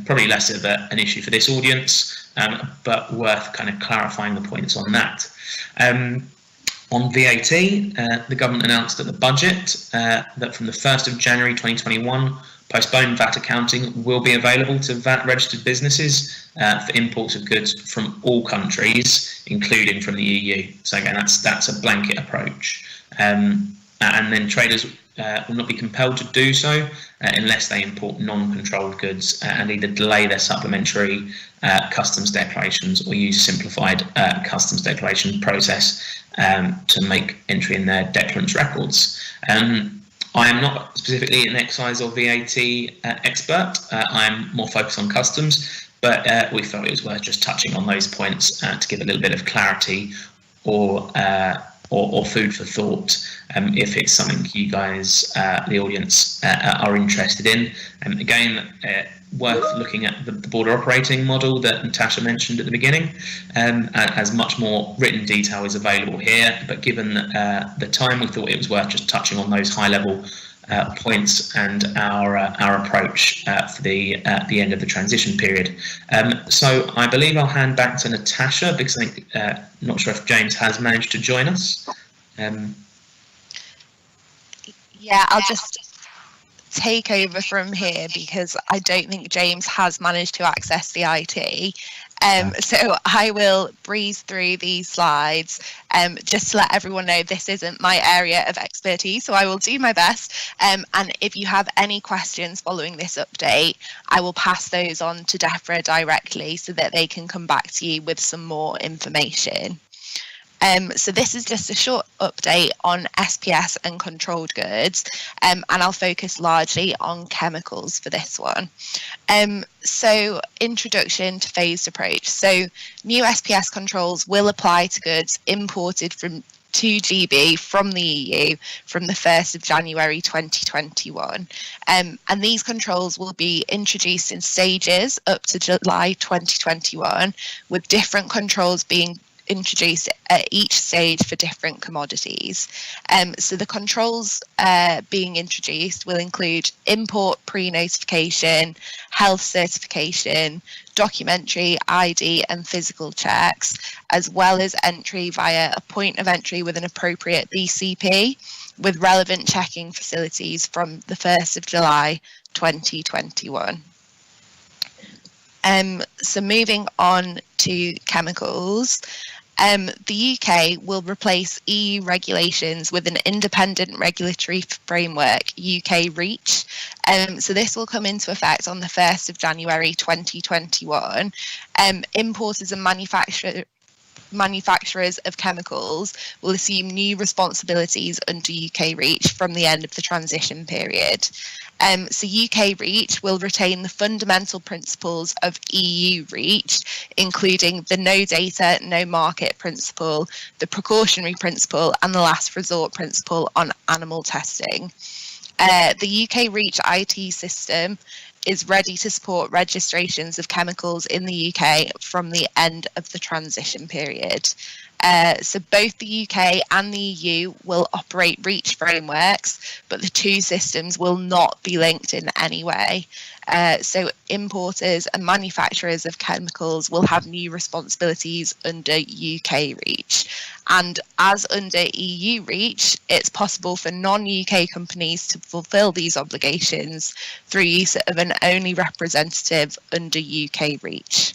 Probably less of an issue for this audience, but worth kind of clarifying the points on that. On VAT, the government announced at the budget that from the 1st of January 2021, postponed VAT accounting will be available to VAT registered businesses for imports of goods from all countries, including from the EU. So again, that's a blanket approach. And then traders will not be compelled to do so unless they import non-controlled goods and either delay their supplementary customs declarations or use simplified customs declaration process to make entry in their declarants records. I am not specifically an excise or VAT expert. I'm more focused on customs, but we felt it was worth just touching on those points to give a little bit of clarity or food for thought if it's something you guys, the audience, are interested in. Again, worth looking at the border operating model that Natasha mentioned at the beginning, as much more written detail is available here, but given the time, we thought it was worth just touching on those high level points and our approach for the end of the transition period. So I believe I'll hand back to Natasha because I think, not sure if James has managed to join us. Yeah, I'll just take over from here because I don't think James has managed to access the IT. So I will breeze through these slides just to let everyone know this isn't my area of expertise, so I will do my best. And if you have any questions following this update, I will pass those on to DEFRA directly so that they can come back to you with some more information. So this is just a short update on SPS and controlled goods, and I'll focus largely on chemicals for this one. So introduction to phased approach. So new SPS controls will apply to goods imported from 2GB from the EU from the 1st of January 2021. And these controls will be introduced in stages up to July 2021, with different controls being introduced at each stage for different commodities. So the controls being introduced will include import pre-notification, health certification, documentary, ID and physical checks, as well as entry via a point of entry with an appropriate BCP with relevant checking facilities from the 1st of July 2021. So moving on to chemicals, the UK will replace EU regulations with an independent regulatory framework, UK REACH. So this will come into effect on the 1st of January 2021. Importers and manufacturers of chemicals will assume new responsibilities under UK REACH from the end of the transition period. So UK REACH will retain the fundamental principles of EU REACH, including the no data, no market principle, the precautionary principle, and the last resort principle on animal testing. The UK REACH IT system is ready to support registrations of chemicals in the UK from the end of the transition period. So both the UK and the EU will operate REACH frameworks, but the two systems will not be linked in any way. So importers and manufacturers of chemicals will have new responsibilities under UK REACH. And as under EU REACH, it's possible for non-UK companies to fulfil these obligations through use of an only representative under UK REACH.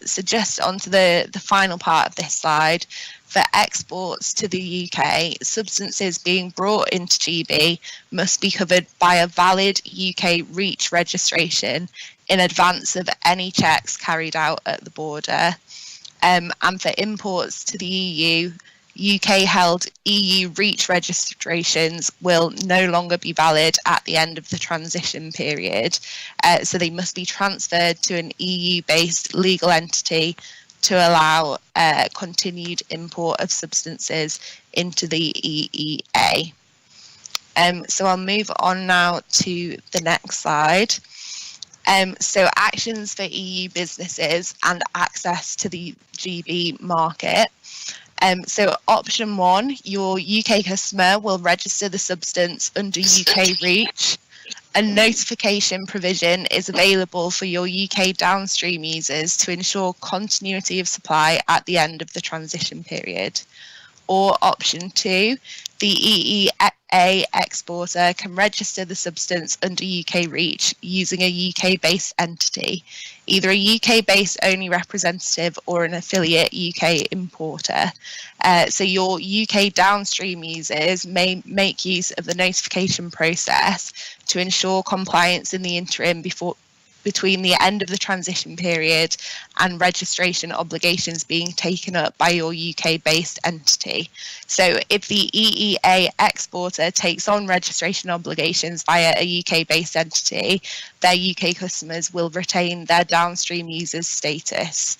So just onto the final part of this slide. For exports to the UK, substances being brought into GB must be covered by a valid UK REACH registration in advance of any checks carried out at the border. And for imports to the EU, UK-held EU REACH registrations will no longer be valid at the end of the transition period, so they must be transferred to an EU-based legal entity to allow continued import of substances into the EEA. So I'll move on now to the next slide. So actions for EU businesses and access to the GB market. So option one, your UK customer will register the substance under UK REACH A notification provision is available for your UK downstream users to ensure continuity of supply at the end of the transition period. Or option 2, the EEA exporter can register the substance under UK reach using a UK-based entity, either a UK-based only representative or an affiliate UK importer. So your UK downstream users may make use of the notification process to ensure compliance in the interim between the end of the transition period and registration obligations being taken up by your UK-based entity. So if the EEA exporter takes on registration obligations via a UK-based entity, their UK customers will retain their downstream users status.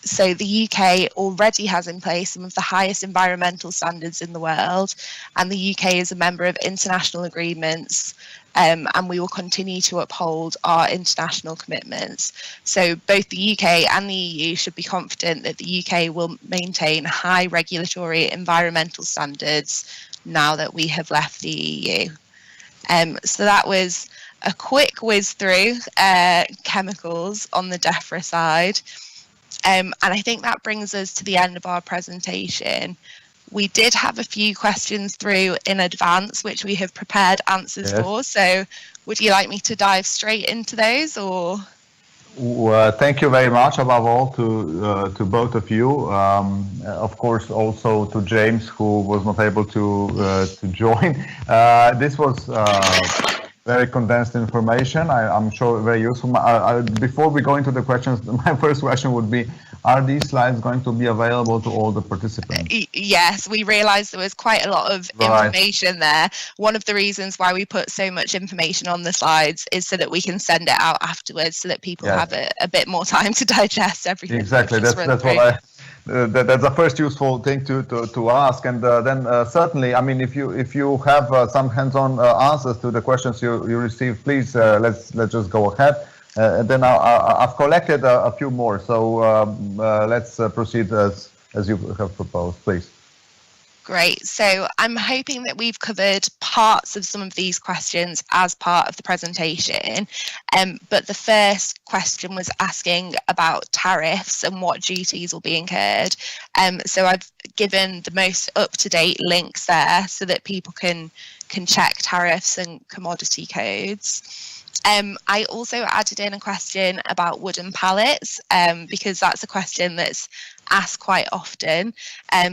So the UK already has in place some of the highest environmental standards in the world, and the UK is a member of international agreements, and we will continue to uphold our international commitments. So both the UK and the EU should be confident that the UK will maintain high regulatory environmental standards now that we have left the EU. So that was a quick whiz through chemicals on the DEFRA side. And I think that brings us to the end of our presentation. We did have a few questions through in advance, which we have prepared answers for. So would you like me to dive straight into those, or? Thank you very much, above all, to both of you. Of course, also to James, who was not able to join. This was very condensed information. I'm sure very useful. Before we go into the questions, my first question would be, are these slides going to be available to all the participants? Yes, we realised there was quite a lot of information there. One of the reasons why we put so much information on the slides is so that we can send it out afterwards, so that people have a bit more time to digest everything. Exactly, that's what that's the first useful thing to ask, and then certainly, I mean, if you have some hands-on answers to the questions you received, please let's just go ahead. And then I've collected a few more, so let's proceed as you have proposed, please. Great. So I'm hoping that we've covered parts of some of these questions as part of the presentation. But the first question was asking about tariffs and what duties will be incurred. So I've given the most up-to-date links there so that people can check tariffs and commodity codes. I also added in a question about wooden pallets, because that's a question that's asked quite often.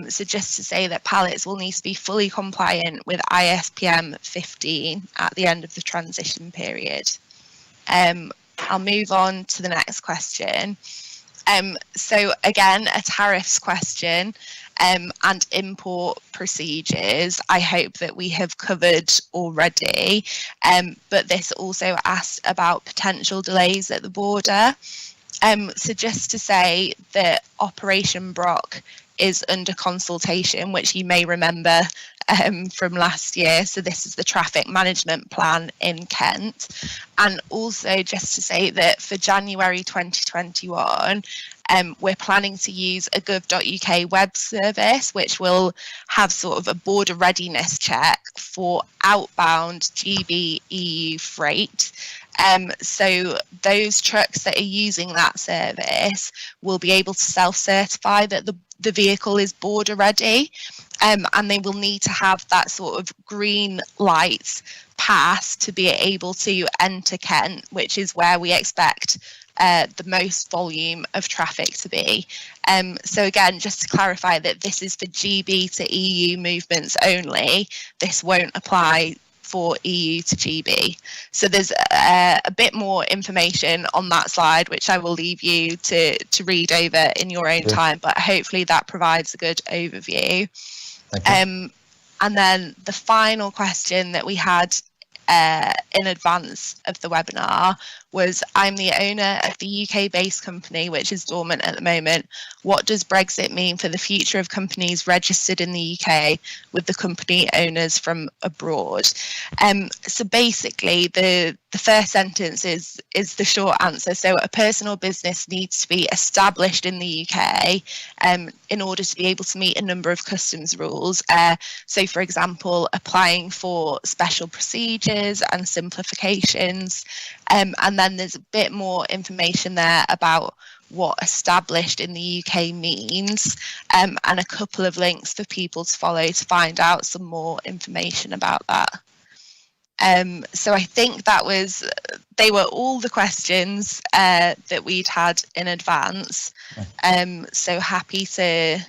So just to say that pallets will need to be fully compliant with ISPM 15 at the end of the transition period. I'll move on to the next question. So again, a tariffs question. And import procedures, I hope that we have covered already, but this also asked about potential delays at the border. So just to say that Operation Brock is under consultation, which you may remember from last year. So this is the traffic management plan in Kent. And also just to say that for January 2021, we're planning to use a gov.uk web service, which will have sort of a border readiness check for outbound GB EU freight. So those trucks that are using that service will be able to self-certify that the vehicle is border ready, and they will need to have that sort of green light pass to be able to enter Kent, which is where we expect the most volume of traffic to be. So again, just to clarify that this is for GB to EU movements only. This won't apply for EU to GB. So there's a bit more information on that slide, which I will leave you to read over in your own time, but hopefully that provides a good overview. And then the final question that we had in advance of the webinar was, I'm the owner of the UK-based company, which is dormant at the moment. What does Brexit mean for the future of companies registered in the UK with the company owners from abroad? So basically, the first sentence is the short answer. So a person or business needs to be established in the UK in order to be able to meet a number of customs rules. So for example, applying for special procedures, features and simplifications. And then there's a bit more information there about what established in the UK means, and a couple of links for people to follow to find out some more information about that. So I think they were all the questions that we'd had in advance. So happy to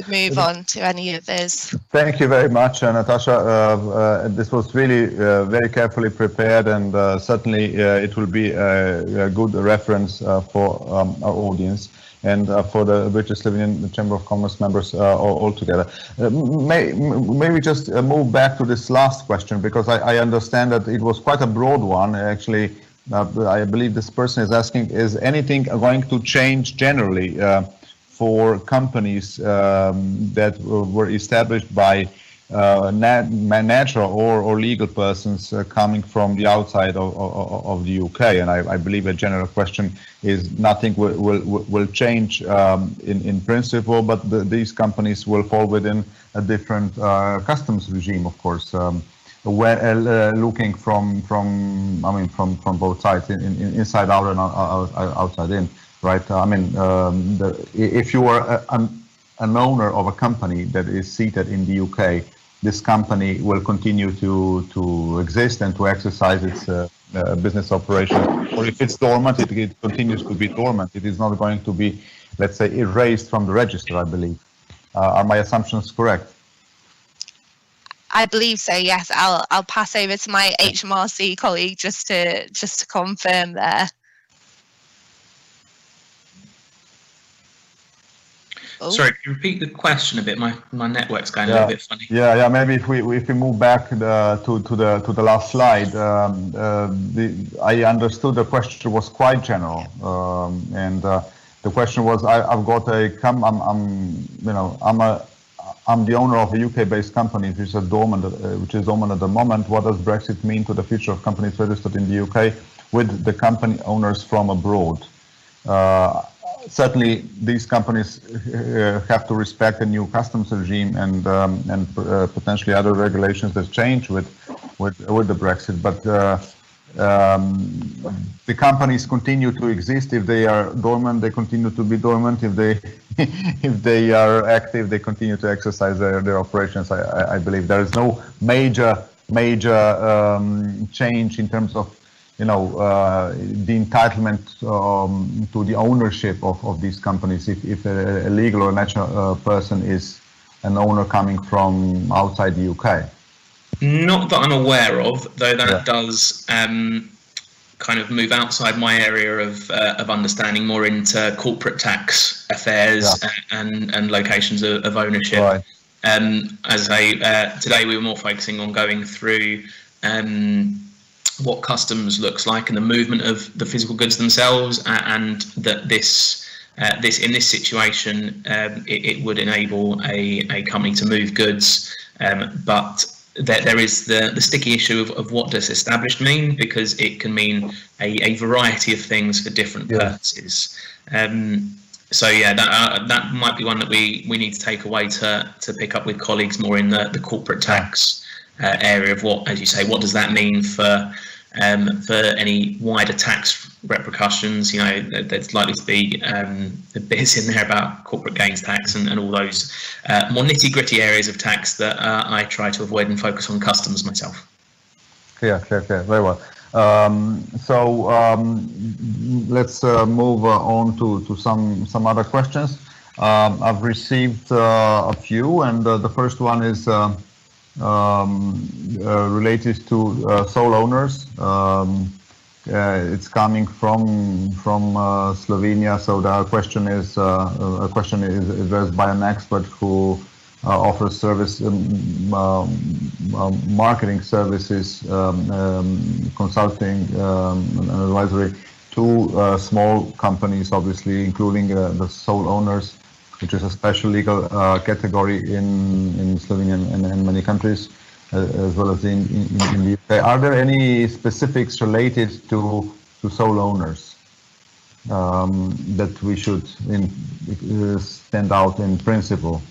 move on to any others. Thank you very much, Natasha. This was really very carefully prepared, and certainly it will be a good reference for our audience and for the British Slovenian Chamber of Commerce members all together. May we just move back to this last question, because I understand that it was quite a broad one. Actually, I believe this person is asking, is anything going to change generally for companies that were established by natural or legal persons coming from the outside of the UK? And I believe a general question is nothing will change in principle, but these companies will fall within a different customs regime, of course. Looking from both sides, inside out and outside in. Right. I mean, if you are an owner of a company that is seated in the UK, this company will continue to exist and to exercise its business operation. Or if it's dormant, it continues to be dormant. It is not going to be, let's say, erased from the register, I believe. Are my assumptions correct? I believe so, yes. I'll pass over to my HMRC colleague just to confirm there. Oh. Sorry, can you repeat the question a bit? My network's going a little bit funny. Yeah. Maybe if we move back to the last slide, I understood the question was quite general, and the question was, I'm the owner of a UK-based company which is dormant at the moment. What does Brexit mean to the future of companies registered in the UK with the company owners from abroad? Certainly, these companies have to respect the new customs regime and potentially other regulations that change with the Brexit. But the companies continue to exist. If they are dormant, they continue to be dormant. If they are active, they continue to exercise their operations. I believe there is no major change in terms of the entitlement to the ownership of these companies if a legal or natural person is an owner coming from outside the UK. Not that I'm aware of, though that does kind of move outside my area of understanding, more into corporate tax affairs and locations of ownership. Right. As today we were more focusing on going through what customs looks like and the movement of the physical goods themselves, and that this in this situation it would enable a company to move goods, but there is the sticky issue of what does established mean, because it can mean a variety of things for different purposes. So that might be one that we need to take away to pick up with colleagues more in the corporate tax area of what, as you say, what does that mean for any wider tax repercussions? There's likely to be bits in there about corporate gains tax and all those more nitty-gritty areas of tax that I try to avoid and focus on customs myself. Clear, very well. Let's move on to some other questions. I've received a few, and the first one is related to sole owners. It's coming from Slovenia, so the question is addressed by an expert who offers service marketing services, consulting and advisory to small companies, obviously, including the sole owners, which is a special legal category in Slovenia and many countries, as well as in the UK. Are there any specifics related to sole owners that we should stand out in principle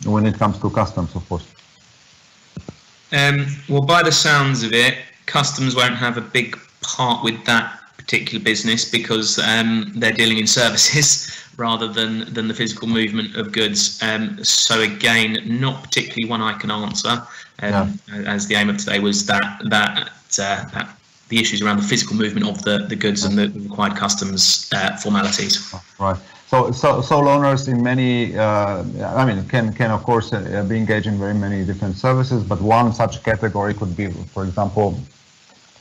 when it comes to customs, of course? Well, by the sounds of it, customs won't have a big part with that particular business because they're dealing in services rather than the physical movement of goods. So again, not particularly one I can answer, as the aim of today was that the issues around the physical movement of the goods and the required customs formalities. Right. So sole owners in many, can of course be engaged in very many different services, but one such category could be, for example,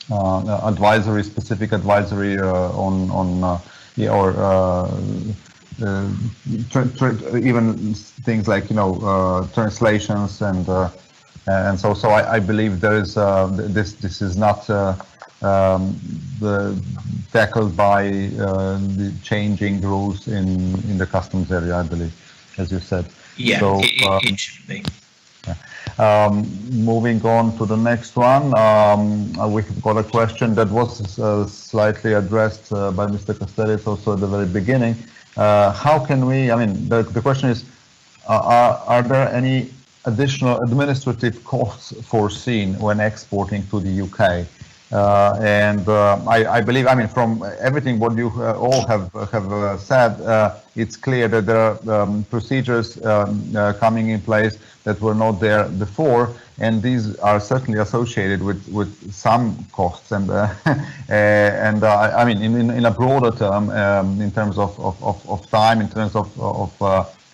specific advisory even things like translations and so I believe there is this is not tackled by the changing rules in the customs area, I believe, as you said. Yeah, so, it should be. Moving on to the next one, we've got a question that was slightly addressed by Mr. Kastelec also at the very beginning. How can we, the question is, are there any additional administrative costs foreseen when exporting to the UK? I believe, from everything what you all have said, it's clear that there are procedures coming in place that were not there before, and these are certainly associated with some costs. And in a broader term, in terms of time, in terms of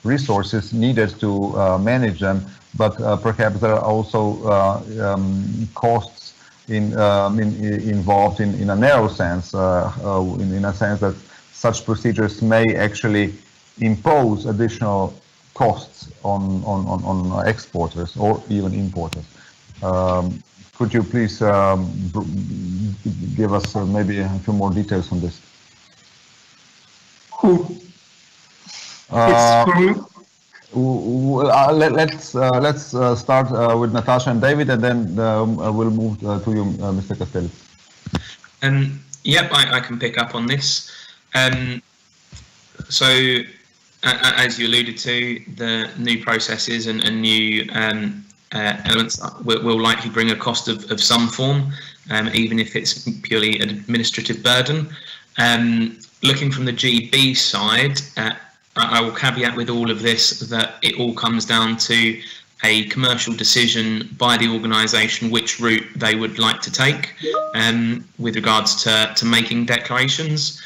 resources needed to manage them, but perhaps there are also costs involved in a narrow sense, in a sense that such procedures may actually impose additional costs on exporters or even importers. Could you please give us maybe a few more details on this? Let's start with Natasha and David, and then we'll move to you, Mr. Kastelec. Yep, I can pick up on this. So, as you alluded to, the new processes and new elements will likely bring a cost of some form, even if it's purely an administrative burden. Looking from the GB side, I will caveat with all of this that it all comes down to a commercial decision by the organisation which route they would like to take with regards to making declarations.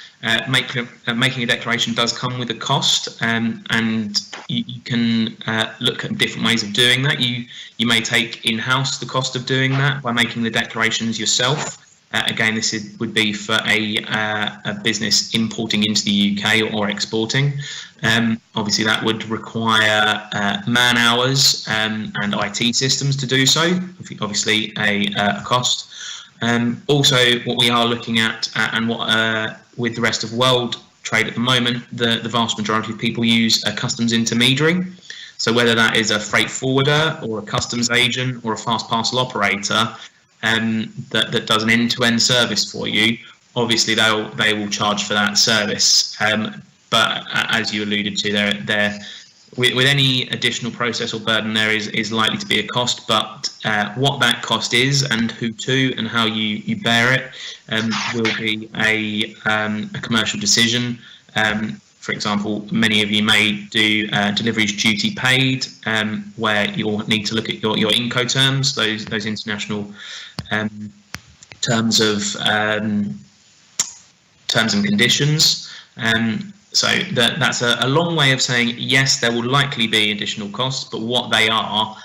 Making a declaration does come with a cost, and you can look at different ways of doing that. You may take in-house the cost of doing that by making the declarations yourself. Again, this would be for a business importing into the UK or exporting. Obviously, that would require man hours and IT systems to do so. Obviously, a cost. Also, what we are looking at, and what with the rest of world trade at the moment, the vast majority of people use a customs intermediary. So whether that is a freight forwarder or a customs agent or a fast parcel operator, that does an end-to-end service for you, obviously they will charge for that service. But as you alluded to, with any additional process or burden, there is likely to be a cost. But what that cost is and who to and how you bear it will be a commercial decision. For example, many of you may do deliveries duty paid, where you'll need to look at your INCO terms, those international terms and conditions. So that's a long way of saying yes, there will likely be additional costs, but what they are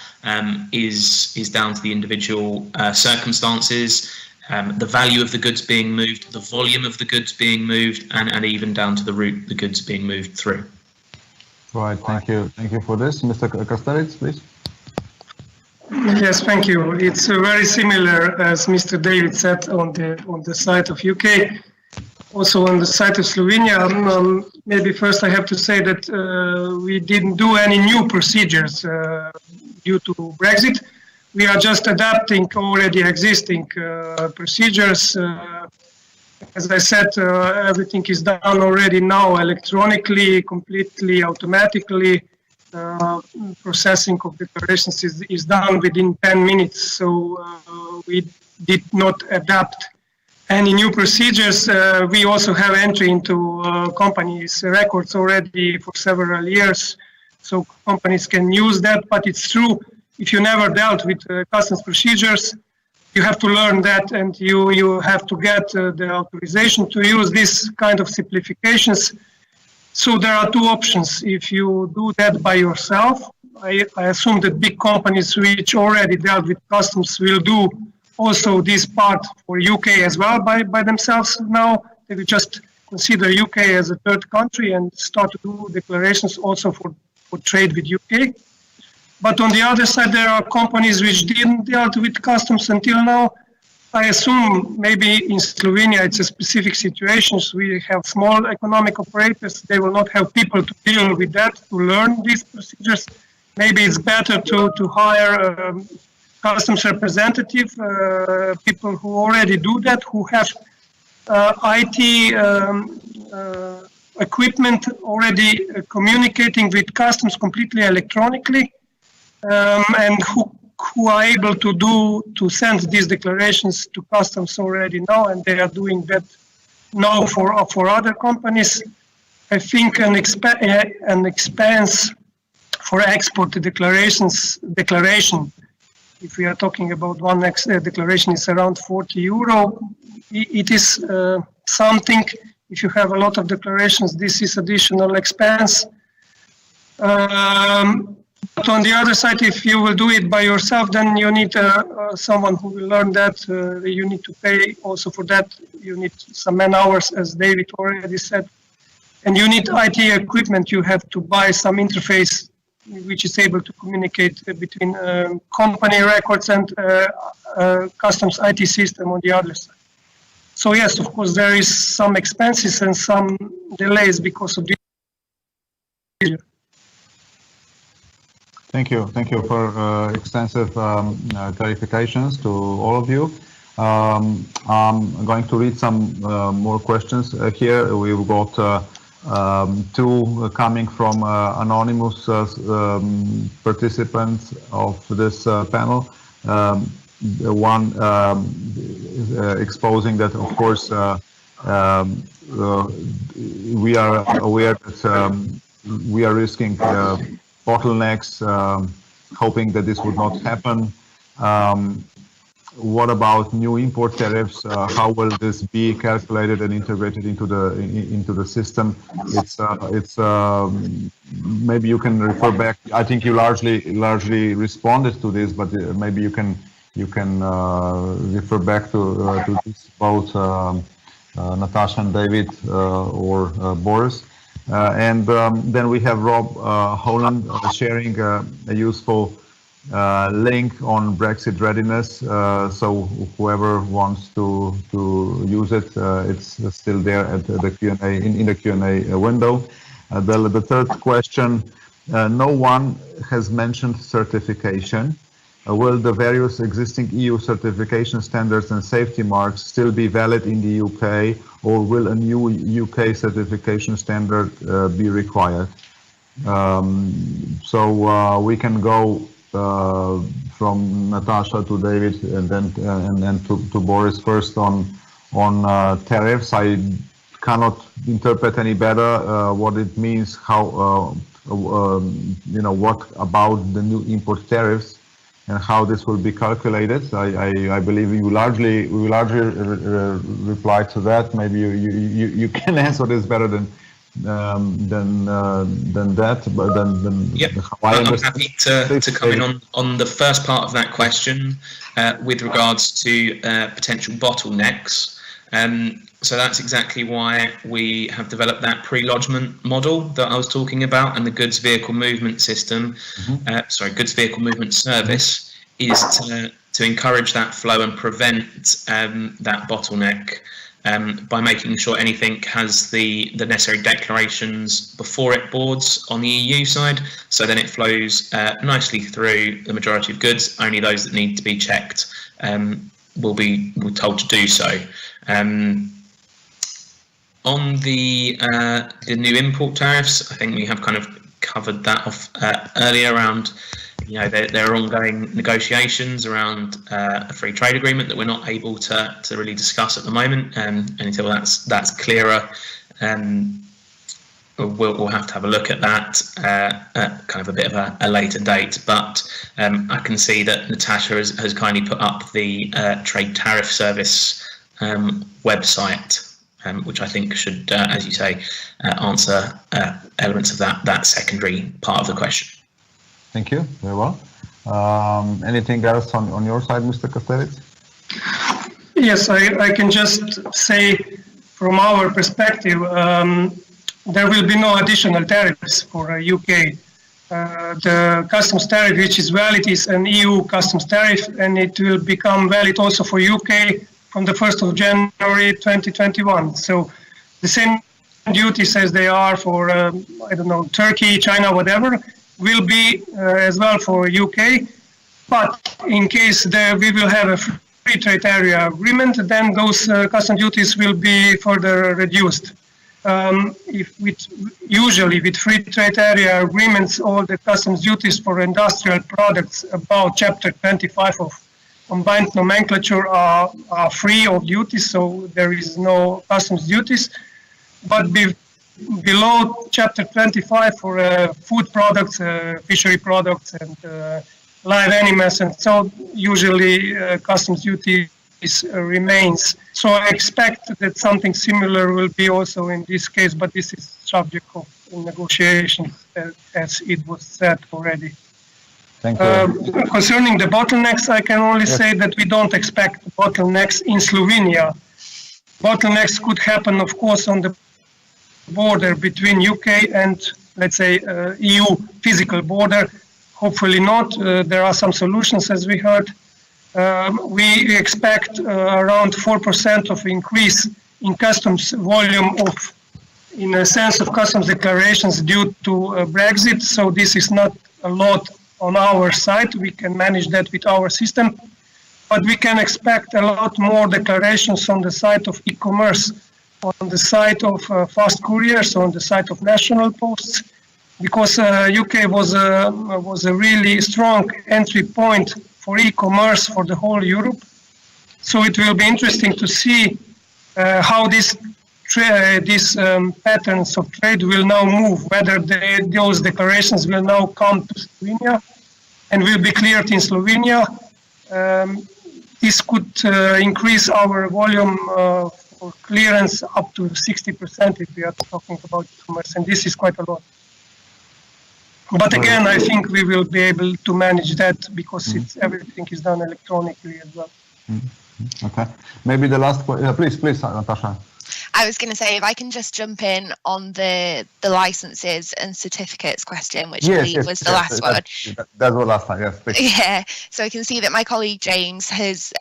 is down to the individual circumstances. The value of the goods being moved, the volume of the goods being moved, and even down to the route the goods being moved through. Right, thank you for this. Mr. Kastelec, please. Yes, thank you. It's very similar as Mr. David said on the side of UK. Also on the side of Slovenia, maybe first I have to say that we didn't do any new procedures due to Brexit. We are just adapting already existing procedures. As I said, everything is done already now electronically, completely automatically. processing of declarations is done within 10 minutes. So we did not adapt any new procedures. We also have entry into companies' records already for several years. So companies can use that, but it's true, if you never dealt with customs procedures, you have to learn that, and you have to get the authorization to use this kind of simplifications. So there are two options. If you do that by yourself, I assume that big companies which already dealt with customs will do also this part for UK as well by themselves now. They will just consider UK as a third country and start to do declarations also for trade with UK. But on the other side, there are companies which didn't deal with customs until now. I assume maybe in Slovenia it's a specific situation. So we have small economic operators. They will not have people to deal with that, to learn these procedures. Maybe it's better to hire customs representative, people who already do that, who have IT equipment already communicating with customs completely electronically, and who are able to send these declarations to customs already now, and they are doing that now for other companies. I think an expense for export declaration, if we are talking about one declaration, is around €40. It is something. If you have a lot of declarations, this is additional expense. But on the other side, if you will do it by yourself, then you need someone who will learn that. You need to pay also for that. You need some man hours, as David already said. And you need IT equipment. You have to buy some interface which is able to communicate between company records and customs IT system on the other side. So yes, of course, there is some expenses and some delays because of this. Thank you for extensive clarifications to all of you. I'm going to read some more questions here. We've got two coming from anonymous participants of this panel. One exposing that, of course, we are aware that we are risking bottlenecks, hoping that this would not happen. What about new import tariffs? How will this be calculated and integrated into the system? It's maybe you can refer back. I think you largely responded to this, but maybe you can refer back to this, both Natasha and David or Boris. And then we have Rob Holland sharing a useful link on Brexit readiness. So whoever wants to use it, it's still there at the Q&A in the Q&A window. The third question: no one has mentioned certification. Will the various existing EU certification standards and safety marks still be valid in the UK, or will a new UK certification standard be required? So we can go from Natasha to David and then to Boris first on tariffs. I cannot interpret any better what it means. How what about the new import tariffs and how this will be calculated. I believe we largely reply to that. Maybe you can answer this better than that, but then yep. I'm happy to come in on the first part of that question with regards to potential bottlenecks. So that's exactly why we have developed that pre-lodgement model that I was talking about, and the goods vehicle movement system, goods vehicle movement service, is to encourage that flow and prevent that bottleneck by making sure anything has the necessary declarations before it boards on the EU side, so then it flows nicely through the majority of goods. Only those that need to be checked will be told to do so. On the new import tariffs, I think we have kind of covered that off earlier around, there are ongoing negotiations around a free trade agreement that we're not able to really discuss at the moment, and until that's clearer, we'll have to have a look at that at kind of a bit of a later date. But I can see that Natasha has kindly put up the Trade Tariff Service website, which I think should, as you say, answer elements of that secondary part of the question. Thank you. Very well. Anything else on your side, Mr. Kastelec? Yes, I can just say from our perspective, there will be no additional tariffs for UK. The customs tariff, which is valid, is an EU customs tariff, and it will become valid also for UK from the 1st of January 2021. So the same duties as they are for, I don't know, Turkey, China, whatever, will be as well for UK. But in case we will have a free trade area agreement, then those custom duties will be further reduced. Usually with free trade area agreements, all the customs duties for industrial products about Chapter 25 of combined nomenclature are free of duties, so there is no customs duties. But below Chapter 25 for food products, fishery products, and live animals, and so usually customs duty remains. So I expect that something similar will be also in this case, but this is subject of negotiations, as it was said already. Thank you. Concerning the bottlenecks, I can only say that we don't expect bottlenecks in Slovenia. Bottlenecks could happen, of course, on the border between UK and, let's say, EU physical border. Hopefully not. There are some solutions, as we heard. We expect around 4% of increase in customs volume in a sense of customs declarations due to Brexit. So this is not a lot on our side. We can manage that with our system, but we can expect a lot more declarations on the side of e-commerce, on the side of fast couriers, on the side of national posts, because UK was a really strong entry point for e-commerce for the whole Europe. So it will be interesting to see how these patterns of trade will now move, whether those declarations will now come to Slovenia and will be cleared in Slovenia. This could increase our volume for clearance up to 60% if we are talking about e-commerce, and this is quite a lot. But again, I think we will be able to manage that because everything is done electronically as well. Okay. Maybe the last question. Please, Natasha. I was going to say, if I can just jump in on the licenses and certificates question, which I believe was the last one. That was last time, yes. Please. Yeah, so I can see that my colleague James has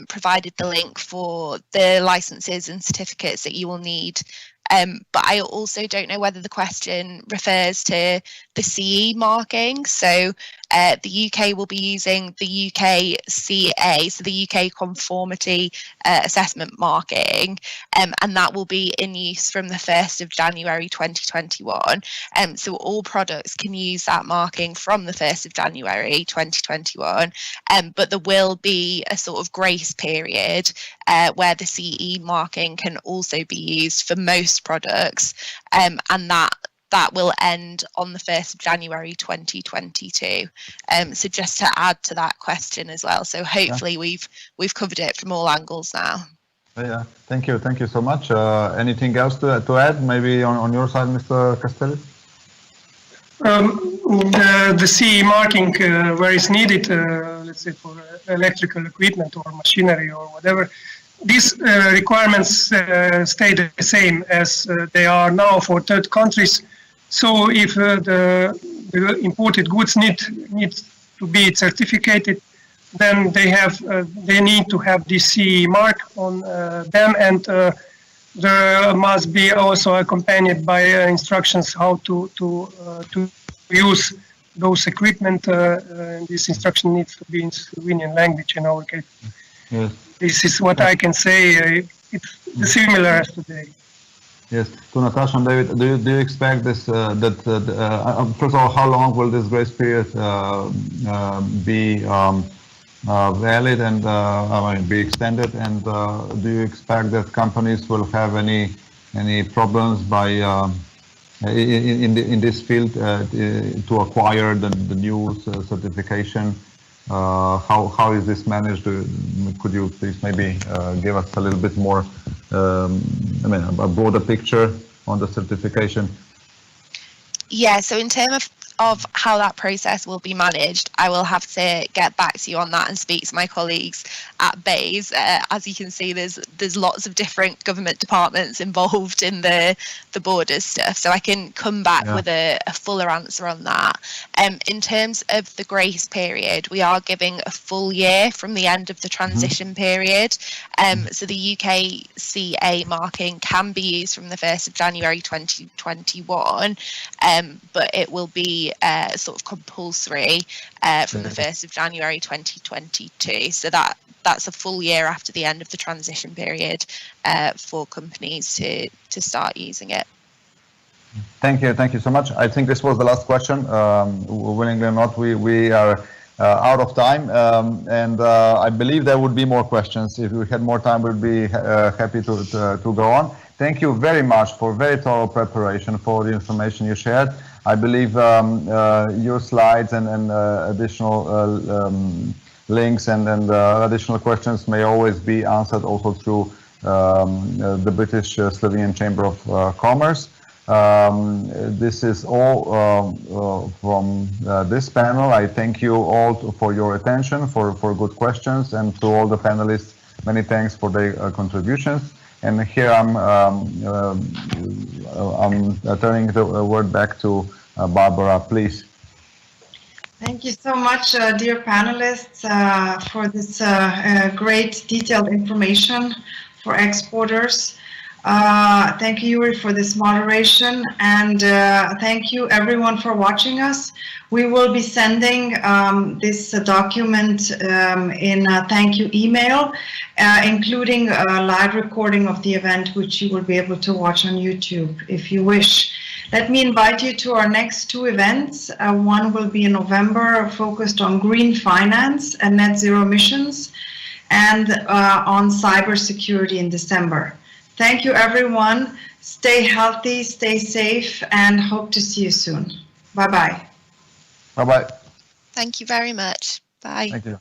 provided the link for the licenses and certificates that you will need. But I also don't know whether the question refers to the CE marking. So the UK will be using the UK CA, so the UK Conformity Assessment marking, and that will be in use from the 1st of January 2021. So all products can use that marking from the 1st of January 2021, but there will be a sort of grace period where the CE marking can also be used for most products, and that will end on the 1st of January 2022. So just to add to that question as well. So hopefully we've covered it from all angles now. Yeah, thank you so much. Anything else to add? Maybe on your side, Mr. Kastelec? The CE marking where it's needed, let's say for electrical equipment or machinery or whatever, these requirements stay the same as they are now for third countries. So if the imported goods need to be certificated, then they need to have the CE mark on them, and there must be also accompanied by instructions how to use those equipment. This instruction needs to be in Slovenian language in our case. Yes. This is what I can say. It's similar as today. Yes, to Natasha and David, do you expect this first of all, how long will this grace period be valid and be extended, and do you expect that companies will have any problems by in this field to acquire the new certification? How is this managed? Could you please maybe give us a little bit more, a broader picture on the certification? Yeah, so in terms of how that process will be managed, I will have to get back to you on that and speak to my colleagues at BEIS. As you can see, there's lots of different government departments involved in the borders stuff, so I can come back with a fuller answer on that. In terms of the grace period, we are giving a full year from the end of the transition period. So the UKCA marking can be used from the 1st of January 2021, but it will be sort of compulsory from the 1st of January 2022. So that's a full year after the end of the transition period for companies to start using it. Thank you so much. I think this was the last question. Willingly or not, we are out of time, and I believe there would be more questions. If we had more time, we'd be happy to go on. Thank you very much for very thorough preparation, for the information you shared. I believe your slides and additional links and additional questions may always be answered also through the British Slovenian Chamber of Commerce. This is all from this panel. I thank you all for your attention, for good questions, and to all the panelists, many thanks for their contributions. And here I'm turning the word back to Barbara, please. Thank you so much, dear panelists, for this great detailed information for exporters. Thank you, Yuri, for this moderation, and thank you everyone for watching us. We will be sending this document in a thank you email, including a live recording of the event, which you will be able to watch on YouTube if you wish. Let me invite you to our next two events. One will be in November, focused on green finance and net zero emissions, and on cybersecurity in December. Thank you, everyone. Stay healthy, stay safe, and hope to see you soon. Bye-bye. Bye-bye. Thank you very much. Bye. Thank you.